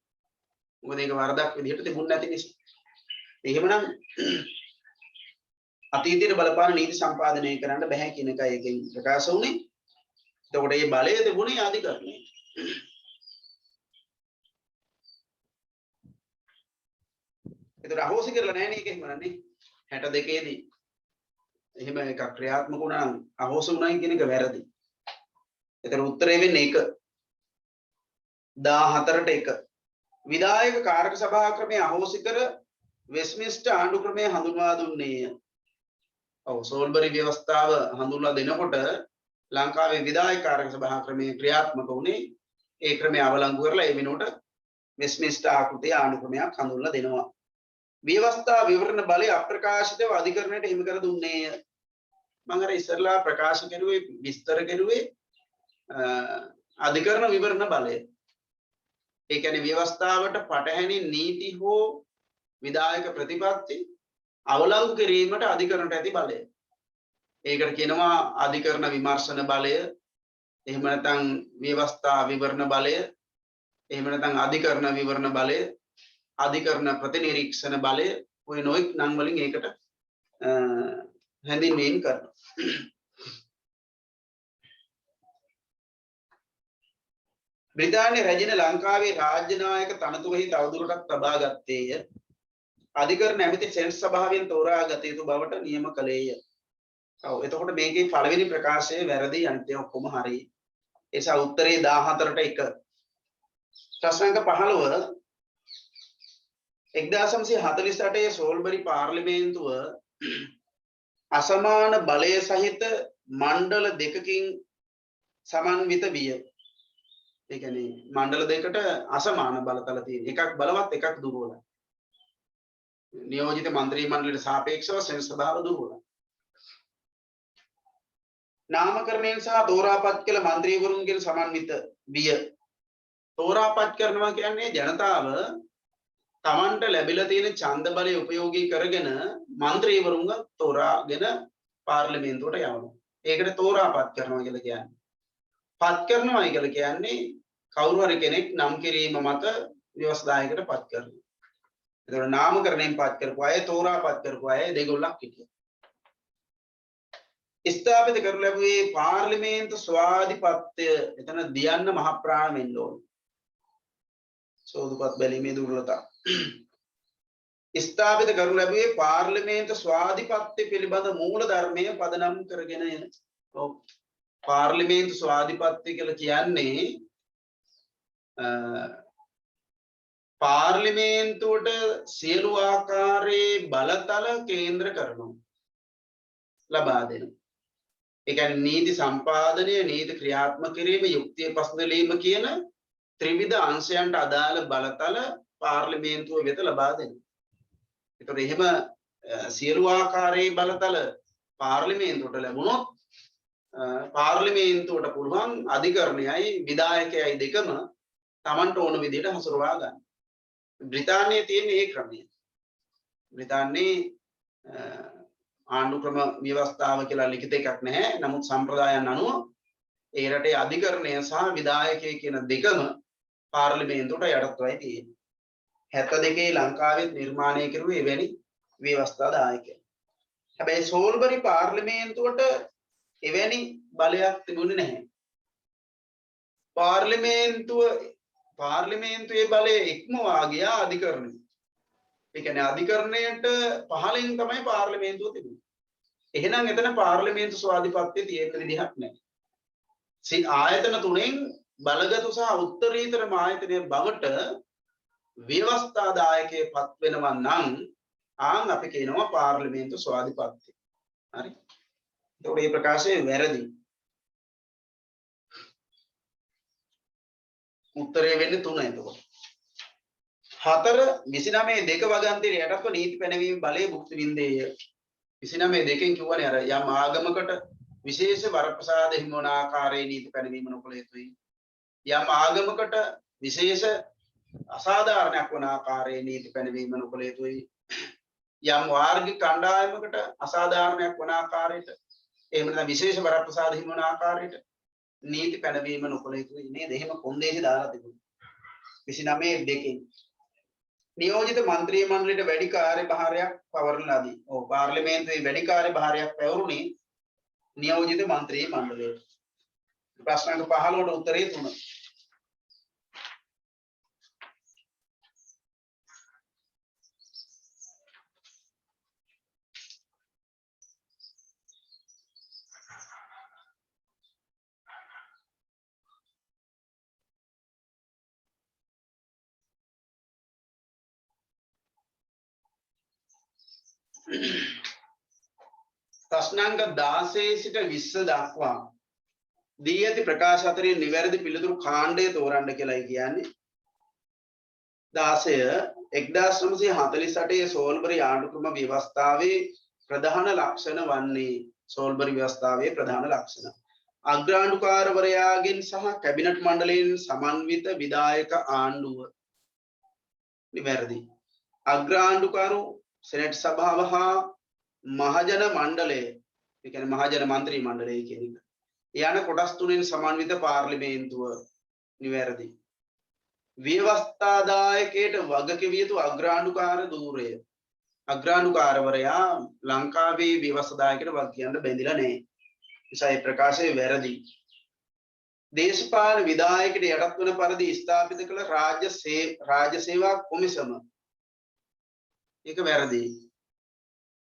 [SPEAKER 1] මොකද ඒක වරදක් විදිහට තිබුණ නැති නිසා. එහෙමනම් අතීතයට බලපාන නීති සම්පාදනය කරන්න බෑ කියන එකයි එකෙන් ප්‍රකාශ වුණේ. එතකොට මේ බලය තිබුණේ අධිකරණයේ. ඒතර අහෝසි කරලා නැහැ නේ ඒක එහෙම නන්නේ 62 දී එහෙම එකක් ක්‍රියාත්මක වුණා නම් අහෝසි වුණයි කියන එක වැරදි. ඒතර උත්තරේ වෙන්නේ 1 14ට 1 විධායක කාරක සභා ක්‍රමය අහෝසි කර වෙස්මින්ස්ටර් ආණ්ඩු ක්‍රමය හඳුන්වා දුන්නේය. ඔව් සෝල්බරි ව්‍යවස්ථාව හඳුන්වා දෙනකොට ලංකාවේ විධායක කාරක සභා ක්‍රමය ක්‍රියාත්මක වුණේ ඒ ක්‍රමය අවලංගු කරලා ඒ වෙනුවට වෙස්මින්ස්ටර් ආකෘතිය ආණ්ඩු ක්‍රමයක් හඳුන්වලා දෙනවා. ව්‍යවස්ථා විවරණ බලය අප්‍රකාශිතව අධිකරණයට හිමි කර දුන්නේය. මම අර ඉස්සරලා ප්‍රකාශ කරුවේ විස්තර කරුවේ අධිකරණ විවරණ බලය. ඒ කියන්නේ ව්‍යවස්ථාවට පටහැනි නීති හෝ විධායක ප්‍රතිපත්ති අවලංගු කිරීමට අධිකරණට ඇති බලය. ඒකට කියනවා අධිකරණ විමර්ශන බලය. එහෙම නැත්නම් ව්‍යවස්ථා විවරණ බලය. එහෙම නැත්නම් අධිකරණ විවරණ බලය. අධිකරණ ප්‍රතිනිරීක්ෂණ බලය. ඔය නොයෙක් නම් වලින් ඒකට හැඳින්වීම කරනවා. බ්‍රිතාන්‍ය රැජින ලංකාවේ රාජ්‍ය නායක තනතුරෙහි තවදුරටත් තබා ගත්තේය. අධිකරණ ඇමති සෙනට් සභාවෙන් තෝරා ගත යුතු බවට නියම කළේය. ඔව් එතකොට මේකේ පළවෙනි ප්‍රකාශය වැරදි අනිත් ඒවා ඔක්කොම හරි. ඒ නිසා උත්තරේ 14ට 1. ප්‍රශ්න අංක 15 1948 සෝල්බරි පාර්ලිමේන්තුව අසමාන බලය සහිත මණ්ඩල දෙකකින් සමන්විත විය. ඒ කියන්නේ මණ්ඩල දෙකට අසමාන බලතල තියෙන. එකක් බලවත් එකක් දුර්වලයි. නියෝජිත මන්ත්‍රී මණ්ඩලයට සාපේක්ෂව සෙනසු සභාව දුර්වලයි. නාමකරණයෙන් සහ තෝරාපත් කළ මන්ත්‍රීවරුන්ගෙන් සමන්විත විය. තෝරාපත් කරනවා කියන්නේ ජනතාව තමන්ට ලැබිලා තියෙන ඡන්ද බලය උපයෝගී කරගෙන മന്ത്രിවරුන්ව තෝරාගෙන පාර්ලිමේන්තුවට යවනවා. ඒකට තෝරාපත් කරනවා කියලා කියන්නේ. පත් කරනවා කියලා කියන්නේ කවුරු හරි කෙනෙක් නම් කිරීම මත ව්‍යවස්ථායකට පත් කරනවා. ඒතකොට නාමකරණයෙන් පත් කරපු අය තෝරාපත් කරපු අය දෙගොල්ලක් හිටියා. ස්ථාපිත කර ලැබුවේ පාර්ලිමේන්තු ස්වාධිපත්‍ය එතන දියන්න මහ ප්‍රාණ වෙන්න ඕන. සෝදුපත් බැලීමේ දුර්වලතා. ස්ථාපිත කර ලැබුවේ පාර්ලිමේන්තු ස්වාධිපත්‍ය පිළිබඳ මූල ධර්මය පදනම් කරගෙන යන. ඔව් පාර්ලිමේන්තු ස්වාධිපත්‍ය කියලා කියන්නේ පාර්ලිමේන්තුවට සියලු ආකාරයේ බලතල කේන්ද්‍ර කරනවා. ලබා දෙනවා. ඒ කියන්නේ නීති සම්පාදනය, නීති ක්‍රියාත්මක කිරීම, යුක්තිය පසුදැලීම කියන ත්‍රිවිධ අංශයන්ට අදාළ බලතල පාර්ලිමේන්තුව වෙත ලබා දෙනවා. ඒතකොට එහෙම සියලු ආකාරයේ බලතල පාර්ලිමේන්තුවට ලැබුණොත් පාර්ලිමේන්තුවට පුළුවන් අධිකරණයයි විධායකයයි දෙකම Tamanට ඕන විදිහට හසුරවා ගන්න. බ්‍රිතාන්‍යයේ තියෙන මේ ක්‍රමය. බ්‍රිතාන්‍යයේ ආණ්ඩු ක්‍රම ව්‍යවස්ථාව කියලා ලිඛිත එකක් නැහැ. නමුත් සම්ප්‍රදායන් අනුව ඒ රටේ අධිකරණය සහ විධායකය කියන දෙකම පාර්ලිමේන්තුවට යටත්වයි තියෙන්නේ. 72 ලංකාවේ නිර්මාණය කෙරුවේ එවැනි ව්‍යවස්ථා දායකයන්. හැබැයි සෝල්බරි පාර්ලිමේන්තුවට එවැනි බලයක් තිබුණේ නැහැ. පාර්ලිමේන්තුවේ බලය ඉක්මවා ගියා අධිකරණය. ඒ කියන්නේ අධිකරණයට පහළින් තමයි පාර්ලිමේන්තුව තිබුණේ. එහෙනම් එතන පාර්ලිමේන්තු ස්වාධිපත්‍ය තියෙන්න විදිහක් නැහැ. ආයතන තුනෙන් බලගතු සහ උත්තරීතර ආයතනය බවට ව්‍යවස්ථා දායකයෙක් පත් වෙනවා නම් ආන් අපි කියනවා පාර්ලිමේන්තු ස්වාධිපත්‍ය. හරි. ඒතකොට මේ ප්‍රකාශය වැරදි. උත්තරේ වෙන්නේ 3 එතකොට. 4 29 දෙක වගන්තියේ යටත්ව නීති පැනවීම බලයේ භුක්ති විඳේය. 29 දෙකෙන් කියවනේ අර යම් ආගමකට විශේෂ වරප්‍රසාද හිමි වන ආකාරයේ නීති පැනවීම නොකළ යුතුයි. යම් ආගමකට විශේෂ අසාධාරණයක් වන ආකාරයේ නීති පැනවීම නොකළ යුතුයි. යම් වාර්ගික කණ්ඩායමකට අසාධාරණයක් වන ආකාරයට එහෙම නැත්නම් විශේෂ වරප්‍රසාද හිමි වන ආකාරයට නීති පැනවීම නොකළ යුතුයි නේද? එහෙම කොන්දේසි දාලා තිබුණා. 29 දෙකෙන් නියෝජිත මන්ත්‍රී මණ්ඩලයට වැඩි කාර්යභාරයක් පවරන ලදී. ඔව් පාර්ලිමේන්තුවේ වැඩි කාර්යභාරයක් පැවරුනේ නියෝජිත මන්ත්‍රී මණ්ඩලයට. ප්‍රශ්න අංක 15ට උත්තරේ 3. ප්‍රශ්නාංක 16 සිට 20 දක්වා දී ඇති ප්‍රකාශ අතරින් නිවැරදි පිළිතුරු කාණ්ඩය තෝරන්න කියලායි කියන්නේ. 16 1948 සෝල්බරි ආණ්ඩුක්‍රම ව්‍යවස්ථාවේ ප්‍රධාන ලක්ෂණ වන්නේ සෝල්බරි ව්‍යවස්ථාවේ ප්‍රධාන ලක්ෂණ අග්‍රාණ්ඩුකාරවරයාගෙන් සහ කැබිනට් මණ්ඩලයෙන් සමන්විත විධායක ආණ්ඩුව නිවැරදි. අග්‍රාණ්ඩුකරු සෙනෙට් සභාව හා මහජන මණ්ඩලය ඒ කියන්නේ මහජන මන්ත්‍රී මණ්ඩලය කියන එක යන කොටස් තුනෙන් සමන්විත පාර්ලිමේන්තුව නිවැරදි. ව්‍යවස්ථාදායකයට වගකිව යුතු අග්‍රාණ්ඩුකාර ධූරය අග්‍රාණ්ඩුකාරවරයා ලංකාවේ ව්‍යවස්ථාදායකයට වග කියන්න බැඳිලා නැහැ. නිසා ඒ ප්‍රකාශය වැරදි. දේශපාලන විධායකයට යටත් වන පරිදි ස්ථාපිත කළ රාජ්‍ය සේවා කොමිසම ඒක වැරදි.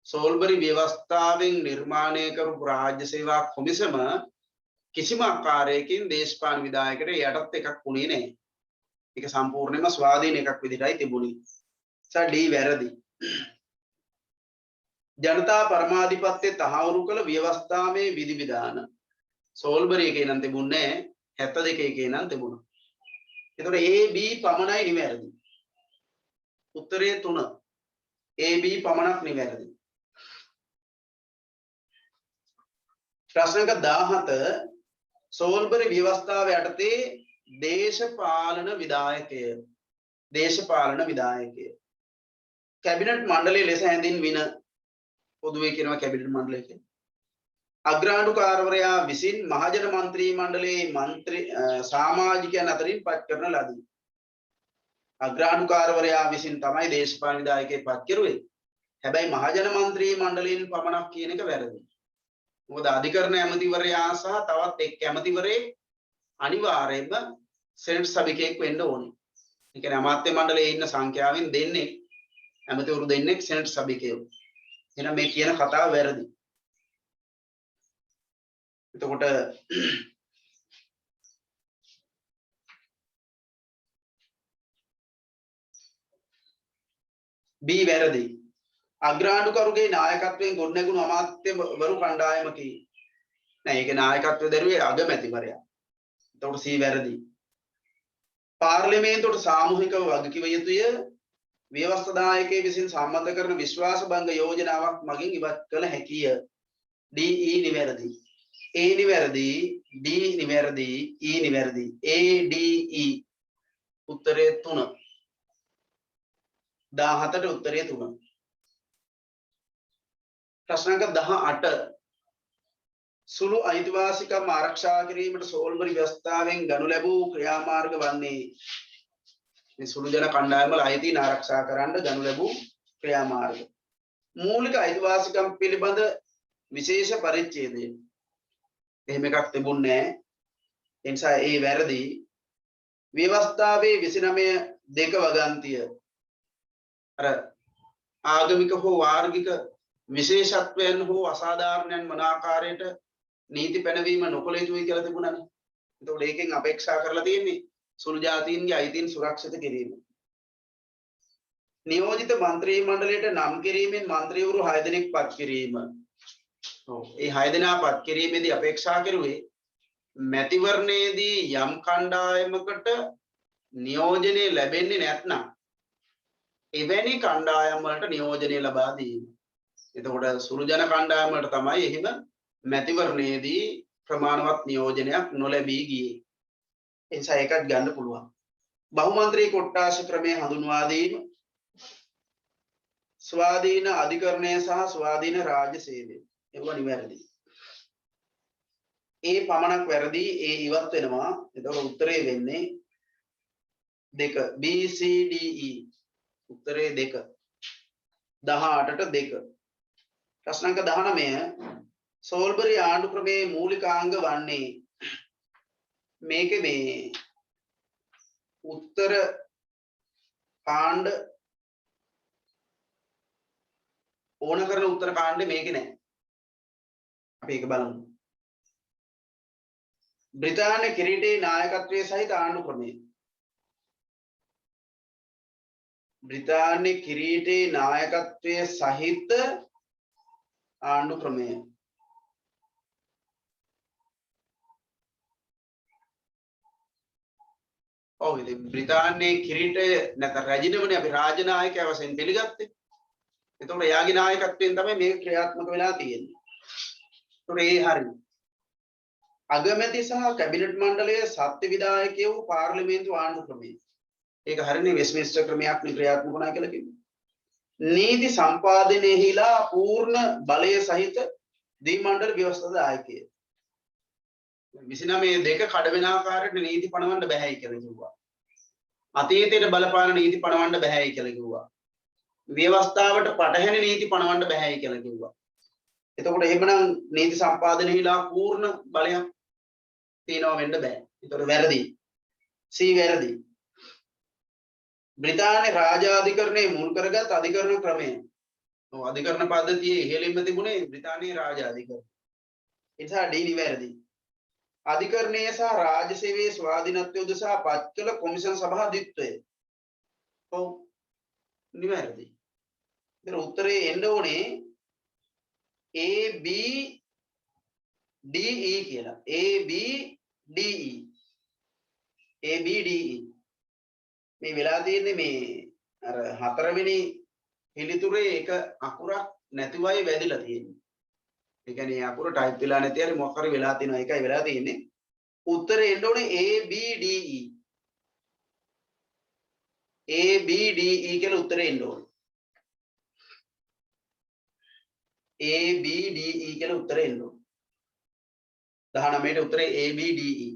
[SPEAKER 1] සෝල්බරි ව්‍යවස්ථාවෙන් නිර්මාණය කරපු රාජ්‍ය සේවා කොමිසම කිසිම ආකාරයකින් දේශපාලන විධායකයට යටත් එකක් වුණේ නැහැ. ඒක සම්පූර්ණයෙන්ම ස්වාධීන එකක් විදිහටයි තිබුණේ. ඩී වැරදි. ජනතා පරමාධිපත්‍ය තහවුරු කළ ව්‍යවස්ථාවේ විධිවිධාන සෝල්බරි එකේ නම් තිබුණේ 72 එකේ නම් තිබුණා. ඒතකොට A B පමණයි නිවැරදි. උත්තරේ 3 A B පමණක් නිවැරදි. ප්‍රශ්නක 17 සෝල්බරි ව්‍යවස්ථාව යටතේ දේශපාලන විධායකය කැබිනට් මණ්ඩලය ලෙස හැඳින්වින පොදුවේ කියනවා කැබිනට් මණ්ඩලය කියලා. අග්‍රාණ්ඩුකාරවරයා විසින් මහජන මන්ත්‍රී මණ්ඩලයේ සමාජිකයන් අතරින් පත් කරන ලදී. අග්‍රාණ්ඩුකාරවරයා විසින් තමයි දේශපාලන විධායකයෙක් පත් කරුවේ. හැබැයි මහජන මන්ත්‍රී මණ්ඩලයෙන් පමණක් කියන එක වැරදි. මොකද අධිකරණ ඇමතිවරයා සහ තවත් එක් ඇමතිවරයෙක් අනිවාර්යයෙන්ම සෙනෙට් සභිකයෙක් වෙන්න ඕනේ. ඒ කියන්නේ අමාත්‍ය මණ්ඩලයේ ඉන්න සංඛ්‍යාවෙන් දෙන්නේ ඇමතිවරු දෙන්නෙක් සෙනෙට් සභිකයෝ. එහෙනම් මේ කියන කතාව වැරදි. එතකොට B වැරදි. අග්‍රාණ්ඩුකරුගේ නායකත්වයෙන් ගොඩනැගුණු අමාත්‍යවරු කණ්ඩායමකි. නෑ ඒක නායකත්වය දරුවේ අගමැතිවරයා. එතකොට C වැරදි. පාර්ලිමේන්තුවට සාමූහිකව වගකිව යුතුය ව්‍යවස්ථාදායකයෙකු විසින් සම්මත කරන විශ්වාස භංග යෝජනාවක් මගින් ඉවත් කළ හැකිය. D E නිවැරදි. A නිවැරදි, D නිවැරදි, E නිවැරදි. A D E උත්තරේ 3. 17ට උත්තරේ 3. ප්‍රශ්නාංක 18 සුළු අයිතිවාසිකම් ආරක්ෂා කිරීමට සෝල්බරි ව්‍යවස්ථාවෙන් ගනු ලැබූ ක්‍රියාමාර්ග වන්නේ මේ සුළු ජන කණ්ඩායම් වල අයිතීන් ආරක්ෂා කරන්න ගනු ලැබූ ක්‍රියාමාර්ග. මූලික අයිතිවාසිකම් පිළිබඳ විශේෂ පරිච්ඡේදය එහෙම එකක් තිබුණේ නැහැ. ඒ නිසා ඒ වැරදි. ව්‍යවස්ථාවේ 29 වගන්තිය අර ආගමික හෝ වාර්ගික විශේෂත්වයන් හෝ අසාධාරණයන් වන ආකාරයට නීති පැනවීම නොකළ යුතුයි කියලා තිබුණානේ. එතකොට ඒකෙන් අපේක්ෂා කරලා තියෙන්නේ සුළු ජාතීන්ගේ අයිතීන් සුරක්ෂිත කිරීම. නියෝජිත මන්ත්‍රී මණ්ඩලයට නම් කිරීමෙන් මන්ත්‍රීවරු 6 දෙනෙක් පත් කිරීම. ඒ 6 දෙනා පත් කිරීමේදී අපේක්ෂා කරුවේ මැතිවරණයේදී යම් කණ්ඩායමකට නියෝජනය ලැබෙන්නේ නැත්නම් එවැනි කණ්ඩායම් වලට නියෝජනය ලබා දීම. එතකොට සුළු ජන කණ්ඩායම් වලට තමයි එහෙම මැතිවරණයේදී ප්‍රමාණවත් නියෝජනයක් නොලැබී ගියේ. ඒ නිසා ඒකත් ගන්න පුළුවන්. බහුමන්ත්‍රී කොට්ටාස ක්‍රමය හඳුන්වා දීම, ස්වාධීන අධිකරණය සහ ස්වාධීන රාජ්‍ය සේවය ඒවා නිවැරදි. ඒ පමණක් වැරදි. ඒ ඉවත් වෙනවා. එතකොට උත්තරේ වෙන්නේ 2. B C D E උත්තරේ 2. 18ට 2. ප්‍රශ්නාංක 19 සෝල්බරි ආණ්ඩු ක්‍රමයේ මූලිකාංග වන්නේ මේකේ මේ උත්තර කාණ්ඩ ඕන කරන උත්තර කාණ්ඩේ මේකේ නැහැ. අපි ඒක බලමු. බ්‍රිතාන්‍ය කිරීටේ නායකත්වයේ සහිත ආණ්ඩු ක්‍රමය. බ්‍රිතාන්‍ය කිරීටේ නායකත්වයේ සහිත ආණ්ඩු ක්‍රමය. ඔව් ඉතින් බ්‍රිතාන්‍යයේ කිරීටය නැත්නම් රැජිනමනේ අපි රාජනායකයා වශයෙන් පිළිගත්තේ. එතකොට එයාගේ නායකත්වයෙන් තමයි මේක ක්‍රියාත්මක වෙලා තියෙන්නේ. ඒතකොට ඒ හරියි. අගමැති සහ කැබිනට් මණ්ඩලයේ සත්‍ය විධායකයෝ වූ පාර්ලිමේන්තු ආණ්ඩු ක්‍රමය. ඒක හරිනේ වෙස්ට්මින්ස්ටර් ක්‍රමයක් නේ ක්‍රියාත්මක වුණා කියලා කිව්වේ. නීති සම්පාදනයේහිලා පූර්ණ බලය සහිත දී මණ්ඩල ව්‍යවස්ථාදායකය. 29 දෙක කඩ වෙන ආකාරයට නීති පනවන්න බෑයි කියලා කිව්වා. අතීතයට බලපාන නීති පනවන්න බෑයි කියලා කිව්වා. ව්‍යවස්ථාවට පටහැනි නීති පනවන්න බෑයි කියලා කිව්වා. එතකොට එහෙමනම් නීති සම්පාදනයේහිලා පූර්ණ බලයක් තියනවා වෙන්න බෑ. ඒතකොට වැරදි. C වැරදි. බ්‍රිතාන්‍ය රාජාධිකරණයේ මුල් කරගත් අධිකරණ ක්‍රමය. ඔව් අධිකරණ පද්ධතියේ ඉහළින්ම තිබුණේ බ්‍රිතාන්‍ය රාජාධිකරණ. ඒ නිසා D නිවැරදි. අධිකරණයේ සහ රාජ්‍ය සේවයේ ස්වාධීනත්වය උදෙසා පත් කළ කොමිෂන් සභා දිත්වය. ඔව් නිවැරදි. ඉතින් උත්තරේ එන්න ඕනේ A B D E කියලා. A B D E. A B D E. මේ වෙලා තියෙන්නේ මේ අර හතරවෙනි පිළිතුරේ එක අකුරක් නැතිවයි වැදිලා තියෙන්නේ. ඒ කියන්නේ අකුර ටයිප් වෙලා නැති හරි මොකක් හරි වෙලා තියෙනවා. ඒකයි වෙලා තියෙන්නේ. උත්තරේ එන්න ඕනේ A B D E. A B D E කියලා උත්තරේ එන්න ඕනේ. A B D E කියලා උත්තරේ එන්න ඕනේ. 19ට උත්තරේ A B D E.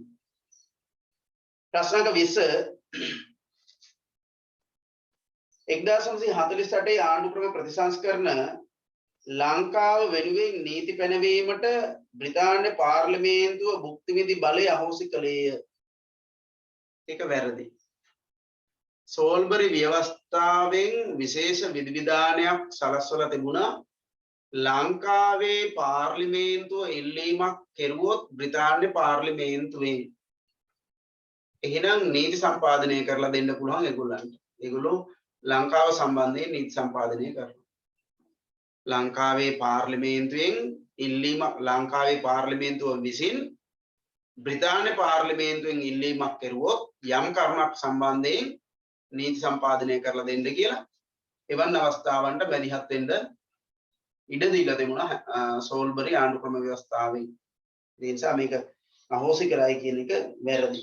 [SPEAKER 1] ප්‍රශ්න අංක 20 1948 ආණ්ඩු ක්‍රම ප්‍රතිසංස්කරණ ලංකාව වෙනුවෙන් නීති පැනවීමට බ්‍රිතාන්‍ය පාර්ලිමේන්තුව භුක්ති විඳි බලය අහෝසි කළේය. ඒක වැරදි. සෝල්බරි ව්‍යවස්ථාවෙන් විශේෂ විධිවිධානයක් සලස්වලා තිබුණා. ලංකාවේ පාර්ලිමේන්තුව ඉල්ලීමක් කෙරුවොත් බ්‍රිතාන්‍ය පාර්ලිමේන්තුවෙන් එහෙනම් නීති සම්පාදනය කරලා දෙන්න පුළුවන් ඒගොල්ලන්ට. ඒගොල්ලෝ ලංකාව සම්බන්ධයෙන් නීති සම්පාදනය කරනවා. ලංකාවේ පාර්ලිමේන්තුවෙන් ඉල්ලීම ලංකාවේ පාර්ලිමේන්තුව විසින් බ්‍රිතාන්‍ය පාර්ලිමේන්තුවෙන් ඉල්ලීමක් කෙරුවොත් යම් කරුණක් සම්බන්ධයෙන් නීති සම්පාදනය කරලා දෙන්න කියලා එවන් අවස්ථාවන්ට මැදිහත් වෙන්න ඉඩ දීලා තිබුණා සෝල්බරි ආණ්ඩු ක්‍රම ව්‍යවස්ථාවෙන්. ඒ නිසා මේක අහෝසි කරයි කියන එක වැරදි.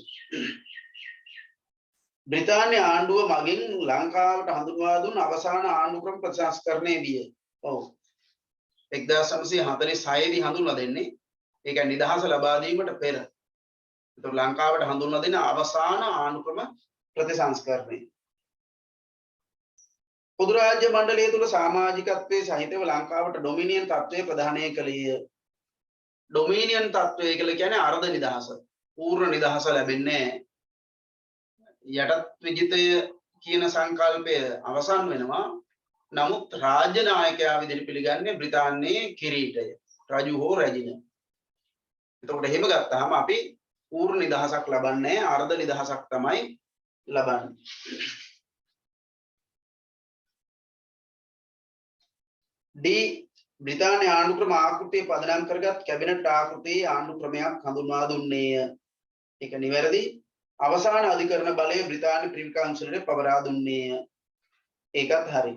[SPEAKER 1] බ්‍රිතාන්‍ය ආණ්ඩුව මගින් ලංකාවට හඳුන්වා දුන් අවසාන ආණ්ඩු ක්‍රම ප්‍රතිසංස්කරණය විය. ඔව් 1946 දී හඳුන්වා දෙන්නේ. ඒ කියන්නේ නිදහස ලබා දීමට පෙර. ඒතකොට ලංකාවට හඳුන්වා දෙන අවසාන ආණ්ඩු ක්‍රම ප්‍රතිසංස්කරණය. පොදු රාජ්‍ය මණ්ඩලය තුල සමාජිකත්වයේ සහිතව ලංකාවට ඩොමිනියන් තත්ත්වය ප්‍රදානය කළේය. ඩොමිනියන් තත්ත්වය කියලා කියන්නේ අර්ධ නිදහස. පූර්ණ නිදහස ලැබෙන්නේ යටත් විජිතය කියන සංකල්පය අවසන් වෙනවා. නමුත් රාජ්‍ය නායකයා විදිහට පිළිගන්නේ බ්‍රිතාන්‍යයේ කිරීටය. රජු හෝ රැජින. එතකොට එහෙම ගත්තාම අපි පූර්ණ නිදහසක් ලබන්නේ අර්ධ නිදහසක් තමයි ලබන්නේ. D බ්‍රිතාන්‍ය ආණ්ඩු ක්‍රම ආකෘතිය පදනම් කරගත් කැබිනට් ආකෘතියේ ආණ්ඩු ක්‍රමයක් හඳුන්වා දුන්නේය. ඒක නිවැරදි. අවසාන අධිකරණ බලය බ්‍රිතාන්‍ය ප්‍රිවි කවුන්සිලට පවරා දුන්නේය. ඒකත් හරි.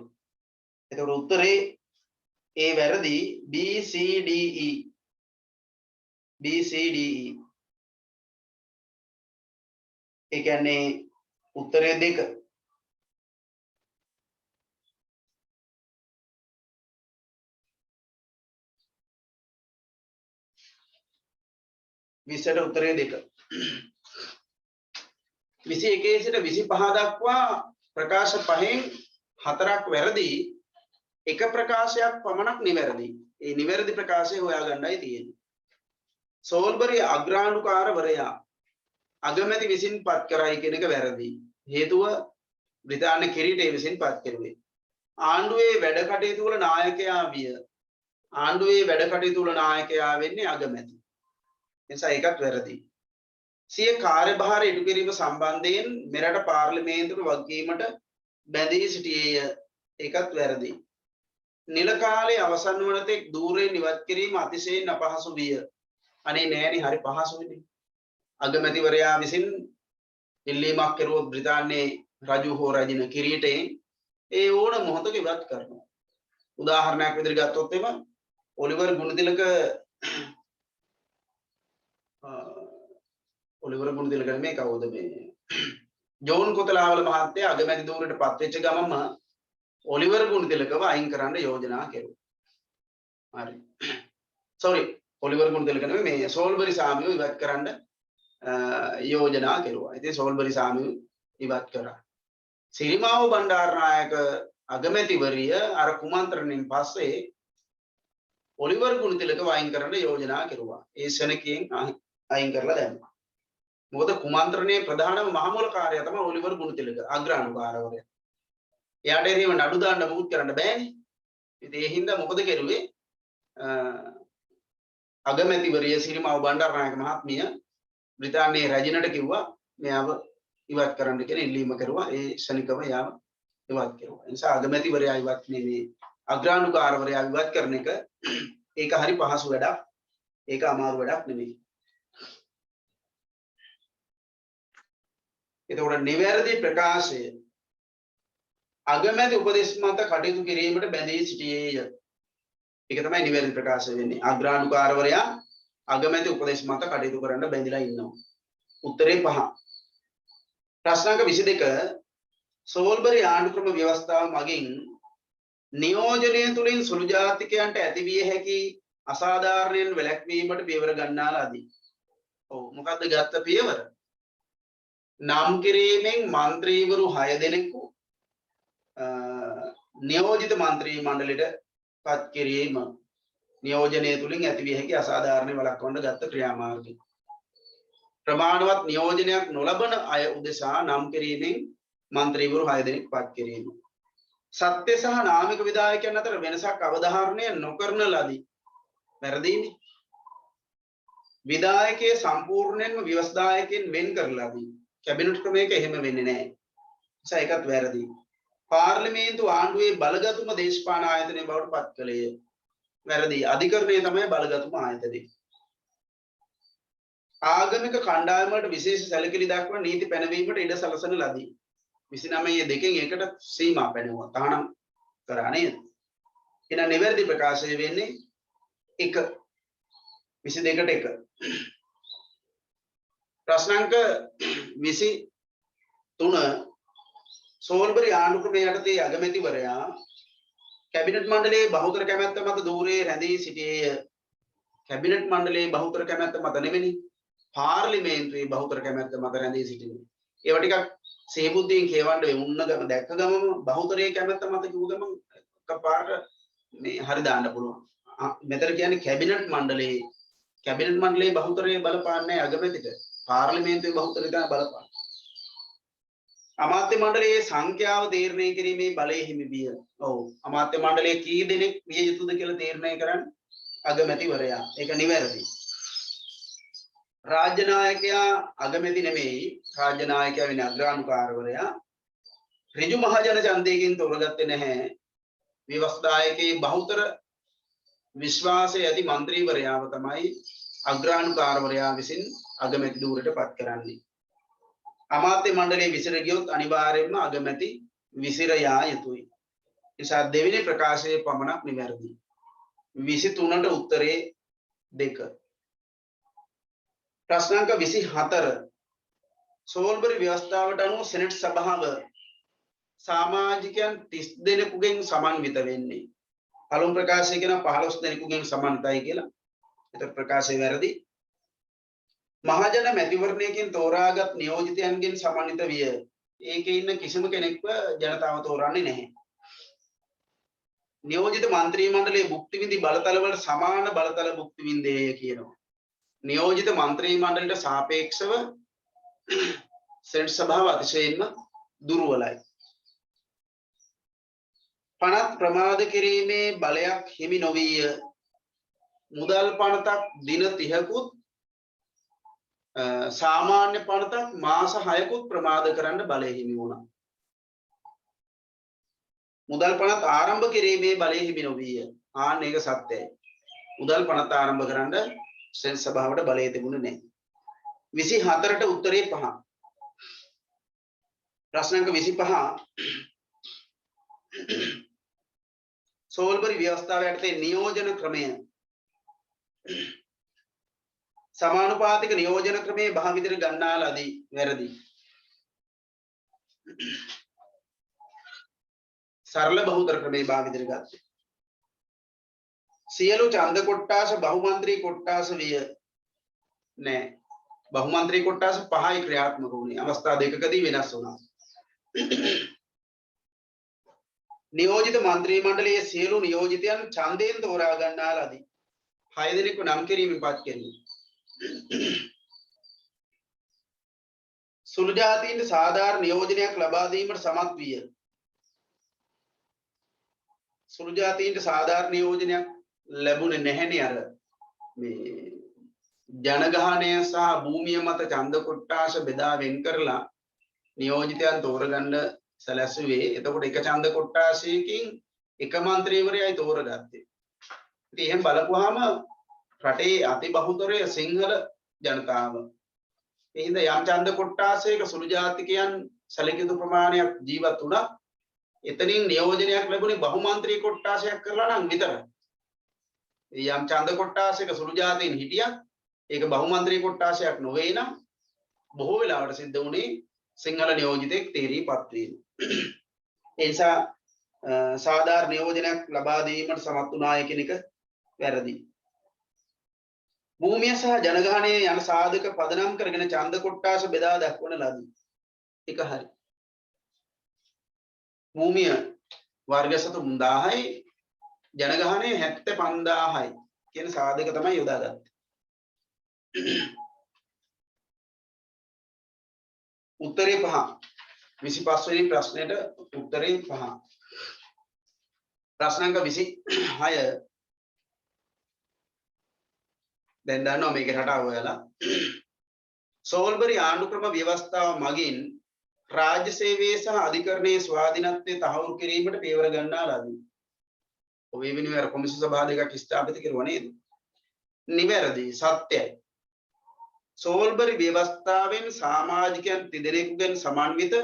[SPEAKER 1] එතකොට උත්තරේ A වැරදි. B C D E. B C D E. ඒ කියන්නේ උත්තරේ දෙක. විසට උත්තරේ දෙක. 21 සිට 25 දක්වා ප්‍රකාශ පහෙන් 4ක් වැරදි. එක ප්‍රකාශයක් පමණක් නිවැරදි. ඒ නිවැරදි ප්‍රකාශය හොයාගන්නයි තියෙන්නේ. සෝල්බරි අග්‍රාණ්ඩුකාරවරයා අගමැති විසින් පත් කරයි කියන එක වැරදි. හේතුව බ්‍රිතාන්‍ය කිරීටය විසින් පත් කෙරුවේ. ආණ්ඩුවේ වැඩ කටයුතු වල නායකයා විය. ආණ්ඩුවේ වැඩ කටයුතු වල නායකයා වෙන්නේ අගමැති. නිසා ඒකත් වැරදි. සිය කාර්යභාරය ඉටු කිරීම සම්බන්ධයෙන් මෙරට පාර්ලිමේන්තුවට වගකීමට බැඳී සිටියේය. ඒකත් වැරදි. නිල කාලේ අවසන් වන තෙක් ධූරයෙන් ඉවත් කිරීම අතිශයින් අපහසු විය. අනේ නෑනේ හරි පහසුයිනේ. අගමැතිවරයා විසින් ඉල්ලීමක් කෙරුවොත් බ්‍රිතාන්‍යයේ රජු හෝ රජින කිරීටයෙන් ඒ ඕන මොහොතක ඉවත් කරනවා. උදාහරණයක් විදිහට ගත්තොත් එම ඔලිවර් ගුණතිලක ඔලිවර් ගුණතිලක මේ කවුද මේ ජෝන් කොතලාවල මහත්තයා අගමැති ධූරයට පත් වෙච්ච ගමම ඔලිවර් ගුණතිලකව අයින් කරන්න යෝජනා කෙරුවා. හරි. සෝරි ඔලිවර් ගුණතිලක නෙමෙයි මේ සෝල්බරි සාමිව ඉවත් කරන්න යෝජනා කෙරුවා. ඉතින් සෝල්බරි සාමිව ඉවත් කරා. සිරිමාව බණ්ඩාරනායක අගමැතිවරිය අර කුමන්ත්‍රණයෙන් පස්සේ ඔලිවර් ගුණතිලකව අයින් කරන්න යෝජනා කෙරුවා. ඒ ශනකයෙන් අයින් කරලා දැම්මා. මොකද කුමන්ත්‍රණයේ ප්‍රධානම මහමූලකාරයා තමයි ඔලිවර් ගුණතිලක අග්‍රාණුකාරවරයා. එයාට එහෙම නඩු දාන්න මුකුත් කරන්න බෑනේ. ඉතින් ඒ හින්දා මොකද කෙරුවේ? අගමැතිවරිය සිරිමාව බණ්ඩාරනායක මහත්මිය බ්‍රිතාන්‍යයේ රජිනට කිව්වා මෙයාව ඉවත් කරන්න කියලා ඉල්ලීම කරුවා. ඒ ශනිකව යාව ඉවත් කෙරුවා. ඒ නිසා අගමැතිවරයා ඉවත් නෙමෙයි අග්‍රාණුකාරවරයා ඉවත් කරන එක ඒක හරි පහසු වැඩක්. ඒක අමාරු වැඩක් නෙමෙයි. එතකොට නිවැරදි ප්‍රකාශය අගමැති උපදෙස් මත කටයුතු කිරීමට බැඳී සිටියේය. ඒක තමයි නිවැරදි ප්‍රකාශය වෙන්නේ. අග්‍රාණුකාරවරයා අගමැති උපදෙස් මත කටයුතු කරන්න බැඳිලා ඉන්නවා. උත්තරේ 5. ප්‍රශ්නාංක 22 සෝල්බරි ආණ්ඩුක්‍රම ව්‍යවස්ථාව මගින් නියෝජනය තුළින් සුළු ජාතිකයන්ට ඇතිවිය හැකි අසාධාරණයෙන් වැළැක්වීමට පියවර ගන්නාලාදී. ඔව් මොකද්ද ගත්ත පියවර? නම් කිරීමෙන් മന്ത്രിවරු 6 දෙනෙකු නියෝජිත മന്ത്രി මණ්ඩලයට පත් කිරීම නියෝජනය තුළින් ඇතිවිය හැකි අසාධාරණ වළක්වන්න ගත්ත ක්‍රියාමාර්ගය. ප්‍රමාණවත් නියෝජනයක් නොලබන අය උදෙසා නම් කිරීමෙන් മന്ത്രിවරු 6 දෙනෙක් පත් කිරීම. සත්‍ය සහ නාමික විධායකයන් අතර වෙනසක් අවධාරණය නොකරන ලදී. වැරදීනේ. විධායකයේ සම්පූර්ණයෙන්ම ව්‍යවස්ථායකයන් වෙන් කරලාදී. කැබිනට් ක්‍රමයක එහෙම වෙන්නේ නැහැ. නිසා ඒකත් වැරදි. පාර්ලිමේන්තු ආණ්ඩුවේ බලගතුම දේශපාලන ආයතනයේ බවට පත් කළේය. වැරදි. අධිකරණය තමයි බලගතුම ආයතනය. ආගමික කණ්ඩායම් වලට විශේෂ සැලකිලි දක්වන නීති පැනවීමට ඉඩ සලසන ලදී. 29 දෙකෙන් එකට සීමා පැනවුවා. තහනම් කරා නේද? එහෙනම් නිවැරදි ප්‍රකාශය වෙන්නේ 1 22ට 1. ප්‍රශ්නාංක 23 සෝල්බරි ආණ්ඩුක්‍රමය යටතේ අගමැතිවරයා කැබිනට් මණ්ඩලයේ බහුතර කැමැත්ත මත ධූරයේ රැඳී සිටියේය. කැබිනට් මණ්ඩලයේ බහුතර කැමැත්ත මත නෙවෙයි පාර්ලිමේන්තුවේ බහුතර කැමැත්ත මත රැඳී සිටින්නේ. ඒවා ටිකක් සේබුද්ධියෙන් කියවන්න වෙමුන්න ගම දැක්ක ගමම බහුතරයේ කැමැත්ත මත කිව්ව ගමන් එකපාරට මේ හරි දාන්න පුළුවන්. මෙතන කියන්නේ කැබිනට් මණ්ඩලයේ බහුතරයේ බලපාන්නේ අගමැතිට. පාර්ලිමේන්තුවේ බහුතරය තමයි බලපාන්නේ. අමාත්‍ය මණ්ඩලයේ සංඛ්‍යාව තීරණය කිරීමේ බලය හිමි විය. ඔව් අමාත්‍ය මණ්ඩලයේ කී දෙනෙක් විය යුතුද කියලා තීරණය කරන්නේ අගමැතිවරයා. ඒක නිවැරදි. රාජ්‍ය නායකයා අගමැති නෙමෙයි. රාජ්‍ය නායකයා වෙන්නේ අග්‍රාණුකාරවරයා. ඍජු මහජන ඡන්දයෙන් තොරගත්තේ නැහැ. ව්‍යවස්ථායකේ බහුතර විශ්වාසය ඇති മന്ത്രിවරයාව තමයි අග්‍රාණුකාරවරයා විසින් අගමැති ධූරයට පත් කරන්නේ. අමාත්‍ය මණ්ඩලයේ විසිර ගියොත් අනිවාර්යයෙන්ම අගමැති විසිර යා යුතුයි. නිසා දෙවෙනි ප්‍රකාශයේ පමණක් නිවැරදි. 23ට උත්තරේ 2. ප්‍රශ්නාංක 24 සෝල්බරි ව්‍යවස්ථාවට අනුව සෙනෙට් සභාව සමාජිකයන් 30 දෙනෙකුගෙන් සමන්විත වෙන්නේ. පළමු ප්‍රකාශය කියන 15 දෙනෙකුගෙන් සමන්විතයි කියලා. ඒතර ප්‍රකාශය වැරදි. මහජන මැතිවරණයකින් තෝරාගත් නියෝජිතයන්ගෙන් සමන්විත විය. ඒකේ ඉන්න කිසිම කෙනෙක්ව ජනතාව තෝරන්නේ නැහැ. නියෝජිත മന്ത്രി මණ්ඩලයේ භුක්ති විඳි බලතලවල සමාන බලතල භුක්ති විඳේය කියනවා. නියෝජිත മന്ത്രി මණ්ඩලයට සාපේක්ෂව සෙනට් සභාව අතිශයින්ම දුර්වලයි. පනත් ප්‍රමාද කිරීමේ බලයක් හිමි නොවිය. මුදල් පනතක් දින 30කුත් සාමාන්‍ය පනතක් මාස 6කුත් ප්‍රමාද කරන්න බලය හිමි වුණා. මුදල් පනත් ආරම්භ කිරීමේ බලය හිමි නොවිය. ආන්න ඒක සත්‍යයි. මුදල් පනත් ආරම්භ කරන්න සෙනසු සභාවට බලය තිබුණේ නැහැ. 24ට උත්තරේ 5. ප්‍රශ්න අංක 25 සෝල්බරි ව්‍යවස්ථාව යටතේ නියෝජන ක්‍රමය සමානුපාතික නියෝජන ක්‍රමයේ භාවිතයට ගන්නා ලදී. වැරදි. සරල බහුතර ක්‍රමයේ භාවිතයට ගත්තේ. සියලු ඡන්ද කොට්ටාස බහුමන්ත්‍රී කොට්ටාස විය නෑ. බහුමන්ත්‍රී කොට්ටාස 5යි ක්‍රියාත්මක වුණේ. අවස්ථා දෙකකදී වෙනස් වුණා. නියෝජිත මන්ත්‍රී මණ්ඩලයේ සියලු නියෝජිතයන් ඡන්දයෙන් තෝරා ගන්නා ලදී. 6 දෙනෙකු නම් කිරීමෙන් පත් කෙරුණා. සුළු ජාතීන්ට සාධාරණ නියෝජනයක් ලබා දීමට සමත් විය. සුළු ජාතීන්ට සාධාරණ නියෝජනයක් ලැබුණේ නැහැනේ අර මේ ජනගහනය සහ භූමිය මත ඡන්ද කොට්ටාස බෙදා වෙන් කරලා නියෝජිතයන් තෝරගන්න සැලැස්සුවේ. එතකොට එක ඡන්ද කොට්ටාසයකින් එක මන්ත්‍රීවරයයි තෝරගත්තේ. ඉතින් එහෙන් බලපුවාම රටේ අති බහුතරය සිංහල ජනතාව. ඒ හින්දා යම් ඡන්ද කොට්ටාසයක සුළු ජාතිකයන් සැලකිය ප්‍රමාණයක් ජීවත් වුණා. එතනින් නියෝජනයක් ලැබුණේ බහුමන්ත්‍රී කොට්ටාසයක් කරලා නම් විතරයි. යම් ඡන්ද කොට්ටාසයක සුළු ජාතීන් හිටියා ඒක බහුමන්ත්‍රී කොට්ටාසයක් නොවේ නම් බොහෝ වෙලාවට සිද්ධ වුණේ සිංහල නියෝජිතෙක් තේරීපත් වීම. ඒ නිසා සාධාරණ නියෝජනයක් ලබා දීමට සමත් වුණාය කියන එක වැරදි. භූමිය සහ ජනගහනය යන සාධක පදනම් කරගෙන ඡන්ද කොට්ටාස බෙදා දක්වන ලදී. ඒක හරි. භූමිය වර්ග සතු 3000යි ජනගහනය 75000යි කියන සාධක තමයි යොදාගත්තේ. උත්තරේ 5. 25 වෙනි ප්‍රශ්නෙට උත්තරේ 5. ප්‍රශ්න අංක 26 දැන් දන්නවා මේකේ රටාව ඔයාලා. සෝල්බරි ආණ්ඩුක්‍රම ව්‍යවස්ථාව මගින් රාජ්‍ය සේවයේ සහ අධිකරණයේ ස්වාධීනත්වය තහවුරු කිරීමට පියවර ගන්නා ලදී. ඔය වෙනුවෙන් කොමිසම සභා දෙකක් ස්ථාපිත කරුවා නේද? නිවැරදි සත්‍යයි. සෝල්බරි ව්‍යවස්ථාවෙන් සමාජිකයන් තිදෙනෙකුගෙන් සමන්විත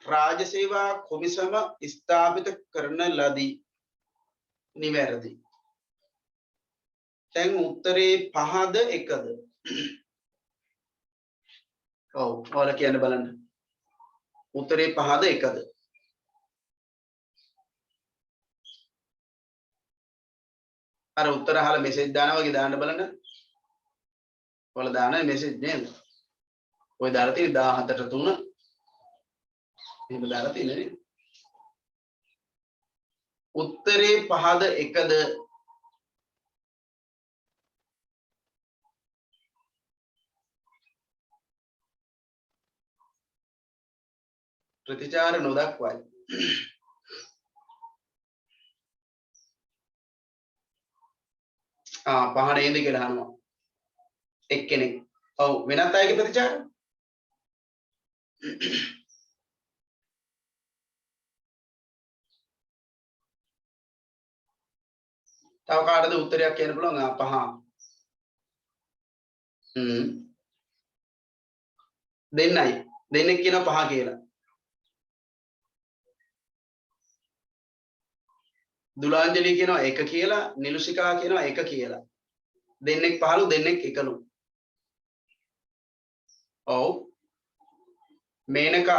[SPEAKER 1] රාජ්‍ය සේවා කොමිසම ස්ථාපිත කරන ලදී. නිවැරදි. දැන් උත්තරේ 5ද 1ද? ඔව් ඔයාලා කියන්න බලන්න. උත්තරේ 5ද 1ද? අර උත්තර අහලා මෙසේජ් දානවා වගේ දාන්න බලන්න. ඔයාලා දාන මෙසේජ් නේද? ඔය දාලා තියෙන 17ට 3. එහෙම දාලා තියෙන්නේ නේද? උත්තරේ 5ද 1ද? ප්‍රතිචාර නොදක්වයි. පහ නේද කියලා අහනවා. එක්කෙනෙක්. ඔව් වෙනත් අයගේ ප්‍රතිචාර? තව කාටද උත්තරයක් කියන්න පුළුවන්? 5. දෙන්නයි. දෙන්නෙක් කියනවා 5 කියලා. දුලාංජලි කියනවා 1 කියලා, නිලුසිකා කියනවා 1 කියලා. දෙන්නෙක් 15 දෙන්නෙක් 1ලු. ඔව්. මේනකද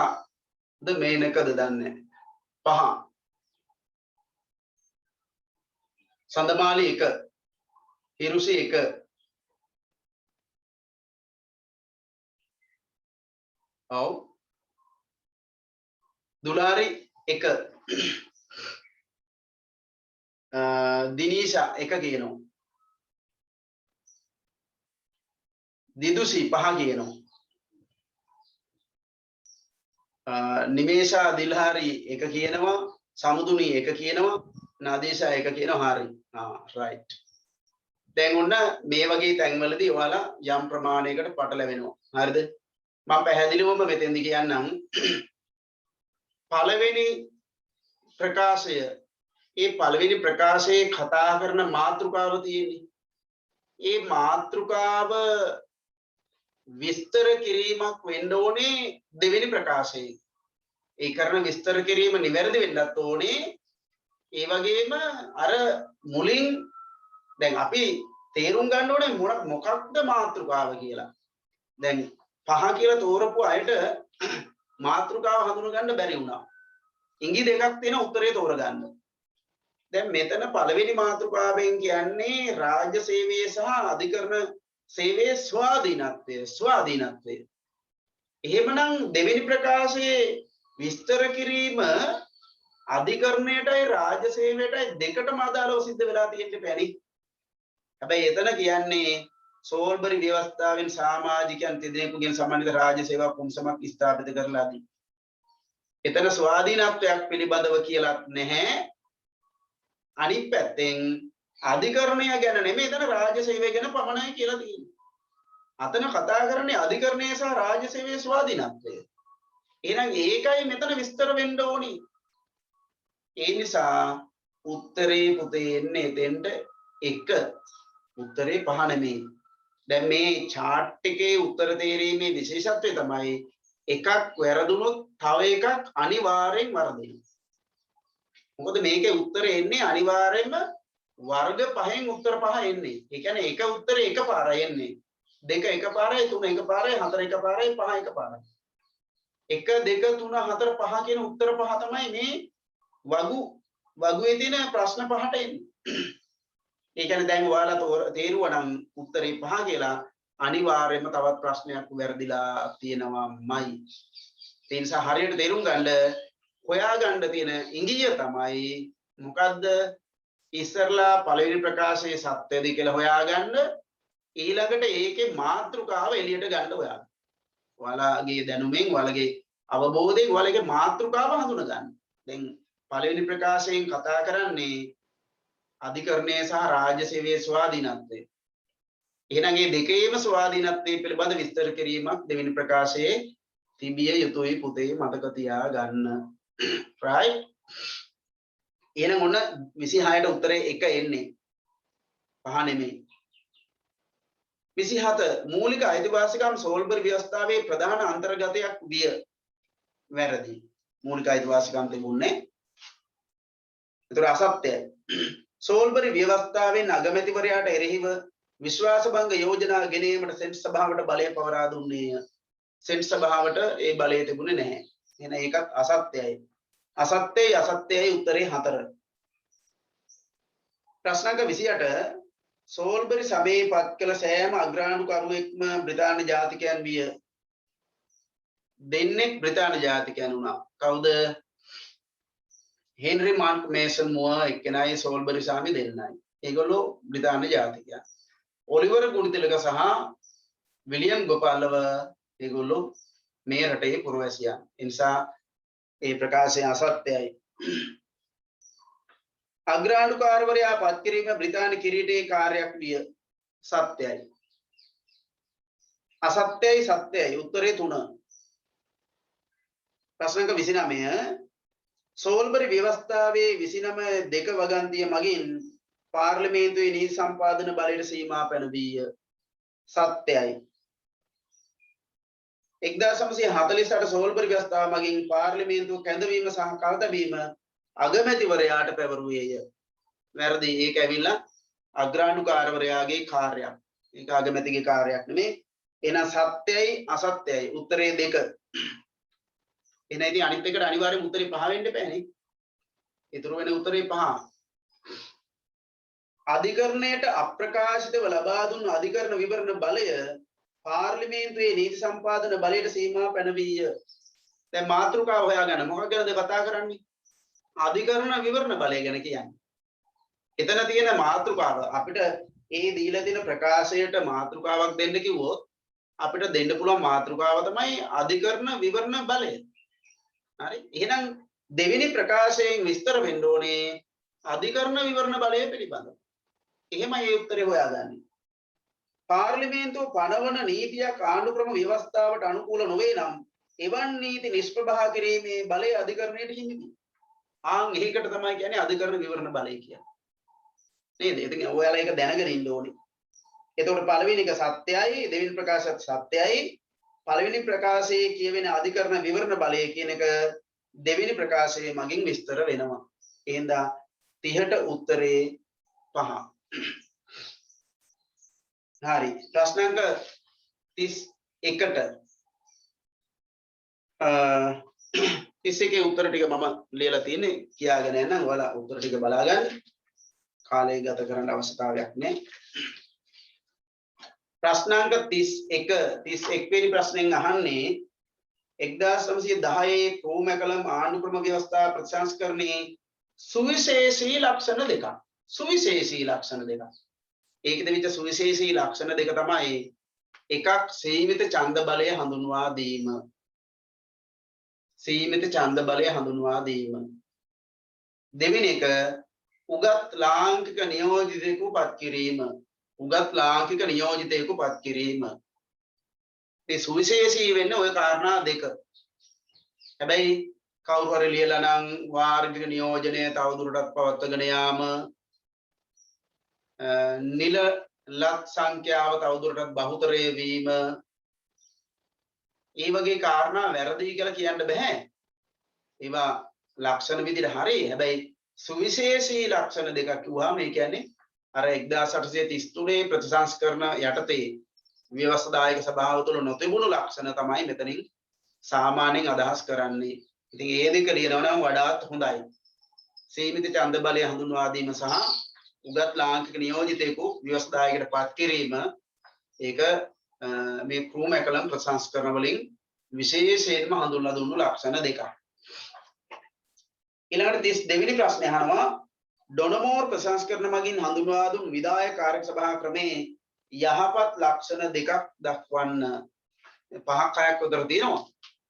[SPEAKER 1] මේනකද දන්නේ 5. සඳමාලි 1. හිරුසි 1. ඔව්. දුලාරි 1. දිනීෂා 1 කියනවා. දිදුසි 5 කියනවා. නිමේෂා දිල්හාරි 1 කියනවා. සමුදුනි 1 කියනවා. නදීෂා 1 කියනවා. හරි. රයිට්. දැන් ඔන්න මේ වගේ තැන්වලදී ඔයාලා යම් ප්‍රමාණයකට පටලැවෙනවා. හරිද? මම පැහැදිලිවම මෙතෙන්දි කියන්නම්. පළවෙනි ප්‍රකාශය ඒ පළවෙනි ප්‍රකාශයේ කතා කරන මාතෘකාව තියෙන්නේ. ඒ මාතෘකාව විස්තර කිරීමක් වෙන්න ඕනේ දෙවෙනි ප්‍රකාශයේ. ඒ කරන විස්තර කිරීම නිවැරදි වෙන්නත් ඕනේ. ඒ වගේම අර මුලින් දැන් අපි තේරුම් ගන්න ඕනේ මොකක්ද මාතෘකාව කියලා. දැන් පහ කියලා තෝරපු අයට මාතෘකාව හඳුනගන්න බැරි වුණා. ඉඟි දෙකක් තියෙන උත්තරේ තෝරගන්න. දැන් මෙතන පළවෙනි මාතෘකාවෙන් කියන්නේ රාජ්‍ය සේවයේ සහ අධිකරණ සේවයේ ස්වාධීනත්වය. එහෙමනම් දෙවෙනි ප්‍රකාශයේ විස්තර කිරීම අධිකරණයටයි රාජ්‍ය සේවයටයි දෙකටම අදාළව සිද්ධ වෙලා තියෙන්න බැරි. හැබැයි එතන කියන්නේ සෝල්බරි ව්‍යවස්ථාවෙන් සමාජිකයන් දෙදෙනෙකුගෙන් සම්බන්ධිත රාජ්‍ය සේවා කුම්සමක් ස්ථාපිත කරලා දී. එතන ස්වාධීනත්වයක් පිළිබඳව කියලා නැහැ. අනිත් පැත්තෙන් අධිකරණය ගැන නෙමෙයි එතන රාජ්‍ය සේවය ගැන පමණයි කියලා තියෙන්නේ. අතන කතා කරන්නේ අධිකරණය සහ රාජ්‍ය සේවයේ ස්වාධීනත්වය. එහෙනම් ඒකයි මෙතන විස්තර වෙන්න ඕනි. ඒ නිසා උත්තරේ පුතේ එන්නේ එතෙන්ට එක උත්තරේ පහ නෙමෙයි. දැන් මේ chart එකේ උත්තර තේරීමේ විශේෂත්වය තමයි එකක් වැරදුනොත් තව එකක් අනිවාර්යෙන් වරදිනවා. මොකද මේකේ උත්තරේ එන්නේ අනිවාර්යෙන්ම වර්ග පහෙන් උත්තර පහ එන්නේ. ඒ කියන්නේ එක උත්තරේ එකපාරයි එන්නේ. දෙක එකපාරයි, තුන එකපාරයි, හතර එකපාරයි, පහ එකපාරයි. 1 2 3 4 5 කියන උත්තර පහ තමයි මේ වගුවේ තියෙන ප්‍රශ්න පහට එන්නේ. ඒ කියන්නේ දැන් ඔයාලා තේරුවා නම් උත්තරේ පහ කියලා අනිවාර්යයෙන්ම තවත් ප්‍රශ්නයක් වැරදිලා තියෙනවාමයි. ඒ නිසා හරියට තේරුම් ගන්න හොයාගන්න තියෙන ඉංග්‍රීසිය තමයි මොකද්ද? ඉස්සරලා පළවෙනි ප්‍රකාශයේ සත්‍යද කියලා හොයාගන්න. ඊළඟට ඒකේ මාතෘකාව එළියට ගන්න හොයාගන්න. ඔයාලගේ දැනුමෙන් ඔයාලගේ අවබෝධයෙන් ඔයාලගේ මාතෘකාව හඳුනා ගන්න. දැන් පළවෙනි ප්‍රකාශයෙන් කතා කරන්නේ අධිකරණය සහ රාජ්‍ය සේවයේ ස්වාධීනත්වය. එහෙනම් මේ දෙකේම ස්වාධීනත්වය පිළිබඳ විස්තර කිරීමක් දෙවෙනි ප්‍රකාශයේ තිබිය යුතුයි පුතේ මතක තියාගන්න. right? එහෙනම් ඔන්න 26ට උත්තරේ 1 එන්නේ. පහ නෙමෙයි. 27 මූලික අයිතිවාසිකම් සෝල්බරි ව්‍යවස්ථාවේ ප්‍රධාන අන්තර්ගතයක් විය. වැරදි. මූලික අයිතිවාසිකම් තිබුණේ. ඒතර අසත්‍යයි. සෝල්බරි ව්‍යවස්ථාවෙන් අගමැතිවරයාට එරෙහිව විශ්වාසභංග යෝජනා ගෙනීමට සෙන්ට් සභාවට බලය පවරා දුන්නේය. සෙන්ට් සභාවට ඒ බලය තිබුණේ නැහැ. එහෙනම් ඒකත් අසත්‍යයි. අසත්‍යයි උත්තරේ 4. ප්‍රශ්නක 28 සෝල්බරි සභාවේ පත් කළ සෑම අග්‍රාණ්ඩුකරුවෙක්ම බ්‍රිතාන්‍ය ජාතිකයන් විය. දෙන්නෙක් බ්‍රිතාන්‍ය ජාතිකයන් වුණා. කවුද? හෙන්රි මාර්ක් මේසන් මුව එක්කෙනයි සෝල්බරි සාමි දෙන්නයි. ඒගොල්ලෝ බ්‍රිතාන්‍ය ජාතිකයන්. ඔලිවර් ගුණතිලක සහ විලියම් ගෝපාලව ඒගොල්ලෝ මේ රටේ පුරවැසියන්. ඒ නිසා ඒ ප්‍රකාශය අසත්‍යයි. අග්‍රාණ්ඩුකාරවරයා පත් කිරීම බ්‍රිතාන්‍ය කිරීටයේ කාර්යයක් විය. සත්‍යයි. අසත්‍යයි සත්‍යයි උත්තරේ 3. ප්‍රශ්නක 29 සෝල්බරි ව්‍යවස්ථාවේ 29 දෙක වගන්තිය මගින් පාර්ලිමේන්තුවේ නීති සම්පාදන බලයට සීමා පැනවීය. සත්‍යයි. 1948 සෝල්බරි ව්‍යවස්ථාව මගින් පාර්ලිමේන්තුව කැඳවීම සහ කල්තැබීම අගමැතිවරයාට පැවරුවේය. වැරදි. ඒක ඇවිල්ලා අග්‍රාණ්ඩුකාරවරයාගේ කාර්යයක්. ඒක අගමැතිගේ කාර්යයක් නෙමෙයි. එහෙනම් සත්‍යයි අසත්‍යයි උත්තරේ 2. එහෙනම් ඉතින් අනිත් එකට අනිවාර්යයෙන් උත්තරේ 5 වෙන්න බෑනේ. ඊටු වෙන උත්තරේ 5. අධිකරණයට අප්‍රකාශිතව ලබා දුන් අධිකරණ විවරණ බලය පාර්ලිමේන්තුවේ නීති සම්පාදන බලයට සීමා පැනවීය. දැන් මාතෘකාව හොයාගන්න මොකක් ගැනද කතා කරන්නේ? අධිකරණ විවරණ බලය ගැන කියන්නේ. එතන තියෙන මාතෘකාව අපිට ඒ දීලා තියෙන ප්‍රකාශයට මාතෘකාවක් දෙන්න කිව්වොත් අපිට දෙන්න පුළුවන් මාතෘකාව තමයි අධිකරණ විවරණ බලය. හරි? එහෙනම් දෙවෙනි ප්‍රකාශයෙන් විස්තර වෙන්න ඕනේ අධිකරණ විවරණ බලය පිළිබඳව. එහෙමයි ඒ උත්තරේ හොයාගන්නේ. පාර්ලිමේන්තුව පනවන නීතියක් ආණ්ඩු ක්‍රම ව්‍යවස්ථාවට අනුකූල නොවේ නම් එවන් නීති නිෂ්ප්‍රභා කිරීමේ බලය අධිකරණයට හිමියි. ආන් එහෙකට තමයි කියන්නේ අධිකරණ විවරණ බලය කියන්නේ. නේද? ඉතින් ඔයාලා ඒක දැනගෙන ඉන්න ඕනේ. එතකොට පළවෙනි එක සත්‍යයි, දෙවෙනි ප්‍රකාශයත් සත්‍යයි. පළවෙනි ප්‍රකාශයේ කියවෙන අධිකරණ විවරණ බලය කියන එක දෙවෙනි ප්‍රකාශයේ මගින් විස්තර වෙනවා. එහෙනම් 30ට උත්තරේ 5. හරි. ප්‍රශ්න අංක 31ට 31 උත්තර ටික මම ලියලා තියෙන්නේ කියාගෙන යන්න. ඔයාලා උත්තර ටික බලා ගන්න. කාලය ගත කරන්න අවශ්‍යතාවයක් නැහැ. ප්‍රශ්නාංක 31 වෙනි ප්‍රශ්නෙන් අහන්නේ 1910 ක්‍රෝමකලම් ආණ්ඩුක්‍රම ව්‍යවස්ථා ප්‍රතිසංස්කරණයේ සුවිශේෂී ලක්ෂණ දෙකක්. සුවිශේෂී ලක්ෂණ දෙකක්. ඒකෙද විතර සුවිශේෂී ලක්ෂණ දෙක තමයි එකක් සීමිත ඡන්ද බලය හඳුන්වා දීම. සීමිත ඡන්ද බලය හඳුන්වා දීම. දෙවෙනි එක උගත් ලාංකික නියෝජිතයෙකු පත් කිරීම. උගත් ලාංකික නියෝජිතයෙකු පත් කිරීම. මේ සුවිශේෂී වෙන්නේ ওই කාරණා දෙක. හැබැයි කවුරු හරි ලියලා නම් වාර්ගික නියෝජනය තවදුරටත් පවත්වාගෙන යාම, නිල ලත් සංඛ්‍යාව තවදුරටත් බහුතරය වීම, ඒ වගේ කාරණා වැරදි කියලා කියන්න බෑ. ඒවා ලක්ෂණ විදිහට හරි. හැබැයි සුවිශේෂී ලක්ෂණ දෙකක් කිව්වම ඒ කියන්නේ අර 1833 ප්‍රතිසංස්කරණ යටතේ ව්‍යවස්ථාදායක සභාව තුළ නොතිබුණු ලක්ෂණ තමයි මෙතනින් සාමාන්‍යයෙන් අදහස් කරන්නේ. ඉතින් ඒ දෙක ලියනවා නම් වඩාත් හොඳයි. සීමිත ඡන්ද බලය හඳුන්වා දීම සහ උගත් ලාංකික නියෝජිතයෙකු ව්‍යවස්ථාදායකට පත් කිරීම ඒක මේ ක්‍රෝමකලම් ප්‍රතිසංස්කරණ වලින් විශේෂයෙන්ම හඳුන්වා දුන්නු ලක්ෂණ දෙකක්. ඊළඟට 32 වෙනි ප්‍රශ්නේ අහනවා ඩොනමෝර් ප්‍රතිසංස්කරණ මගින් හඳුන්වා දුන් විධායක කාර්යක සභා ක්‍රමේ යහපත් ලක්ෂණ දෙකක් දක්වන්න. 5ක් 6ක් උතර තියෙනවා.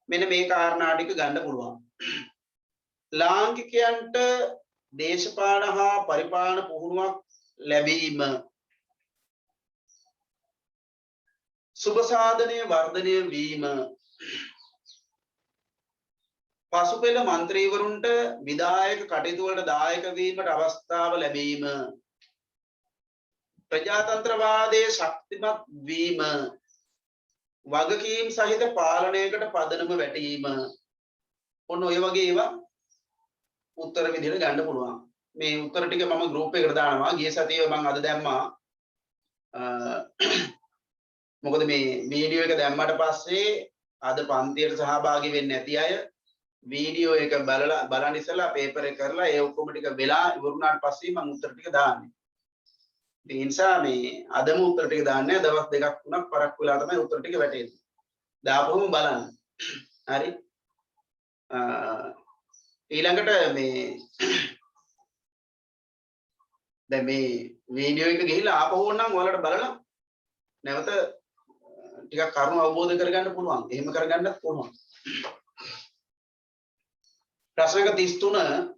[SPEAKER 1] මෙන්න මේ කාරණා ටික ගන්න පුළුවන්. ලාංකිකයන්ට දේශපාලන හා පරිපාලන පුහුණුවක් ලැබීම, සුබ සාධනය වර්ධනය වීම, පසුපෙළ මන්ත්‍රීවරුන්ට විධායක කටයුතු වලට දායක වීමට අවස්ථාව ලැබීම, ප්‍රජාතන්ත්‍රවාදයේ ශක්තිමත් වීම, වගකීම් සහිත පාලනයකට පදනම වැටීම. ඔන්න ඔය වගේ ඒවා උත්තර විදිහට ගන්න පුළුවන්. මේ උත්තර ටික මම ගෲප් එකකට දානවා. ගිය සතියේ මම අද දැම්මා. මොකද මේ වීඩියෝ එක දැම්මට පස්සේ අද පන්තියට සහභාගී වෙන්නේ නැති අය වීඩියෝ එක බලන්න ඉස්සලා පේපර් එක කරලා ඒ ඔක්කොම ටික වෙලා ඉවරුනාට පස්සේ මම උත්තර ටික දාන්නේ. ඒ නිසා මේ අදම උත්තර ටික දාන්නේ දවස් දෙකක් තුනක් පරක් වෙලා තමයි උත්තර ටික වැටෙන්නේ. දාපුවම බලන්න. හරි. ඊළඟට මේ දැන් මේ වීඩියෝ එක ගිහිල්ලා ආපහු ඕනනම් ඔයාලට බලලා නැවත ටිකක් කරුණු අවබෝධ කරගන්න පුළුවන්. එහෙම කරගන්නත් පුළුවන්. ප්‍රශ්න 33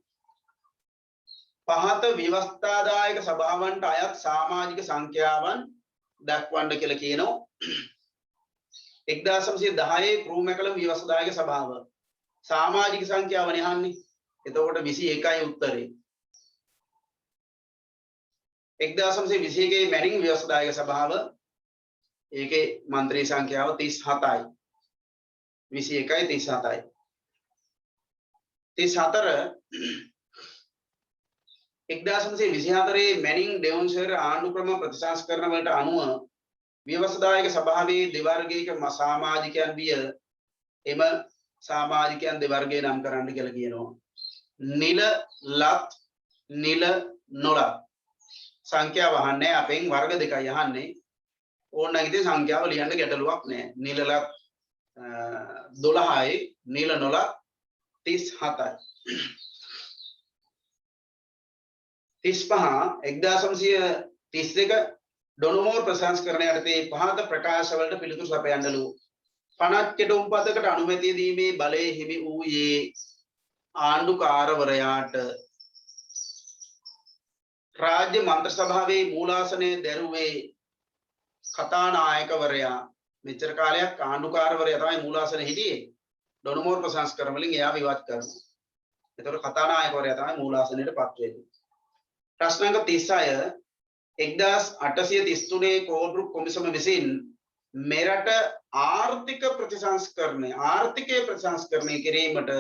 [SPEAKER 1] පහත ව්‍යවස්ථාදායක සභාවන්ට අයත් සමාජික සංඛ්‍යාවන් දක්වන්න කියලා කියනවා. 1910 ක්‍රෝමකලම් ව්‍යවස්ථාදායක සභාව සමාජික සංඛ්‍යාවනේ අහන්නේ. එතකොට 21යි උත්තරේ. 1921 මැනින් ව්‍යවස්ථාදායක සභාව ඒකේ മന്ത്രി සංඛ්‍යාව 37යි. 21යි 37යි. 34 1924 මැනින් ඩෙවොන්ෂයර් ආණ්ඩුක්‍රම ප්‍රතිසංස්කරණ වලට අනුව ව්‍යවස්ථාදායක සභාවේ දෙවර්ගයක සමාජිකයන් විය. එම සමාජිකයන් දෙවර්ගය නම් කරන්න කියලා කියනවා. නිල ලත් නිල නොලත් සංඛ්‍යාව අහන්නේ අපෙන් වර්ග දෙකයි අහන්නේ. ඕනනම් ඉතින් සංඛ්‍යාව ලියන්න ගැටලුවක් නැහැ. නිල ලත් 12යි නිල නොලත් 37යි. 1932 ඩොනමෝර් ප්‍රතිසංස්කරණ යටතේ පහත ප්‍රකාශ වලට පිළිතුරු සපයන්නලු. පනත් කෙටුම්පතකට අනුමැතිය දීමේ බලය හිමි වූයේ ආණ්ඩුකාරවරයාට. රාජ්‍ය මන්ත්‍ර සභාවේ මූලාසනයේ දැරුවේ කතානායකවරයා. මෙච්චර කාලයක් ආණ්ඩුකාරවරයා තමයි මූලාසනයේ හිටියේ. ඩොනමෝර් ප්‍රතිසංස්කරණ වලින් එයා විවත් කරනවා. එතකොට කතානායකවරයා තමයි මූලාසනයට පත් වෙන්නේ. ප්‍රශ්න අංක 36 1833 කෝල්බෘක් කොමිසම විසින් මෙරට ආර්ථික ප්‍රතිසංස්කරණය කිරීමට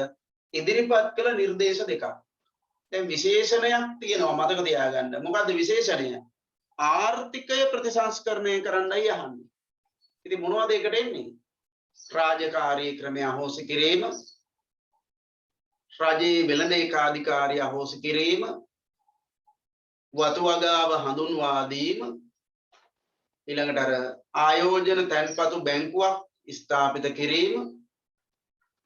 [SPEAKER 1] ඉදිරිපත් කළ නිර්දේශ දෙකක්. දැන් විශේෂණයක් තියෙනවා මතක තියාගන්න. මොකද්ද විශේෂණය? ආර්ථිකය ප්‍රතිසංස්කරණය කරන්නයි අහන්නේ. ඉතින් මොනවද ඒකට එන්නේ? රාජකාරී ක්‍රමය අහෝසි කිරීම, රජයේ වෙළඳ ඒකාධිකාරිය අහෝසි කිරීම, වතු වගාව හඳුන්වා දීම, ඊළඟට අර ආයෝජන තැන්පතු බැංකුවක් ස්ථාපිත කිරීම,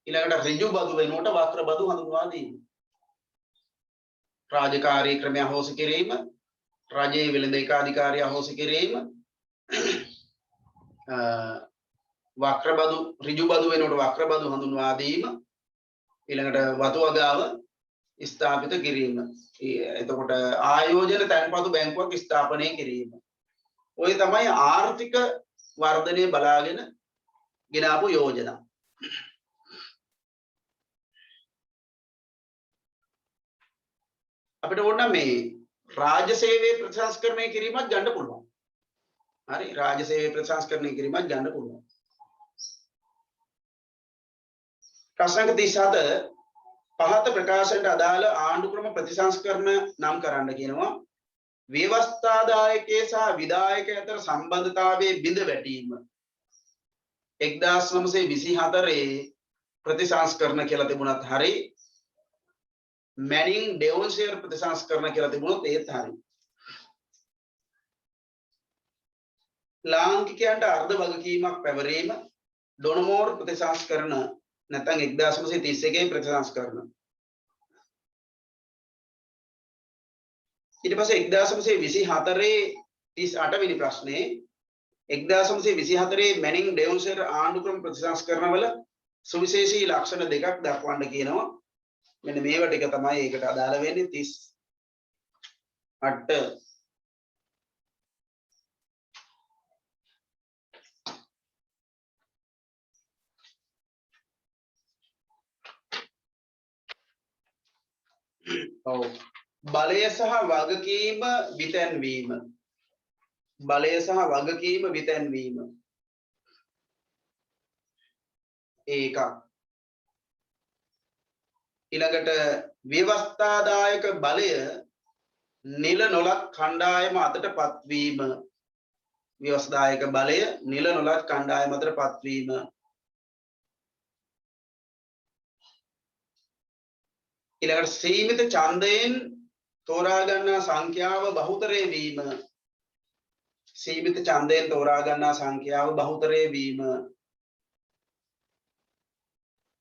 [SPEAKER 1] ඊළඟට ඍජු බදු වෙනුවට වක්‍ර බදු හඳුන්වා දීම. රාජකාරී ක්‍රමය අහෝසි කිරීම, රජයේ වෙළඳ ඒකාධිකාරිය අහෝසි කිරීම, වක්‍ර බදු ඍජු බදු වෙනුවට වක්‍ර බදු හඳුන්වා දීම, ඊළඟට වතු වගාව ස්ථාපිත කිරීම. එතකොට ආයෝජන තැන්පතු බැංකුවක් ස්ථාපනය කිරීම. ඔය තමයි ආර්ථික වර්ධනය බලාගෙන ගෙනාවු යෝජනා. අපිට ඕන මේ රාජ්‍ය සේවයේ ප්‍රතිසංස්කරණය කිරීමක් ගන්න පුළුවන්. හරි රාජ්‍ය සේවයේ ප්‍රතිසංස්කරණය කිරීමක් ගන්න පුළුවන්. ප්‍රශ්න අංක 37 පහත ප්‍රකාශනට අදාළ ආණ්ඩු ක්‍රම ප්‍රතිසංස්කරණ නම් කරන්න කියනවා. ව්‍යවස්ථාදායකයේ සහ විධායකය අතර සම්බන්ධතාවයේ බිඳ වැටීම 1924 ප්‍රතිසංස්කරණ කියලා තිබුණත් හරි, මැනින් ඩෙවොන්ෂයර් ප්‍රතිසංස්කරණ කියලා තිබුණොත් ඒත් හරි. ලාංකිකයන්ට අර්ධ වගකීමක් පැවරීම ඩොනමෝර් ප්‍රතිසංස්කරණ නැත්නම් 1931 ප්‍රතිසංස්කරණ. ඊට පස්සේ 1924 38 වෙනි ප්‍රශ්නේ 1924 මැනින් ඩෙවොන්ෂයර් ආණ්ඩු ක්‍රම ප්‍රතිසංස්කරණවල සුවිශේෂී ලක්ෂණ දෙකක් දක්වන්න කියනවා. මෙන්න මේවා ටික තමයි ඒකට අදාළ වෙන්නේ. 38 ඔව් බලය සහ වගකීම විතැන්වීම. බලය සහ වගකීම විතැන්වීම ඒකක්. ඊළඟට ව්‍යවස්ථාදායක බලය නිල නොලත් කණ්ඩායම අතට පත්වීම. ව්‍යවස්ථාදායක බලය නිල නොලත් කණ්ඩායම අතට පත්වීම. ඊළඟට සීමිත ඡන්දයෙන් තෝරා ගන්නා සංඛ්‍යාව බහුතරය වීම. සීමිත ඡන්දයෙන් තෝරා ගන්නා සංඛ්‍යාව බහුතරය වීම.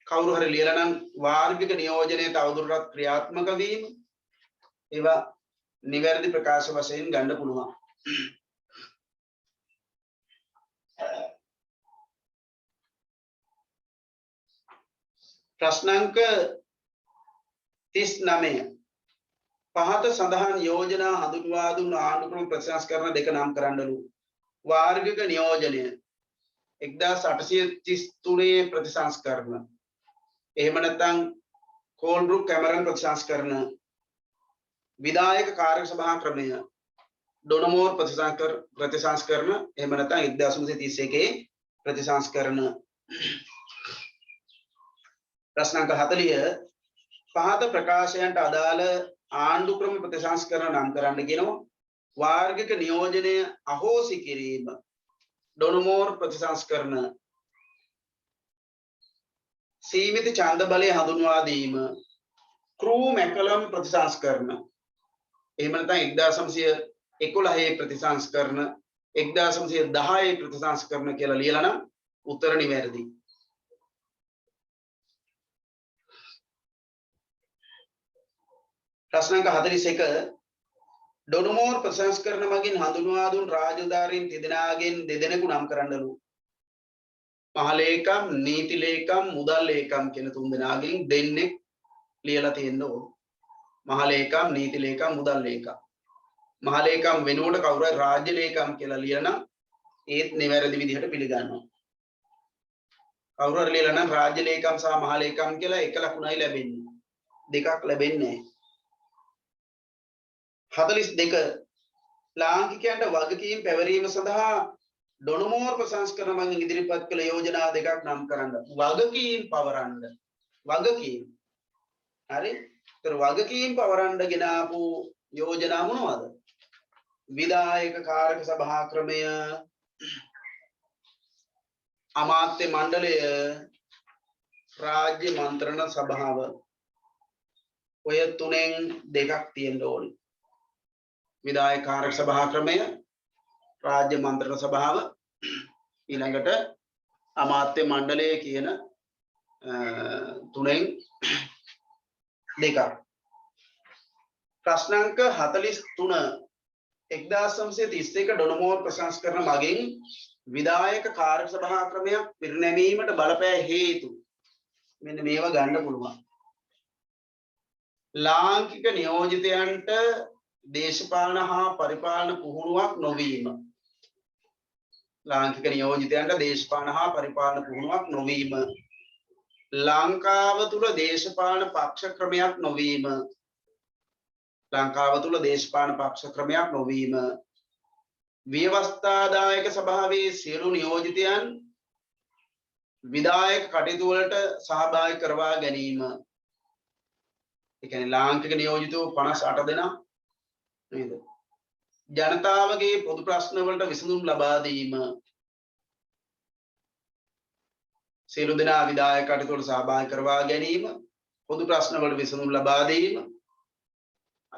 [SPEAKER 1] කවුරු හරි ලියලා නම් වාර්ගික නියෝජනයේ තවදුරටත් ක්‍රියාත්මක වීම. ඒවා නිවැරදි ප්‍රකාශ වශයෙන් ගන්න පුළුවන්. ප්‍රශ්න අංක 39 පහත සඳහන් යෝජනා හඳුන්වා දුන් ආණ්ඩු ක්‍රම ප්‍රතිසංස්කරණ දෙක නම් කරන්නලු. වාර්ගික නියෝජනය 1833 ප්‍රතිසංස්කරණ. එහෙම නැත්නම් කෝල්බෘක් කැමරන් ප්‍රතිසංස්කරණ. විධායක කාර්ය සභා ක්‍රමය ඩොනමෝර් ප්‍රතිසංස්කරණ. එහෙම නැත්නම් 1931 ප්‍රතිසංස්කරණ. ප්‍රශ්න අංක 40 පහත ප්‍රකාශයන්ට අදාළ ආණ්ඩු ක්‍රම ප්‍රතිසංස්කරණ නම් කරන්න කියනවා. වාර්ගික නියෝජනය අහෝසි කිරීම ඩොනමෝර් ප්‍රතිසංස්කරණ. සීමිත ඡන්ද බලය හඳුන්වා දීම ක්‍රූ මැකලම් ප්‍රතිසංස්කරණ. එහෙම නැත්නම් 1911 ප්‍රතිසංස්කරණ 1910 ප්‍රතිසංස්කරණ කියලා ලියලා නම් උත්තර නිවැරදි. ප්‍රශ්න අංක 41 ඩොනමෝර් ප්‍රතිසංස්කරණ මගින් හඳුන්වා දුන් රාජධාරීන් දෙදෙනාගෙන් දෙදෙනෙකු නම් කරන්නලු. මහලේකම්, නීති ලේකම්, මුදල් ලේකම් කියන තුන් දෙනාගෙන් දෙන්නෙක් ලියලා තියෙන්න ඕන. මහලේකම්, නීති ලේකම්, මුදල් ලේකම්. මහලේකම් වෙනුවට කවුරු හරි රාජ්‍ය ලේකම් කියලා ලියලා නම් ඒත් නිවැරදි විදිහට පිළිගන්නවා. කවුරු හරි ලියලා නම් රාජ්‍ය ලේකම් සහ මහලේකම් කියලා එක ලකුණයි ලැබෙන්නේ. දෙකක් ලැබෙන්නේ. 42 ලාංකිකයන්ට වගකීම් පැවරීම සඳහා ඩොනමෝර් ප්‍රසංස්කරණ මගින් ඉදිරිපත් කළ යෝජනා දෙකක් නම් කරන්න. වගකීම් පවරන්න. වගකීම්. හරි? ඒතර වගකීම් පවරන්න ගෙන ආපු යෝජනා මොනවද? විධායක කාරක සභා ක්‍රමය, අමාත්‍ය මණ්ඩලය, රාජ්‍ය මන්ත්‍රණ සභාව. ඔය තුනෙන් දෙකක් තියෙන්න ඕනේ. විධායක කාරක සභා ක්‍රමය, රාජ්‍ය මන්ත්‍රණ සභාව, ඊළඟට අමාත්‍ය මණ්ඩලය කියන තුනෙන් දෙකක්. ප්‍රශ්නාංක 43 1931 ඩොනමෝර් ප්‍රසංස්කරණ මගින් විධායක කාර්ය සභා ක්‍රමයක් පිරිනැමීමට බලපෑ හේතු. මෙන්න මේවා ගන්න පුළුවන්. ලාංකික නියෝජිතයන්ට දේශපාලන හා පරිපාලන පුහුණුවක් නොවීම. ලාංකික නියෝජිතයන්ට දේශපාලන හා පරිපාලන පුහුණුවක් නොවීම. ලංකාව තුල දේශපාලන පක්ෂ ක්‍රමයක් නොවීම. ලංකාව තුල දේශපාලන පක්ෂ ක්‍රමයක් නොවීම. ව්‍යවස්ථාදායක සභාවේ සියලු නියෝජිතයන් විධායක කටයුතු වලට සහභාගී කරවා ගැනීම. ඒ කියන්නේ ලාංකික නියෝජිතව 58 දෙනා නේද? ජනතාවගේ පොදු ප්‍රශ්න වලට විසඳුම් ලබා දීම. සියලු දෙනා විධායක කටයුතු වලට සහභාගී කරවා ගැනීම, පොදු ප්‍රශ්න වලට විසඳුම් ලබා දීම.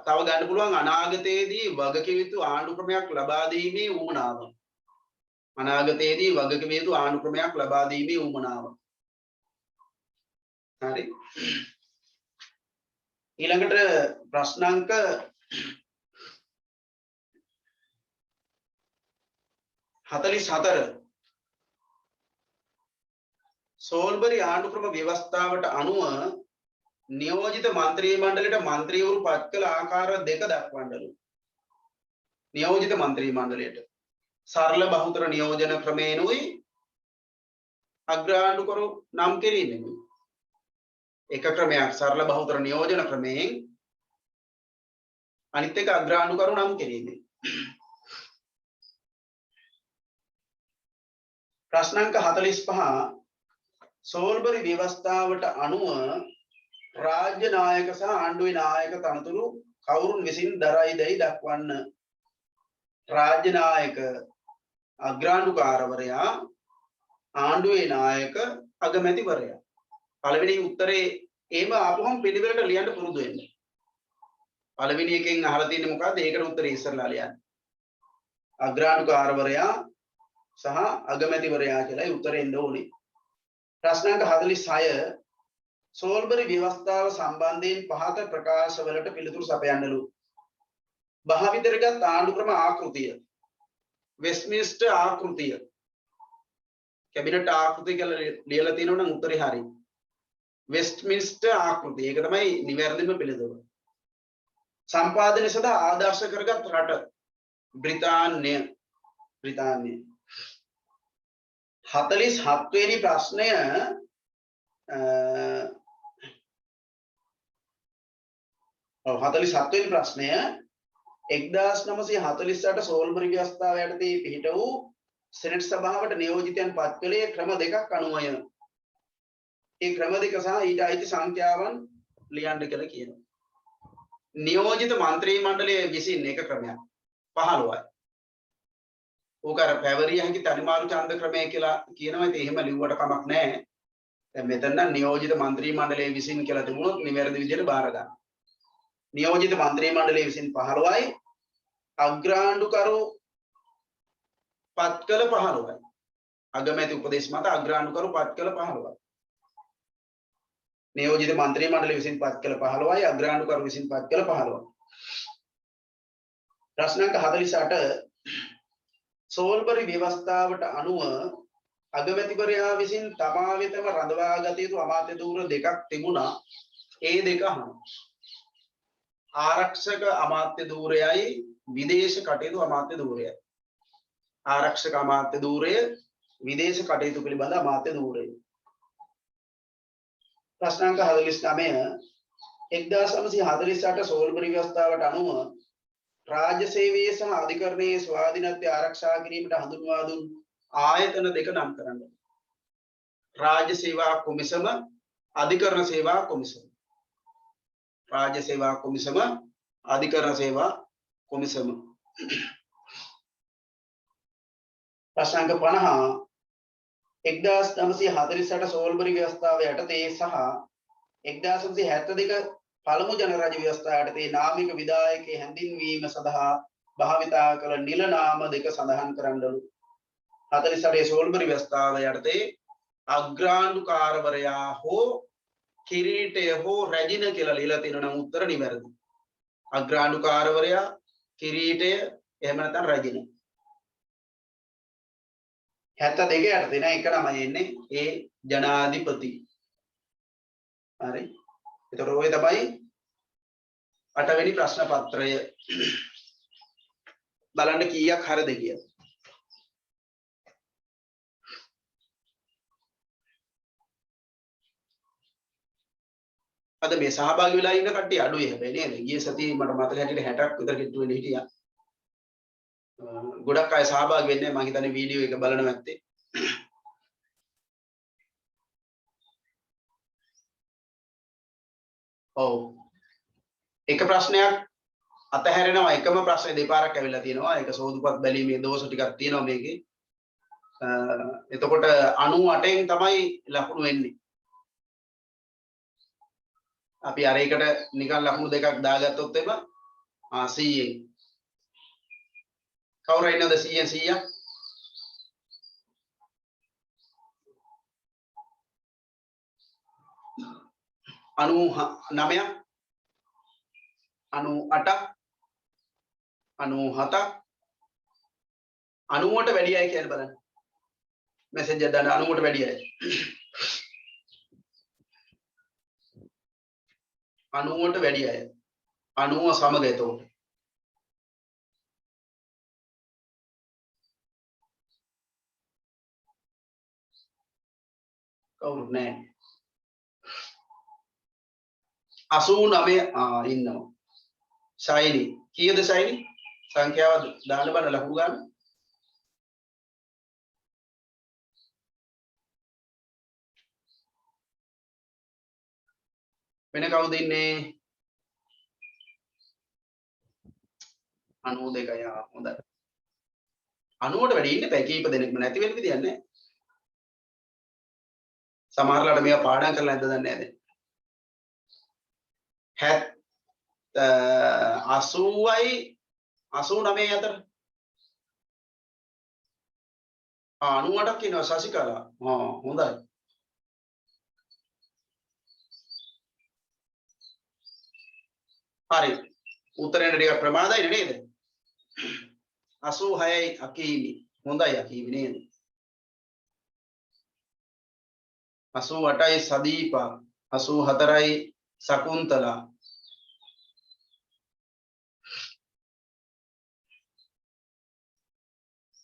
[SPEAKER 1] තව ගන්න පුළුවන් අනාගතයේදී වගකිව යුතු ආණ්ඩු ක්‍රමයක් ලබා දීමේ උවමනාව. අනාගතයේදී වගකිව යුතු ආණ්ඩු ක්‍රමයක් ලබා දීමේ උවමනාව. හරි. ඊළඟට ප්‍රශ්නාංක 44 සෝල්බරි ආණ්ඩු ක්‍රම ව්‍යවස්ථාවට අනුව නියෝජිත මන්ත්‍රී මණ්ඩලයට මන්ත්‍රීවරු පත් කළ ආකාර දෙක දක්වන්නලු. නියෝජිත මන්ත්‍රී මණ්ඩලයට සරල බහුතර නියෝජන ක්‍රමයෙන්ුයි අග්‍රාණ්ඩුකරු නම් කිරීමෙනුයි. එක ක්‍රමයක් සරල බහුතර නියෝජන ක්‍රමයෙන්, අනිත් එක අග්‍රාණ්ඩුකරු නම් කිරීමෙන්. ප්‍රශ්නාංක 45 සෝල්බරි ව්‍යවස්ථාවට අනුව රාජ්‍ය නායක සහ ආණ්ඩුවේ නායක තනතුරු කවුරුන් විසින් දරයිදැයි දක්වන්න. රාජ්‍ය නායක අග්‍රාණ්ඩුකාරවරයා, ආණ්ඩුවේ නායක අගමැතිවරයා. පළවෙනි උත්තරේ එහෙම ආපුවම පිළිවෙලට ලියන්න පුරුදු වෙන්න. පළවෙනි එකෙන් අහලා තියෙන්නේ මොකද්ද? ඒකට උත්තරේ ඉස්සරලා ලියන්න. අග්‍රාණ්ඩුකාරවරයා සහ අගමැතිවරයා කියලායි උත්තරේ එන්න ඕනේ. ප්‍රශ්නාංක 46 සෝල්බරි ව්‍යවස්ථාව සම්බන්ධයෙන් පහත ප්‍රකාශවලට පිළිතුරු සපයන්නලු. භාවිතයටගත් ආණ්ඩු ක්‍රම ආකෘතිය, වෙස්ට්මින්ස්ටර් ආකෘතිය, කැබිනට් ආකෘතිය කියලා ලියලා තියෙනවා නම් උත්තරේ හරියි. වෙස්ට්මින්ස්ටර් ආකෘතිය. ඒක තමයි නිවැරදිම පිළිතුර. සම්පාදනය සඳහා ආදර්ශ කරගත් රට බ්‍රිතාන්‍ය. 47 වෙනි ප්‍රශ්නය 47 වෙනි ප්‍රශ්නය 1948 සෝල්බරි ව්‍යවස්ථාව යටතේ පිහිට වූ සෙනෙට් සභාවට නියෝජිතයන් පත් කළේ ක්‍රම දෙකක් අනුවය. ඒ ක්‍රම දෙක සහ ඊට අයිති සංඛ්‍යාවන් ලියන්න කියලා කියනවා. නියෝජිත මන්ත්‍රී මණ්ඩලය විසින් එක ක්‍රමයක් 15යි. ඕක අර පැවරිය හැකි තනිමාරු ඡන්ද ක්‍රමය කියලා කියනවා. ඉතින් එහෙම ලිව්වට කමක් නැහැ. දැන් මෙතන නම් නියෝජිත මන්ත්‍රී මණ්ඩලය විසින් කියලා තිබුණොත් නිවැරදි විදිහට බාර ගන්න. නියෝජිත මන්ත්‍රී මණ්ඩලය විසින් 15යි, අග්‍රාණ්ඩුකරු පත් කළ 15යි. අගමැති උපදේශ මත අග්‍රාණ්ඩුකරු පත් කළ 15යි. නියෝජිත මන්ත්‍රී මණ්ඩලය විසින් පත් කළ 15යි, අග්‍රාණ්ඩුකරු විසින් පත් කළ 15යි. ප්‍රශ්නාංක 48 සෝල්බරි ව්‍යවස්ථාවට අනුව අගමැතිවරයා විසින් තමා වෙතම රඳවා ගත යුතු අමාත්‍ය ධූර දෙකක් තිබුණා. ඒ දෙක අහනවා. ආරක්ෂක අමාත්‍ය ධූරයයි විදේශ කටයුතු අමාත්‍ය ධූරයයි. ආරක්ෂක අමාත්‍ය ධූරය, විදේශ කටයුතු පිළිබඳ අමාත්‍ය ධූරය. ප්‍රශ්නාංක 49 1948 සෝල්බරි ව්‍යවස්ථාවට අනුව රාජ්‍ය සේවයේ සහ අධිකරණයේ ස්වාධීනත්වය ආරක්ෂා කිරීමට හඳුන්වා දුන් ආයතන දෙක නම් කරන්න. රාජ්‍ය සේවා කොමිසම, අධිකරණ සේවා කොමිසම. රාජ්‍ය සේවා කොමිසම, අධිකරණ සේවා කොමිසම. ප්‍රශ්න අංක 50 1948 සෝල්බරි ව්‍යවස්ථාව යටතේ සහ 1972 පළමු ජනරාජ්‍ය ව්‍යවස්ථාව යටතේ නාමික විධායකයේ හැඳින්වීම සඳහා භාවිතා කළ නිල නාම දෙක සඳහන් කරන්නලු. 48 සෝල්බරි ව්‍යවස්ථාව යටතේ අග්‍රාණ්ඩුකාරවරයා හෝ කිරීටය හෝ රැජින කියලා ලියලා තියෙනවා නම් උත්තර නිවැරදි. අග්‍රාණ්ඩුකාරවරයා, කිරීටය, එහෙම නැත්නම් රැජින. 72 යටතේ නෑ එක නමයි එන්නේ ඒ ජනාධිපති. හරි. එතකොට ඔය තමයි 8 වෙනි ප්‍රශ්න පත්‍රය. බලන්න කීයක් හරිද කියලා. අද මේ සහභාගී වෙලා ඉන්න කට්ටිය අඩුයි හැබැයි නේද? ගිය සතියේ මට මතක හැටියට 60ක් විතර කිට්ටු වෙන්න හිටියා. ගොඩක් අය සහභාගී වෙන්නේ මම හිතන්නේ වීඩියෝ එක බලන නැත්තේ. ඔව්. එක ප්‍රශ්නයක් අතහැරෙනවා එකම ප්‍රශ්නේ දෙපාරක් ඇවිල්ලා තියෙනවා. ඒක සෝදුපත් බැලීමේ දෝෂ ටිකක් තියෙනවා මේකේ. එතකොට 98න් තමයි ලකුණු එන්නේ. අපි අර එකට නිකන් ලකුණු දෙකක් දාගත්තොත් එම 100න්. කවුරු ඉන්නද 100න් 100ක්? 99ක් 98ක් 97ක් 90ට වැඩි අය කියලා බලන්න. මෙසේජ් එක දාන්න 90ට වැඩි අය. 90ට වැඩි අය. 90 සමග එතකොට. කවුරුත් නැහැ. 89 ඉන්නවා. ශෛලි. කීයද ශෛලි? සංඛ්‍යාව දාන්න බෑ ලකුණු ගන්න. වෙන කවුද ඉන්නේ? 92යි. හොඳයි. 90ට වැඩි ඉන්න බෑ කීප දෙනෙක්ම නැති වෙන්න විදියක් නැහැ. සමහරලාට මේවා පාඩම් කරලා නැද්ද දන්නේ නැහැ දැන්. 80යි 89 අතර 98ක් කියනවා සසිකලා. හොඳයි. හරි. උත්තරේට ටිකක් ප්‍රමාදයි නේද? 86යි අකීමි. හොඳයි අකීමි නේද? 88යි සදීපා. 84යි සකුන්තලා.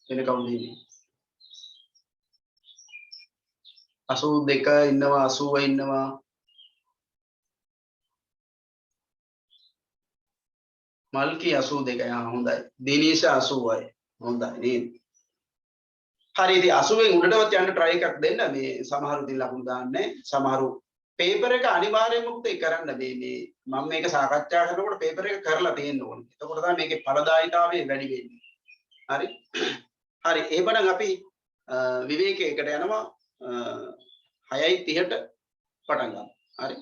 [SPEAKER 1] වෙන කවුද ඉන්නේ? 82 ඉන්නවා 80 ඉන්නවා. මල්කි 82යි. හොඳයි. දිනීෂ 80යි. හොඳයි නේද? හරි ඉතින් 80න් උඩටවත් යන්න try එකක් දෙන්න. මේ සමහරු ඉතින් ලකුණු දාන්නේ. සමහරු පේපර් එක අනිවාර්යයෙන්ම පුතේ කරන්න මේ මම මේක සාකච්ඡා කරනකොට පේපර් එක කරලා තියෙන්න ඕනේ. එතකොට තමයි මේකේ ඵලදායීතාවය වැඩි වෙන්නේ. හරි. හරි එහෙනම් අපි විවේකයකට යනවා 6:30ට පටන් ගන්න. හරි.